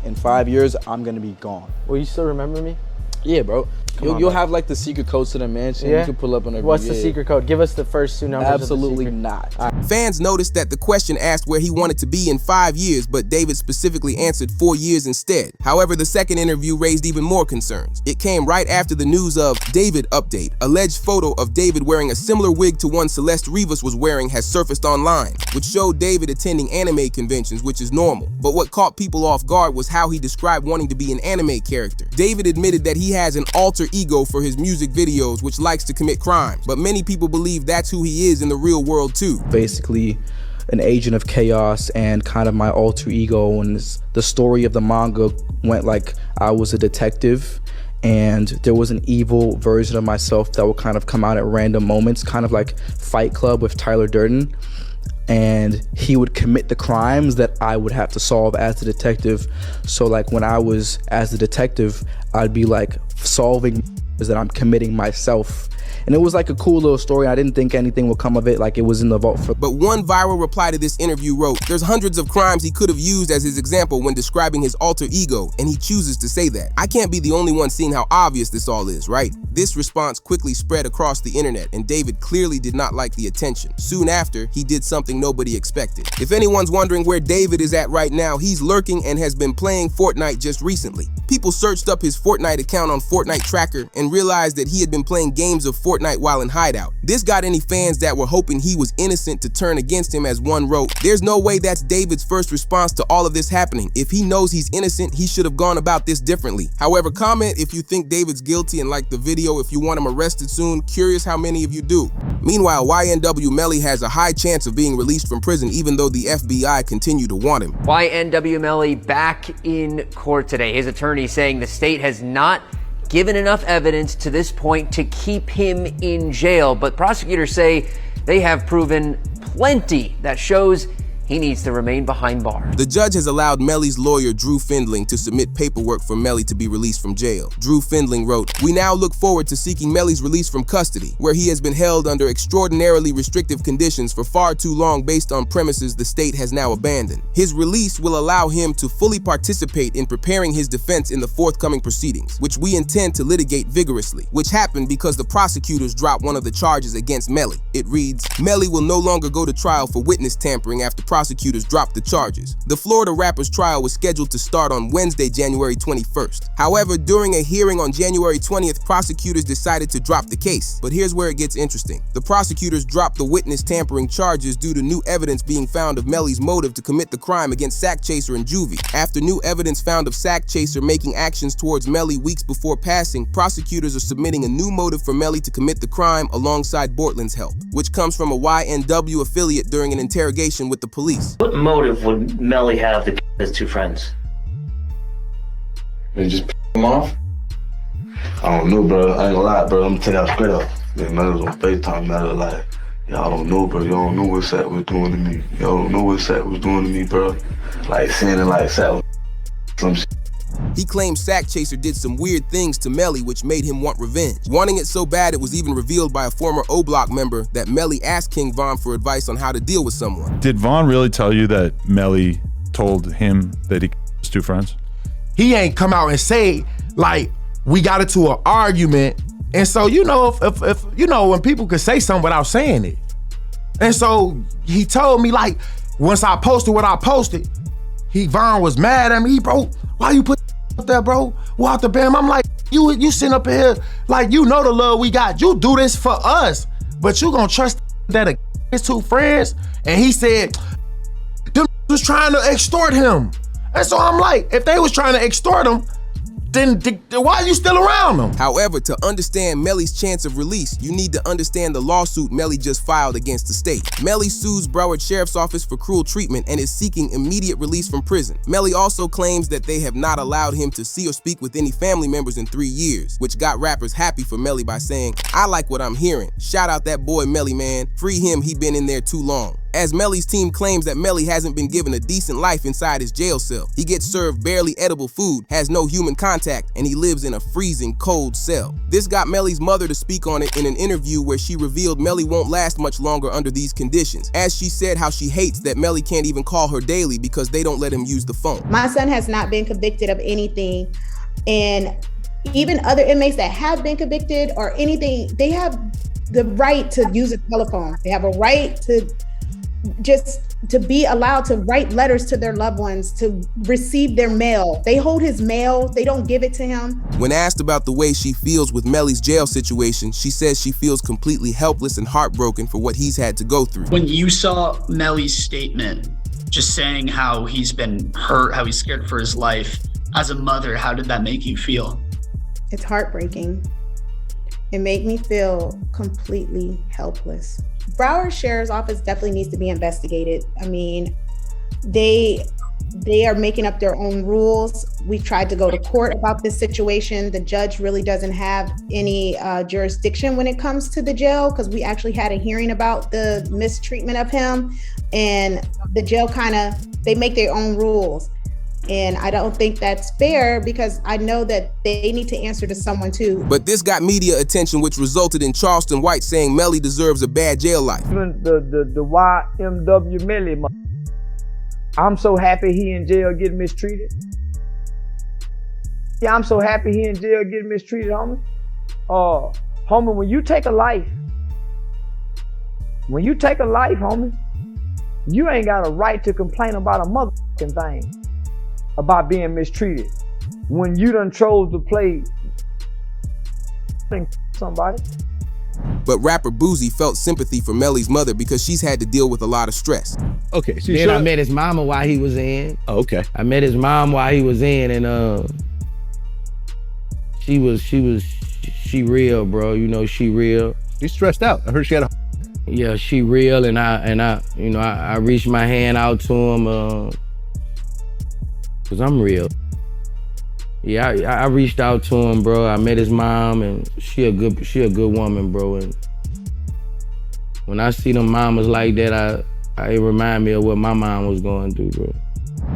In 5 years, I'm gonna be gone. Will you still remember me? Yeah, bro. You'll have like the secret codes to the mansion. Yeah? You can pull up on every. What's the secret code? Give us the first 2 numbers. Absolutely of the not. Fans noticed that the question asked where he wanted to be in 5 years, but David specifically answered 4 years instead. However, the second interview raised even more concerns. It came right after the news of David update. Alleged photo of David wearing a similar wig to one Celeste Rivas was wearing has surfaced online, which showed David attending anime conventions, which is normal. But what caught people off guard was how he described wanting to be an anime character. David admitted that he has an alter ego for his music videos, which likes to commit crimes, but many people believe that's who he is in the real world too. Basically an agent of chaos and kind of my alter ego, and the story of the manga went like I was a detective and there was an evil version of myself that would kind of come out at random moments, kind of like Fight Club with Tyler Durden, and he would commit the crimes that I would have to solve as the detective. So like when I was as the detective, I'd be like solving that I'm committing myself. And it was like a cool little story. I didn't think anything would come of it, like it was in the vault for. But one viral reply to this interview wrote, "There's hundreds of crimes he could have used as his example when describing his alter ego, and he chooses to say that. I can't be the only one seeing how obvious this all is, right?" This response quickly spread across the internet, and David clearly did not like the attention. Soon after, he did something nobody expected. If anyone's wondering where David is at right now, he's lurking and has been playing Fortnite just recently. People searched up his Fortnite account on Fortnite Tracker and realized that he had been playing games of Fortnite while in hideout. This got any fans that were hoping he was innocent to turn against him, as one wrote, "There's no way that's David's first response to all of this happening. If he knows he's innocent, he should have gone about this differently." However, comment if you think David's guilty and like the video if you want him arrested soon. Curious how many of you do. Meanwhile, YNW Melly has a high chance of being released from prison even though the FBI continue to want him. YNW Melly back in court today. His attorney saying the state has not given enough evidence to this point to keep him in jail, but prosecutors say they have proven plenty that shows he needs to remain behind bars. The judge has allowed Melly's lawyer, Drew Findling, to submit paperwork for Melly to be released from jail. Drew Findling wrote, "We now look forward to seeking Melly's release from custody, where he has been held under extraordinarily restrictive conditions for far too long based on premises the state has now abandoned. His release will allow him to fully participate in preparing his defense in the forthcoming proceedings, which we intend to litigate vigorously," which happened because the prosecutors dropped one of the charges against Melly. It reads, "Melly will no longer go to trial for witness tampering after prosecutors dropped the charges." The Florida rapper's trial was scheduled to start on Wednesday, January 21st. However, during a hearing on January 20th, prosecutors decided to drop the case. But here's where it gets interesting. The prosecutors dropped the witness tampering charges due to new evidence being found of Melly's motive to commit the crime against Sack Chaser and Juvie. After new evidence found of Sack Chaser making actions towards Melly weeks before passing, prosecutors are submitting a new motive for Melly to commit the crime alongside Bortland's help, which comes from a YNW affiliate during an interrogation with the police. What motive would Melly have to kill his two friends? They just piss him off? I don't know, bro. I ain't gonna lie, bro. I'm gonna tell y'all straight up. Man, Melly was on FaceTime, Melly like, y'all don't know, bro. Y'all don't know what Sack was doing to me. Y'all don't know what Sack was doing to me, bro. Like, saying it like Sack was some shit. He claims Sack Chaser did some weird things to Melly which made him want revenge. Wanting it so bad it was even revealed by a former O-Block member that Melly asked King Von for advice on how to deal with someone. Did Von really tell you that Melly told him that he killed his two friends? He ain't come out and say, like, we got into an argument. And so, you know, if you know, when people could say something without saying it. And so he told me, like, once I posted what I posted, Von was mad at me. Bro, why you put up there, bro? Walk the bam. I'm like, you sitting up here, like, you know the love we got. You do this for us, but you gonna trust that his two friends? And he said, them was trying to extort him. And so I'm like, if they was trying to extort him, then why are you still around them? However, to understand Melly's chance of release, you need to understand the lawsuit Melly just filed against the state. Melly sues Broward Sheriff's Office for cruel treatment and is seeking immediate release from prison. Melly also claims that they have not allowed him to see or speak with any family members in 3 years, which got rappers happy for Melly by saying, "I like what I'm hearing. Shout out that boy Melly, man. Free him, he been in there too long." As Melly's team claims that Melly hasn't been given a decent life inside his jail cell. He gets served barely edible food, has no human contact, and he lives in a freezing cold cell. This got Melly's mother to speak on it in an interview where she revealed Melly won't last much longer under these conditions. As she said how she hates that Melly can't even call her daily because they don't let him use the phone. My son has not been convicted of anything, and even other inmates that have been convicted or anything, they have the right to use a telephone. They have a right to be allowed to write letters to their loved ones, to receive their mail. They hold his mail, they don't give it to him. When asked about the way she feels with Melly's jail situation, she says she feels completely helpless and heartbroken for what he's had to go through. When you saw Melly's statement, just saying how he's been hurt, how he's scared for his life, as a mother, how did that make you feel? It's heartbreaking. It made me feel completely helpless. Broward Sheriff's Office definitely needs to be investigated. I mean, they are making up their own rules. We tried to go to court about this situation. The judge really doesn't have any jurisdiction when it comes to the jail, because we actually had a hearing about the mistreatment of him, and the jail they make their own rules. And I don't think that's fair, because I know that they need to answer to someone too. But this got media attention, which resulted in Charleston White saying Melly deserves a bad jail life. The YNW Melly, I'm so happy he in jail getting mistreated. Yeah, I'm so happy he in jail getting mistreated, homie. Homie, when you take a life, homie, you ain't got a right to complain about a motherfucking thing. About being mistreated when you done chose to play somebody. But rapper Boozy felt sympathy for Melly's mother because she's had to deal with a lot of stress. Okay, so then I met his mama while he was in. Oh, okay. I met his mom while he was in, and she real, bro. You know, she real. She's stressed out. I heard she had a. Yeah, she real, and I reached my hand out to him. Cause I'm real. Yeah, I reached out to him, bro. I met his mom, and she a good woman, bro. And when I see them mamas like that, it remind me of what my mom was going through, bro.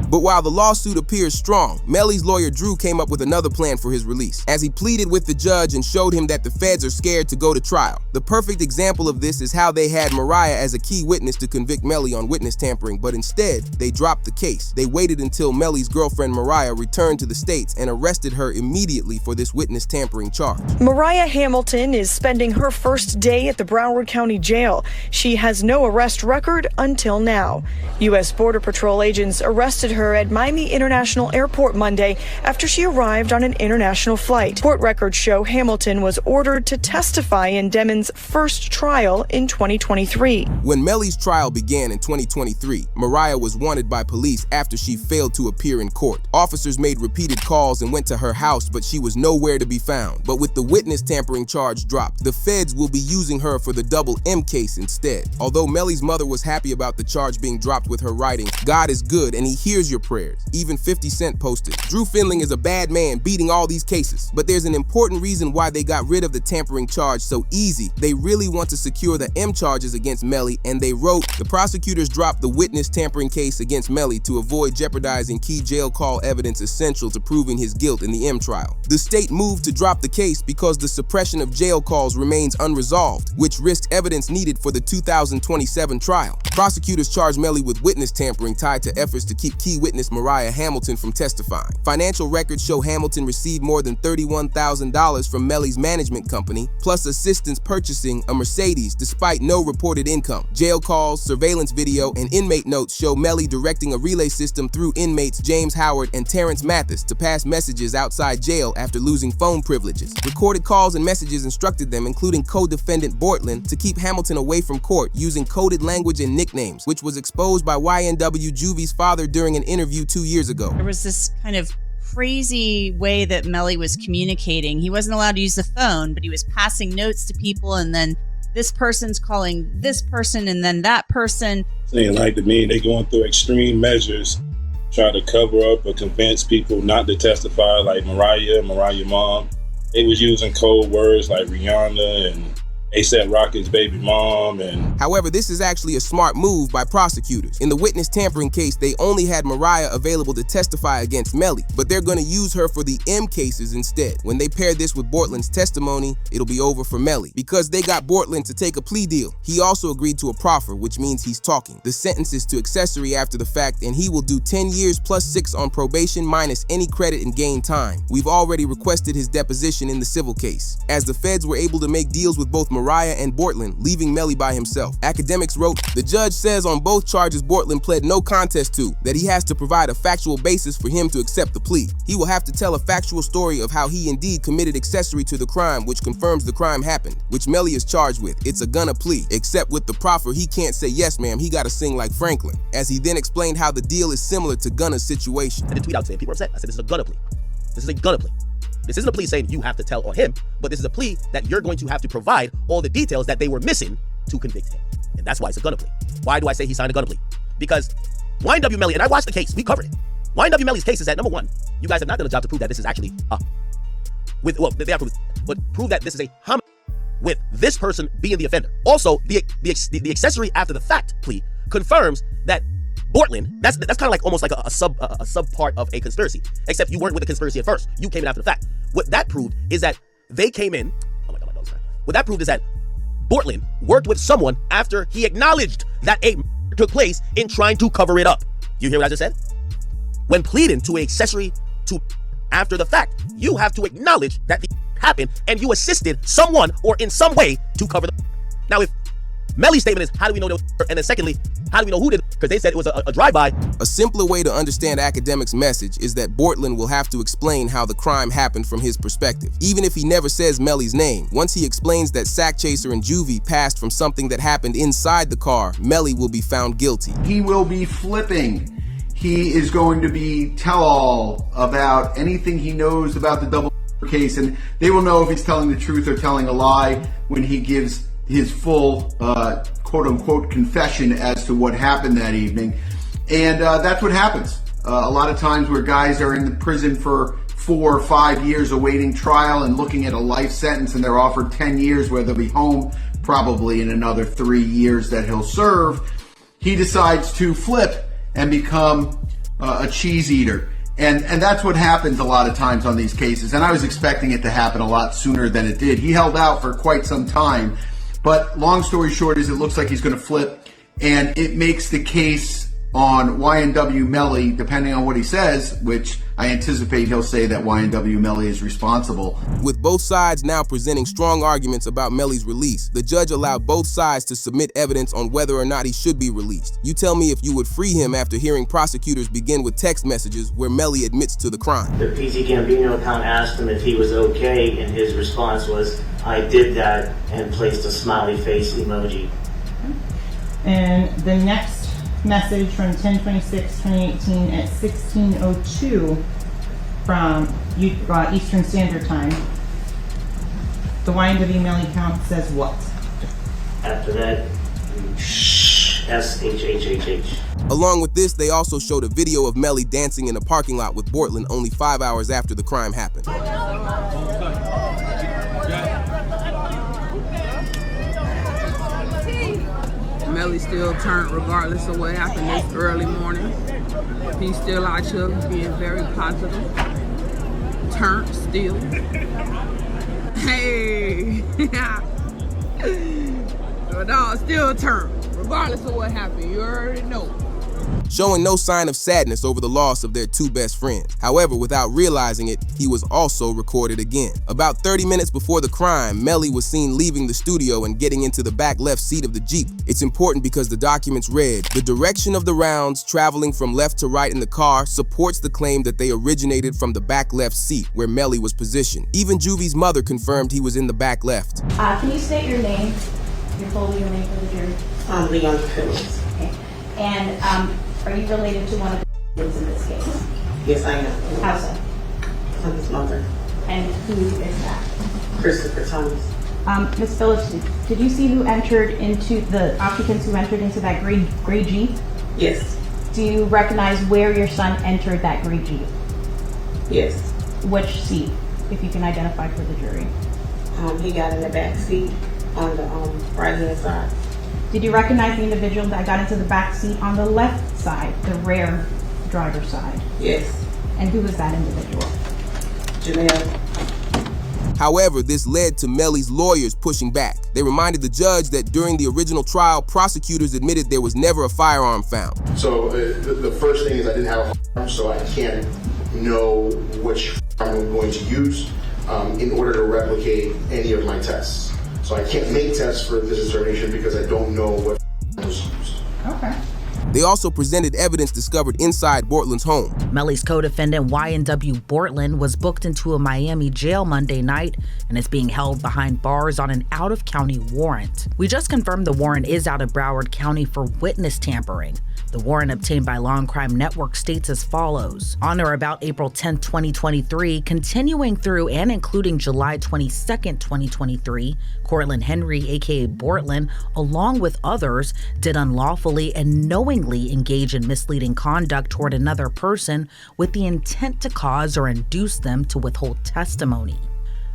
But while the lawsuit appears strong, Melly's lawyer Drew came up with another plan for his release, as he pleaded with the judge and showed him that the feds are scared to go to trial. The perfect example of this is how they had Mariah as a key witness to convict Melly on witness tampering, but instead, they dropped the case. They waited until Melly's girlfriend Mariah returned to the States and arrested her immediately for this witness tampering charge. Mariah Hamilton is spending her first day at the Broward County Jail. She has no arrest record until now. U.S. Border Patrol agents arrested her at Miami International Airport Monday after she arrived on an international flight. Court records show Hamilton was ordered to testify in Demon's first trial in 2023. When Melly's trial began in 2023, Mariah was wanted by police after she failed to appear in court. Officers made repeated calls and went to her house, but she was nowhere to be found. But with the witness tampering charge dropped, the feds will be using her for the double M case instead. Although Melly's mother was happy about the charge being dropped with her writing, God is good and he hears your prayers. Even 50 Cent posted, Drew Findling is a bad man beating all these cases. But there's an important reason why they got rid of the tampering charge so easy. They really want to secure the M charges against Melly, and they wrote, the prosecutors dropped the witness tampering case against Melly to avoid jeopardizing key jail call evidence essential to proving his guilt in the M trial. The state moved to drop the case because the suppression of jail calls remains unresolved, which risked evidence needed for the 2027 trial. Prosecutors charged Melly with witness tampering tied to efforts to keep key witness Mariah Hamilton from testifying. Financial records show Hamilton received more than $31,000 from Melly's management company, plus assistance purchasing a Mercedes despite no reported income. Jail calls, surveillance video, and inmate notes show Melly directing a relay system through inmates James Howard and Terrence Mathis to pass messages outside jail after losing phone privileges. Recorded calls and messages instructed them, including co-defendant Bortland, to keep Hamilton away from court using coded language and nicknames, which was exposed by YNW Juvie's father during an interview 2 years ago. There was this kind of crazy way that Melly was communicating. He wasn't allowed to use the phone, but he was passing notes to people, and then this person's calling this person and then that person. Saying like to me, they going through extreme measures, trying to cover up or convince people not to testify, like Mariah mom. They was using code words like Rihanna and A$AP Rocky's baby mom. And However, this is actually a smart move by prosecutors. In the witness tampering case, they only had Mariah available to testify against Melly, but they're gonna use her for the M cases instead. When they pair this with Bortland's testimony, it'll be over for Melly. Because they got Bortland to take a plea deal, he also agreed to a proffer, which means he's talking. The sentence is to accessory after the fact, and he will do 10 years plus 6 on probation minus any credit and gain time. We've already requested his deposition in the civil case, as the feds were able to make deals with both Mariah and Bortland, leaving Melly by himself. Academics wrote, the judge says on both charges Bortland pled no contest to, that he has to provide a factual basis for him to accept the plea. He will have to tell a factual story of how he indeed committed accessory to the crime, which confirms the crime happened, which Melly is charged with. It's a gonna plea, except with the proffer he can't say yes ma'am, he gotta sing like Franklin, as he then explained how the deal is similar to Gunna's situation. I did tweet out saying people are upset. I said this is a gonna plea. This is a gonna plea. This isn't a plea saying you have to tell on him, but this is a plea that you're going to have to provide all the details that they were missing to convict him. And that's why it's a gonna plea. Why do I say he signed a gonna plea? Because YNW Melly, and I watched the case, we covered it. YNW Melly's case is that, number one, you guys have not done a job to prove that this is actually they have proved, but prove that this is a homicide with this person being the offender. Also, the accessory after the fact plea confirms that Bortland, that's kind of like almost like a sub part of a conspiracy, except you weren't with the conspiracy at first. You came in after the fact. What that proved is that they came in, oh my God, my dog's crying. What that proved is that Bortland worked with someone after he acknowledged that a took place in trying to cover it up. You hear what I just said? When pleading to an accessory to after the fact, you have to acknowledge that the happened and you assisted someone or in some way to cover the. Now, if Melly's statement is, how do we know that was, and then secondly, how do we know who did it? Because they said it was a drive-by. A simpler way to understand Academic's message is that Bortland will have to explain how the crime happened from his perspective, even if he never says Melly's name. Once he explains that Sack Chaser and Juvie passed from something that happened inside the car, Melly will be found guilty. He will be flipping. He is going to be tell-all about anything he knows about the double case, and they will know if he's telling the truth or telling a lie when he gives his full quote-unquote confession as to what happened that evening. And that's what happens. A lot of times where guys are in the prison for 4 or 5 years awaiting trial and looking at a life sentence, and they're offered 10 years where they'll be home probably in another 3 years that he'll serve, he decides to flip and become a cheese eater. And that's what happens a lot of times on these cases. And I was expecting it to happen a lot sooner than it did. He held out for quite some time. But long story short is it looks like he's going to flip. And it makes the case on YNW Melly, depending on what he says, which I anticipate he'll say that YNW Melly is responsible. With both sides now presenting strong arguments about Melly's release, the judge allowed both sides to submit evidence on whether or not he should be released. You tell me if you would free him after hearing prosecutors begin with text messages where Melly admits to the crime. The PC Gambino account asked him if he was okay, and his response was, I did that, and placed a smiley face emoji. And the next message from 10/26/2018 at 16:02 from Eastern Standard Time. The YNW Melly account says what? After that, SHHHH. Along with this, they also showed a video of Melly dancing in a parking lot with Bortland only 5 hours after the crime happened. Melly still turned regardless of what happened this early morning. He's still out here being very positive. Turned still. Hey! No, still turned, regardless of what happened. You already know. Showing no sign of sadness over the loss of their two best friends. However, without realizing it, he was also recorded again. About 30 minutes before the crime, Melly was seen leaving the studio and getting into the back left seat of the Jeep. It's important because the documents read, the direction of the rounds traveling from left to right in the car supports the claim that they originated from the back left seat where Melly was positioned. Even Juvie's mother confirmed he was in the back left. Can you state your name, your full legal name for the jury? Leon Phillips. Okay. And are you related to one of the victims in this case? Yes, I am. How so? I'm his mother. And who is that? Christopher Thomas. Ms. Phillips, did you see who entered into the occupants who entered into that gray Jeep? Yes. Do you recognize where your son entered that gray Jeep? Yes. Which seat, if you can identify for the jury? He got in the back seat. on the right-hand side. Did you recognize the individual that got into the back seat on the left side, the rear driver's side? Yes. And who was that individual? Janelle. However, this led to Melly's lawyers pushing back. They reminded the judge that during the original trial, prosecutors admitted there was never a firearm found. So the first thing is I didn't have a firearm, so I can't know which firearm I'm going to use in order to replicate any of my tests. So I can't make tests for this determination because I don't know what firearm was used. Okay. They also presented evidence discovered inside Bortland's home. Melly's co-defendant YNW Bortland was booked into a Miami jail Monday night and is being held behind bars on an out-of-county warrant. We just confirmed the warrant is out of Broward County for witness tampering. The warrant obtained by Law and Crime Network states as follows. On or about April 10, 2023, continuing through and including July 22, 2023, Cortland Henry, aka Bortland, along with others, did unlawfully and knowingly engage in misleading conduct toward another person with the intent to cause or induce them to withhold testimony.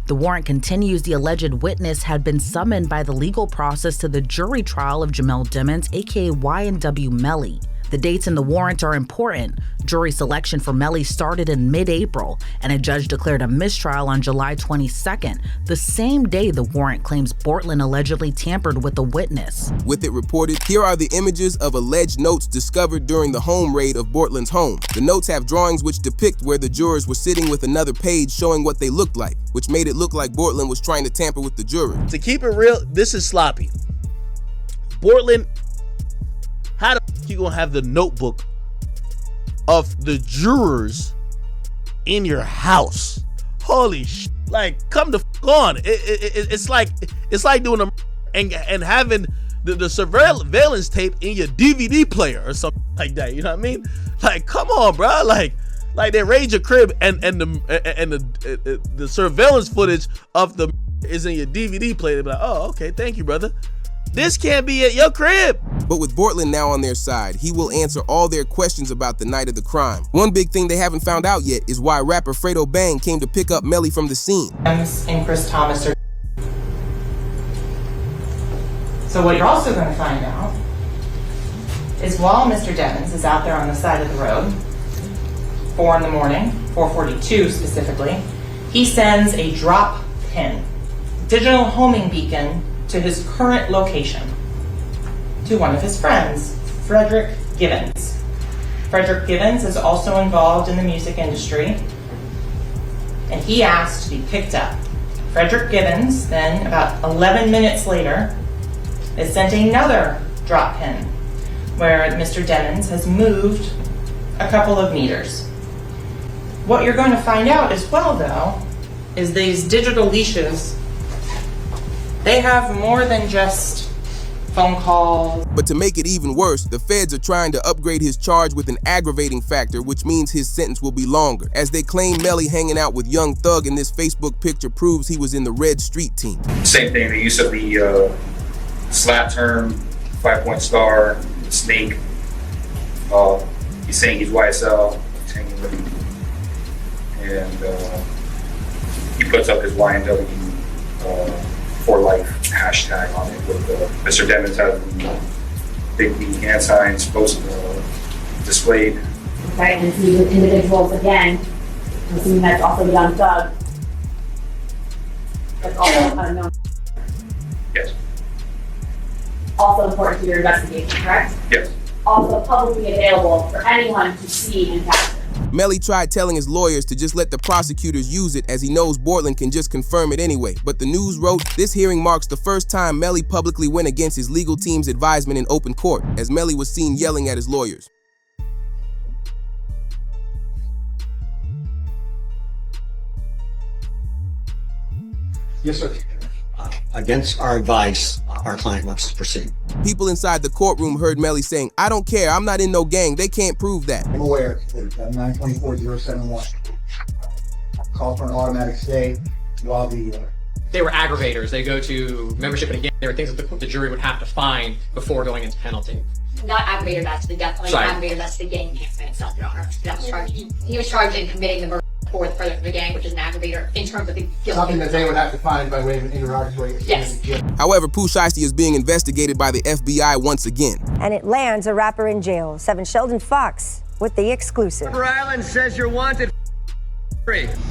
The warrant continues the alleged witness had been summoned by the legal process to the jury trial of Jamel Dimmons, aka YNW Melly. The dates in the warrant are important. Jury selection for Melly started in mid-April, and a judge declared a mistrial on July 22nd, the same day the warrant claims Bortland allegedly tampered with the witness. With it reported, here are the images of alleged notes discovered during the home raid of Bortland's home. The notes have drawings which depict where the jurors were sitting with another page showing what they looked like, which made it look like Bortland was trying to tamper with the jury. To keep it real, this is sloppy. Bortland, how the f you gonna have the notebook of the jurors in your house? Holy sh! Like, come the f on. It's like doing a and having the surveillance tape in your DVD player or something like that. You know what I mean? Like, come on, bro. Like they raid your crib and the surveillance footage of the is in your DVD player. They be like, oh, okay, thank you, brother. This can't be at your crib. But with Bortland now on their side, he will answer all their questions about the night of the crime. One big thing they haven't found out yet is why rapper Fredo Bang came to pick up Melly from the scene. And Chris Thomas are. So what you're also going to find out is while Mr. Devins is out there on the side of the road, 4 in the morning, 4:42 specifically, he sends a drop pin, digital homing beacon, to his current location to one of his friends, Frederick Givens. Frederick Givens is also involved in the music industry, and he asked to be picked up. Frederick Givens then, about 11 minutes later, is sent another drop pin where Mr. Devins has moved a couple of meters. What you're going to find out as well, though, is these digital leashes, they have more than just phone calls. But to make it even worse, the feds are trying to upgrade his charge with an aggravating factor, which means his sentence will be longer. As they claim Melly hanging out with Young Thug in this Facebook picture proves he was in the Red Street team. Same thing, the use of the slap term, 5-point star, snake. He's saying he's YSL, he's hanging with him. And he puts up his YNW for life hashtag on it with Mr. Devins has the big B hand signs displayed. Right, and see the individuals again. I'm assuming that's also Young Thug. That's also unknown. Yes. Also important to your investigation, correct? Yes. Also publicly available for anyone to see and capture. Melly tried telling his lawyers to just let the prosecutors use it as he knows Bortland can just confirm it anyway. But the news wrote, this hearing marks the first time Melly publicly went against his legal team's advisement in open court, as Melly was seen yelling at his lawyers. Yes, sir. Against our advice, our client must proceed. People inside the courtroom heard Melly saying, I don't care, I'm not in no gang, they can't prove that. I'm aware that 924-071. Call for an automatic stay while They were aggravators. They go to membership in a gang. There were things that the jury would have to find before going into penalty. Not aggravator, that's the death. Aggravator, that's the gang enhancement itself, Your Honor. That was charged. He was charged in committing the murder for the furtherance of the gang, which is an aggravator. aggravator in terms of the guilt. Something that they would have to find by way of an interrogatory. Yes. However, Pooh Shiesty is being investigated by the FBI once again. And it lands a rapper in jail. 7 Sheldon Fox with the exclusive. Rhode Island says you're wanted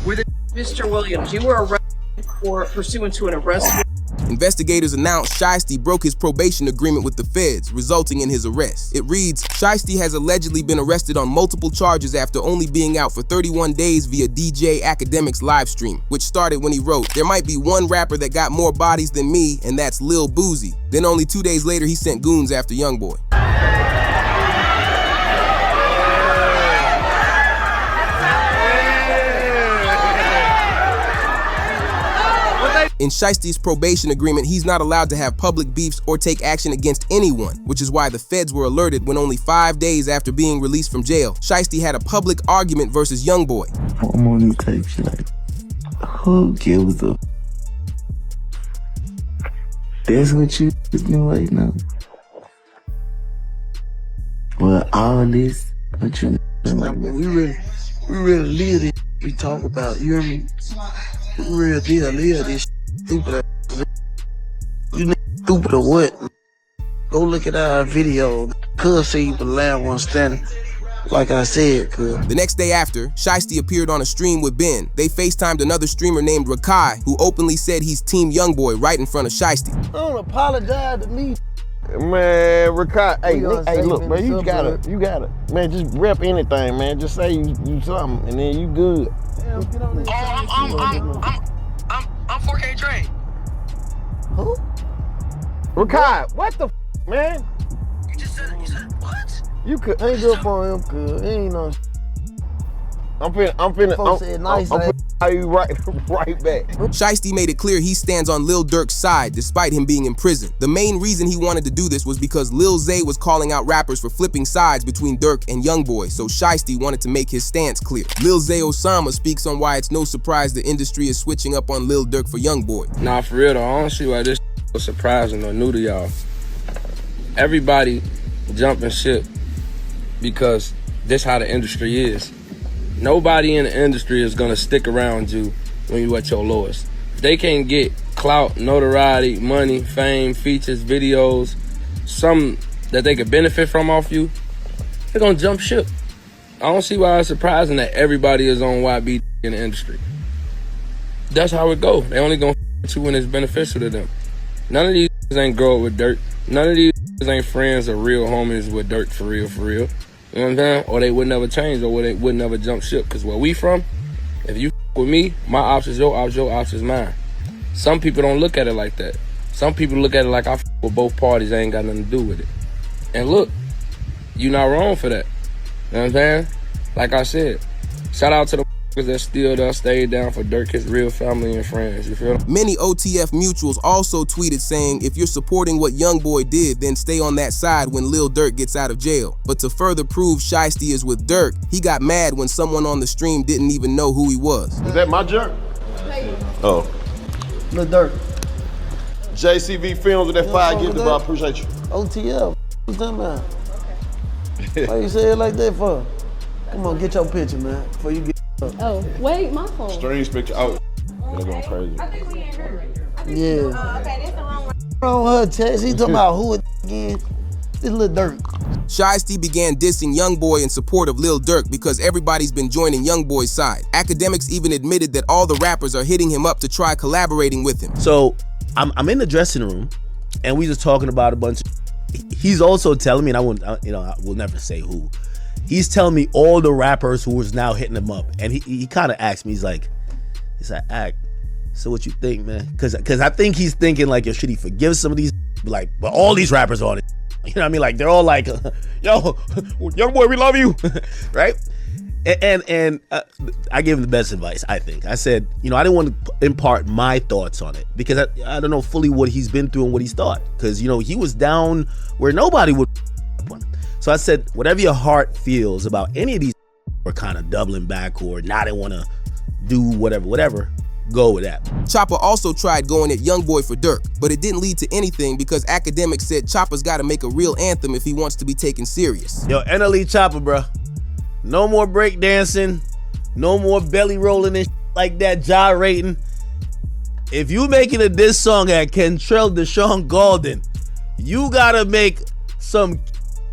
with Mr. Williams. You were arrested for pursuant to an arrest. Investigators announced Shiesty broke his probation agreement with the feds, resulting in his arrest. It reads, Shiesty has allegedly been arrested on multiple charges after only being out for 31 days via DJ Academic's live stream, which started when he wrote, "There might be one rapper that got more bodies than me, and that's Lil Boozy." Then only 2 days later, he sent goons after Youngboy. In Shiesty's probation agreement, he's not allowed to have public beefs or take action against anyone, which is why the feds were alerted when only 5 days after being released from jail, Shiesty had a public argument versus Youngboy. I'm on this type shit like, who gives a? That's what you doing right now. Well, all this, what you like? We really live this. We talk about, you hear me? We real deal live this. Stupid. You stupid or what? Go look at our video. Cuz say you the last one standing. Like I said, cuz. The next day after, Shiesty appeared on a stream with Ben. They FaceTimed another streamer named Rakai, who openly said he's Team Youngboy right in front of Shiesty. Don't apologize to me. Man, Rakai, hey, look, man, you gotta, man, just rep anything, man. Just say you something, and then you good. I'm 4K trained. Who? Rakai, what the man? You said what? You could hang up on him, cuz. He ain't no I'm putting you right back. Shiesty made it clear he stands on Lil Durk's side despite him being in prison. The main reason he wanted to do this was because Lil Zay was calling out rappers for flipping sides between Durk and Youngboy, so Shiesty wanted to make his stance clear. Lil Zay Osama speaks on why it's no surprise the industry is switching up on Lil Durk for Youngboy. Nah, for real though, I don't see why this was surprising or new to y'all. Everybody jumping ship because this how the industry is. Nobody in the industry is gonna stick around you when you at your lowest. If they can't get clout, notoriety, money, fame, features, videos, something that they could benefit from off you, they're gonna jump ship. I don't see why it's surprising that everybody is on YB in the industry. That's how it go. They only gonna f*** you when it's beneficial to them. None of these ain't grow up with Durk. None of these ain't friends or real homies with Durk for real, for real. You know what I'm saying? Or they would never change, or they would never jump ship. Because where we from, if you with me, my ops is your ops is mine. Some people don't look at it like that. Some people look at it like I with both parties, I ain't got nothing to do with it. And look, you not wrong for that. You know what I'm saying? Like I said, shout out to the that still done stayed down for Durk, his real family and friends, you feel? Many OTF mutuals also tweeted saying, if you're supporting what Youngboy did, then stay on that side when Lil Durk gets out of jail. But to further prove Shiesty is with Durk, he got mad when someone on the stream didn't even know who he was. Is that my jerk? Oh. Lil Durk. JCV Films with that 5 gifted, bro. I appreciate you. OTF, what you talking about? Why you say it like that for? Come on, get your picture, man, before you get Oh, wait, my phone. Stream picture. Oh, they're going crazy. I think we ain't heard. Yeah. Okay, that's the wrong one. Wrong with her, Chase. He talking about who again? This Lil Durk. Shiesty began dissing Youngboy in support of Lil Durk because everybody's been joining Youngboy's side. Academics even admitted that all the rappers are hitting him up to try collaborating with him. So I'm in the dressing room, and we just talking about a bunch of. He's also telling me, and I will never say who. He's telling me all the rappers who was now hitting him up, and he kind of asked me, he's like, Act, so what you think, man? Because I think he's thinking like, yo, should he forgive some of these? Like, but all these rappers on it, you know what I mean? Like they're all like, yo, young boy, we love you, right? And I gave him the best advice, I think. I said, I didn't want to impart my thoughts on it because I don't know fully what he's been through and what he's thought. Because, he was down where nobody would. So I said, whatever your heart feels about any of these or kind of doubling back or not want to do whatever, go with that. Chopper also tried going at Youngboy for Durk, but it didn't lead to anything because academics said Chopper's got to make a real anthem if he wants to be taken serious. Yo, NLE Chopper, bro. No more break dancing, no more belly rolling and like that gyrating. If you making a diss song at Kentrell Deshaun Golden, you gotta make some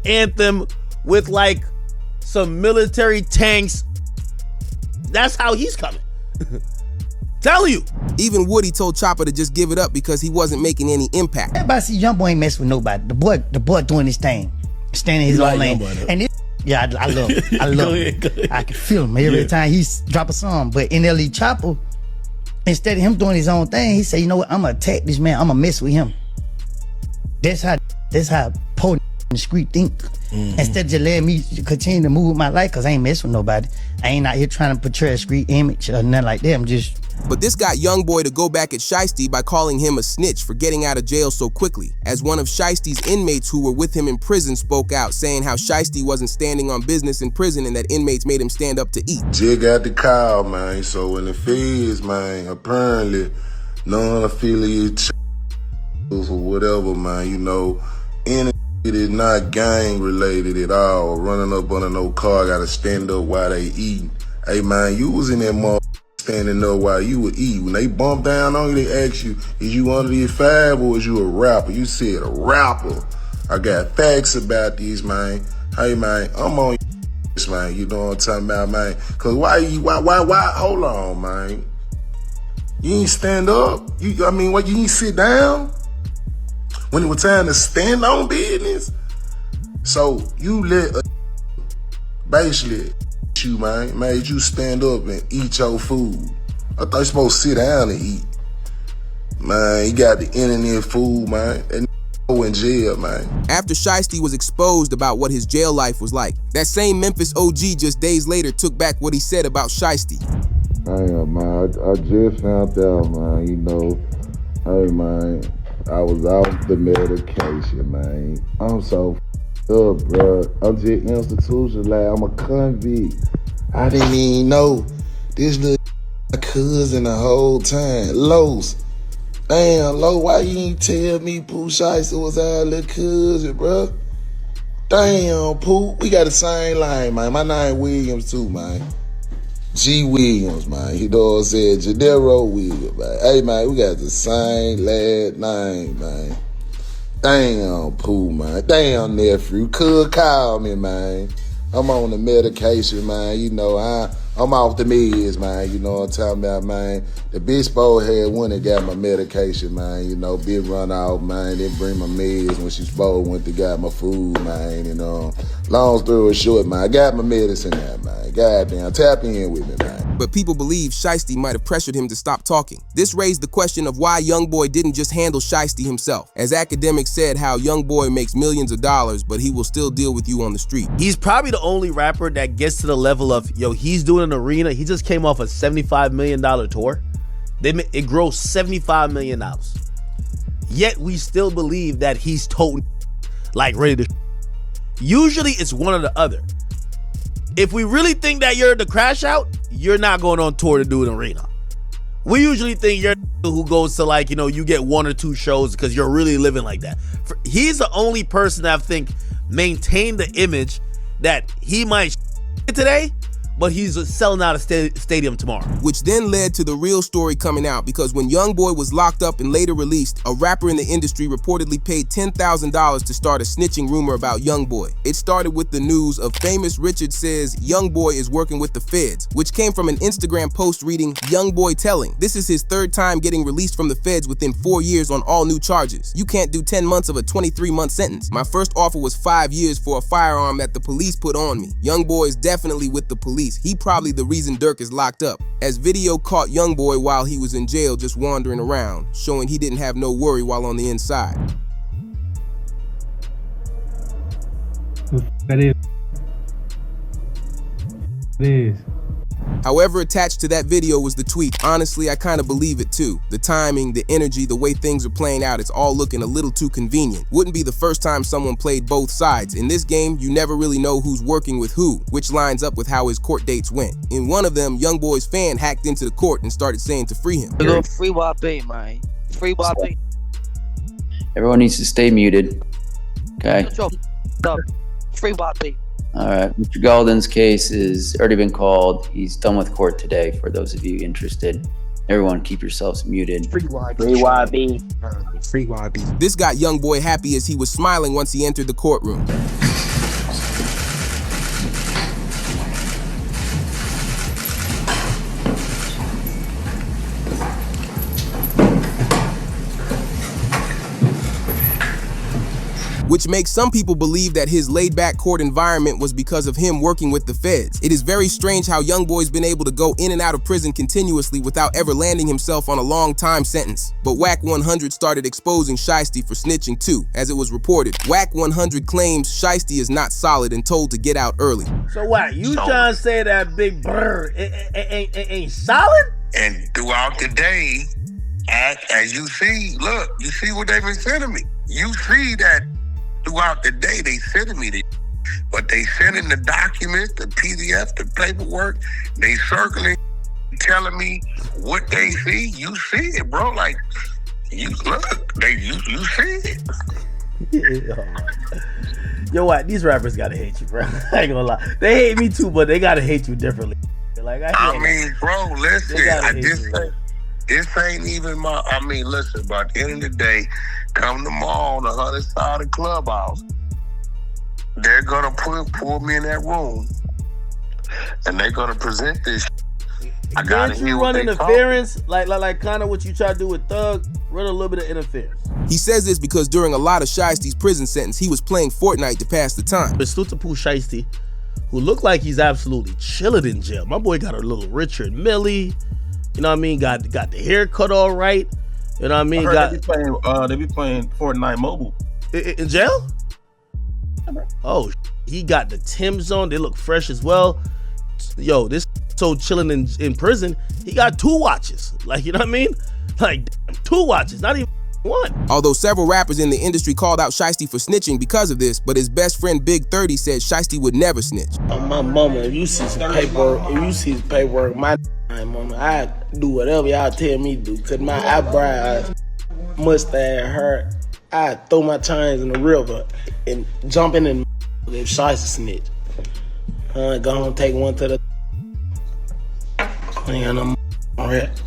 anthem with like some military tanks. That's how he's coming. Tell you. Even Woody told Chopper to just give it up because he wasn't making any impact. Everybody see Young Boy ain't mess with nobody. The boy doing his thing, standing his own lane. And yeah, I love him. I love him. I can feel him every time he drop a song. But in LE Chopper, instead of him doing his own thing, he said, you know what, I'm gonna attack this man, I'm gonna mess with him. That's how poor in the street think. Instead of just letting me continue to move with my life, cause I ain't mess with nobody. I ain't out here trying to portray a street image or nothing like that. I'm just. But this got Youngboy to go back at Shiesty by calling him a snitch for getting out of jail so quickly, as one of Shiesty's inmates who were with him in prison spoke out, saying how Shiesty wasn't standing on business in prison and that inmates made him stand up to eat. Jig got the call, man, so in the feds, man, apparently non-affiliate or whatever, man, you know, any it is not gang related at all. Running up under no car, gotta stand up while they eat. Hey, man, you was in that mother standing up while you were eating. When they bump down on you, they ask you, is you under the 5 or is you a rapper? You said a rapper. I got facts about these, man. Hey, man, I'm on this, man. You know what I'm talking about, man? Cause why, hold on, man. You ain't stand up? You ain't sit down? When it was time to stand on business? So you let basically you, man, made you stand up and eat your food. I thought you supposed to sit down and eat. Man, you got the internet food, man. And in jail, man. After Shiesty was exposed about what his jail life was like, that same Memphis OG just days later took back what he said about Shiesty. Damn, man, I just found out, man, you know, hey, man, I was off the medication, man. I'm so up, bro. I'm just institutionalized. I'm a convict. I didn't even know this little cousin the whole time. Los. Damn, Lo, why you ain't tell me Pooh Shiesty was our little cousin, bro? Damn, Pooh. We got the same line, man. My name Williams, too, man. G. Williams, man. He does said Jadero Williams, man. Hey, man, we got the same last name, man. Damn, Pooh, man. Damn, nephew. Could call me, man. I'm on the medication, man. You know, I'm off the meds, man. You know what I'm talking about, man. The bitch supposed had one that got my medication, man. You know, bitch run out, man. Then bring my meds when she supposed went to got my food, man. You know, long story short, man, I got my medicine now, man. Goddamn, tap in with me, man. But people believe Shiesty might have pressured him to stop talking. This raised the question of why Youngboy didn't just handle Shiesty himself. As academics said how Youngboy makes millions of dollars, but he will still deal with you on the street. He's probably the only rapper that gets to the level of, yo, he's doing an arena. He just came off a $75 million tour. It grossed $75 million. Yet we still believe that he's toting like ready to. Usually it's one or the other. If we really think that you're the crash out, you're not going on tour to do an arena. We usually think you're who goes to, like, you know, you get 1 or 2 shows because you're really living like that. He's the only person that I think maintained the image that he might today, but he's selling out a stadium tomorrow. Which then led to the real story coming out, because when Youngboy was locked up and later released, a rapper in the industry reportedly paid $10,000 to start a snitching rumor about Youngboy. It started with the news of famous Richard says Youngboy is working with the feds, which came from an Instagram post reading, Youngboy telling, this is his 3rd time getting released from the feds within 4 years on all new charges. You can't do 10 months of a 23-month sentence. My first offer was 5 years for a firearm that the police put on me. Youngboy is definitely with the police. He probably the reason Durk is locked up, as video caught Youngboy while he was in jail just wandering around, showing he didn't have no worry while on the inside. It is. However, attached to that video was the tweet. Honestly, I kind of believe it too. The timing, the energy, the way things are playing out, it's all looking a little too convenient. Wouldn't be the first time someone played both sides. In this game, you never really know who's working with who, which lines up with how his court dates went. In one of them, Youngboy's fan hacked into the court and started saying to free him. Free YB, man. Free YB. Everyone needs to stay muted. Okay. Free YB. All right, Mr. Golden's case has already been called. He's done with court today. For those of you interested, everyone keep yourselves muted. Free YB. Free YB. This got young boy happy as he was smiling once he entered the courtroom. Which makes some people believe that his laid-back court environment was because of him working with the feds. It is very strange how young boy's been able to go in and out of prison continuously without ever landing himself on a long time sentence. But Whack 100 started exposing Shiesty for snitching too, as it was reported. Whack 100 claims Shiesty is not solid and told to get out early. So what, you trying to say that big brr ain't solid? And throughout the day, as you see, look, you see what they've been sending me. You see that throughout the day, they sending me this, but they sending the documents, the PDF, the paperwork, they circling, telling me what they see. You see it, bro. Like, you look, you see it. Yo, what? These rappers gotta hate you, bro. I ain't gonna lie. They hate me too, but they gotta hate you differently. Like, I mean, bro, listen, this ain't even my, I mean, listen, but at the end of the day, come tomorrow on the other side of the clubhouse, they're gonna pull me in that room and they're gonna present this. I gotta hear what they interference, like kind of what you try to do with Thug, run a little bit of interference. He says this because during a lot of Shiesty's prison sentence, he was playing Fortnite to pass the time. But salute to Pooh Shiesty, who looked like he's absolutely chilling in jail. My boy got a little Richard Melly. You know what I mean? Got the haircut all right. You know what I mean? They be playing Fortnite mobile. In jail? Oh, he got the Timbs on. They look fresh as well. Yo, this so chilling in prison. He got 2 watches. Like, you know what I mean? Like 2 watches, not even 1. Although several rappers in the industry called out Shiesty for snitching because of this, but his best friend Big 30 said Shiesty would never snitch. My mama, if you see some paperwork, my mama, I do whatever y'all tell me to do. Cause my eyebrows, mustache, hair, I throw my chains in the river and jump in and if Shiesty snitch. Go home, take one to the. I ain't got no red.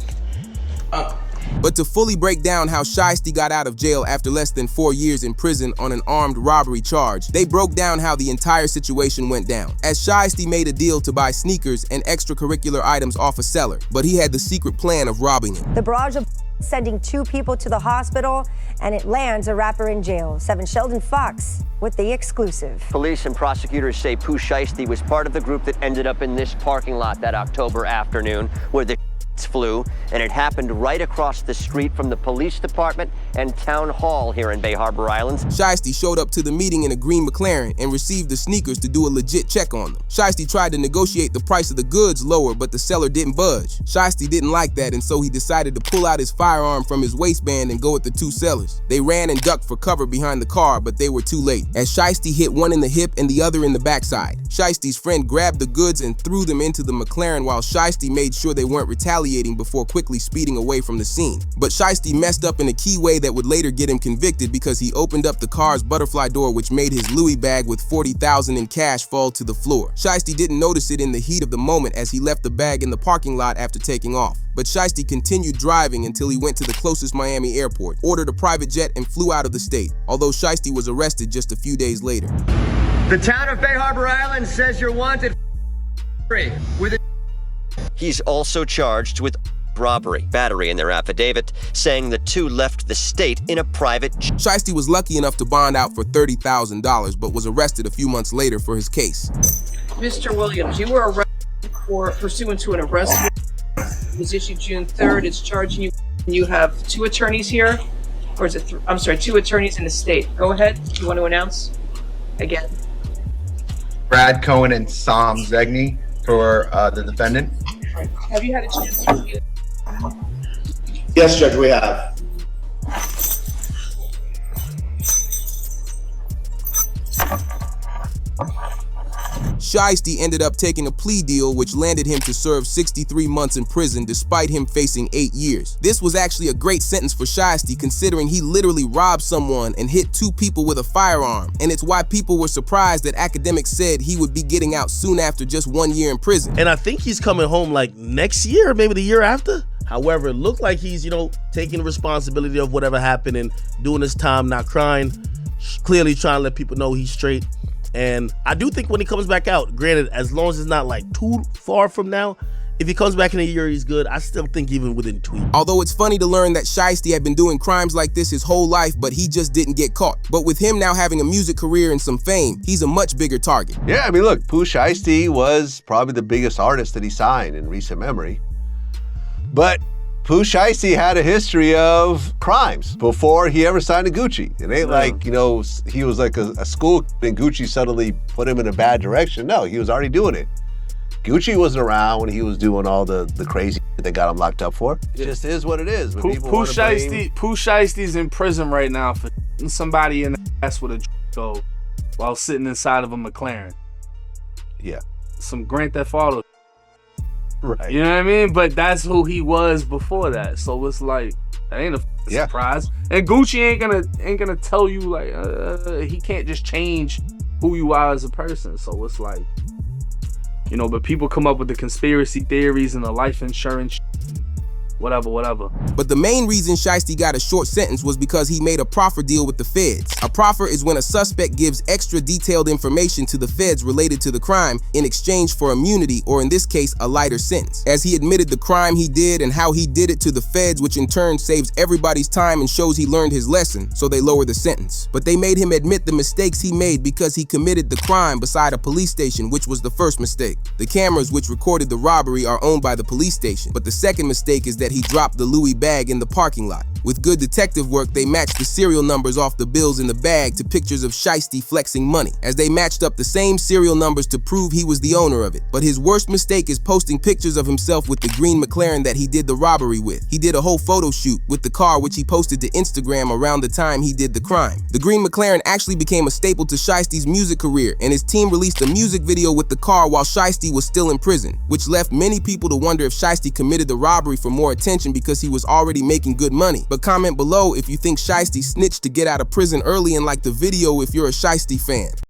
But to fully break down how Shiesty got out of jail after less than 4 years in prison on an armed robbery charge, they broke down how the entire situation went down. As Shiesty made a deal to buy sneakers and extracurricular items off a seller, but he had the secret plan of robbing him. The barrage of sending 2 people to the hospital, and it lands a rapper in jail. 7 Sheldon Fox with the exclusive. Police and prosecutors say Pooh Shiesty was part of the group that ended up in this parking lot that October afternoon where the flew, and it happened right across the street from the police department and town hall here in Bay Harbor Islands. Shiesty showed up to the meeting in a green McLaren and received the sneakers to do a legit check on them. Shiesty tried to negotiate the price of the goods lower, but the seller didn't budge. Shiesty didn't like that, and so he decided to pull out his firearm from his waistband and go at the 2 sellers. They ran and ducked for cover behind the car, but they were too late, as Shiesty hit one in the hip and the other in the backside. Shiesty's friend grabbed the goods and threw them into the McLaren while Shiesty made sure they weren't retaliating before quickly speeding away from the scene. But Shiesty messed up in a key way that would later get him convicted because he opened up the car's butterfly door, which made his Louis bag with $40,000 in cash fall to the floor. Shiesty didn't notice it in the heat of the moment as he left the bag in the parking lot after taking off. But Shiesty continued driving until he went to the closest Miami airport, ordered a private jet, and flew out of the state, although Shiesty was arrested just a few days later. The town of Bay Harbor Island says you're wanted with He's also charged with robbery, battery in their affidavit, saying the 2 left the state in a private jet. Shiesty was lucky enough to bond out for $30,000, but was arrested a few months later for his case. Mr. Williams, you were arrested for pursuant to an arrest warrant. It was issued June 3rd. It's charging you. You have 2 attorneys here, or is it? I'm sorry, 2 attorneys in the state. Go ahead. Do you want to announce again? Brad Cohen and Sam Zegny for the defendant. Have you had a chance to review? Yes, Judge, we have. Shiesty ended up taking a plea deal which landed him to serve 63 months in prison despite him facing 8 years. This was actually a great sentence for Shiesty considering he literally robbed someone and hit 2 people with a firearm, and it's why people were surprised that academics said he would be getting out soon after just 1 year in prison. And I think he's coming home like next year, maybe the year after. However, it looked like he's, taking responsibility of whatever happened and doing his time, not crying, clearly trying to let people know he's straight. And I do think when he comes back out, granted, as long as it's not like too far from now, if he comes back in a year, he's good. I still think even within 2 years. Although it's funny to learn that Shiesty had been doing crimes like this his whole life, but he just didn't get caught. But with him now having a music career and some fame, he's a much bigger target. Yeah, I mean, look, Pooh Shiesty was probably the biggest artist that he signed in recent memory. But Pooh Shiesty had a history of crimes before he ever signed to Gucci. It ain't like, he was like a school kid and Gucci suddenly put him in a bad direction. No, he was already doing it. Gucci wasn't around when he was doing all the crazy shit that got him locked up for. It just is what it is. Pooh Shiesty's in prison right now for somebody in the ass with a go while sitting inside of a McLaren. Yeah. Some Grand Theft Auto. Right. You know what I mean? But that's who he was before that. So it's like, that ain't a surprise. And Gucci ain't gonna tell you like he can't just change who you are as a person. So it's like, but people come up with the conspiracy theories and the life insurance, whatever. But the main reason Shiesty got a short sentence was because he made a proffer deal with the feds. A proffer is when a suspect gives extra detailed information to the feds related to the crime in exchange for immunity, or in this case, a lighter sentence. As he admitted the crime he did and how he did it to the feds, which in turn saves everybody's time and shows he learned his lesson, so they lower the sentence. But they made him admit the mistakes he made because he committed the crime beside a police station, which was the first mistake. The cameras which recorded the robbery are owned by the police station, but the second mistake is that he dropped the Louis bag in the parking lot. With good detective work, they matched the serial numbers off the bills in the bag to pictures of Shiesty flexing money, as they matched up the same serial numbers to prove he was the owner of it. But his worst mistake is posting pictures of himself with the green McLaren that he did the robbery with. He did a whole photo shoot with the car, which he posted to Instagram around the time he did the crime. The green McLaren actually became a staple to Shiesty's music career, and his team released a music video with the car while Shiesty was still in prison, which left many people to wonder if Shiesty committed the robbery for more attention because he was already making good money. But comment below if you think Shiesty snitched to get out of prison early and like the video if you're a Shiesty fan.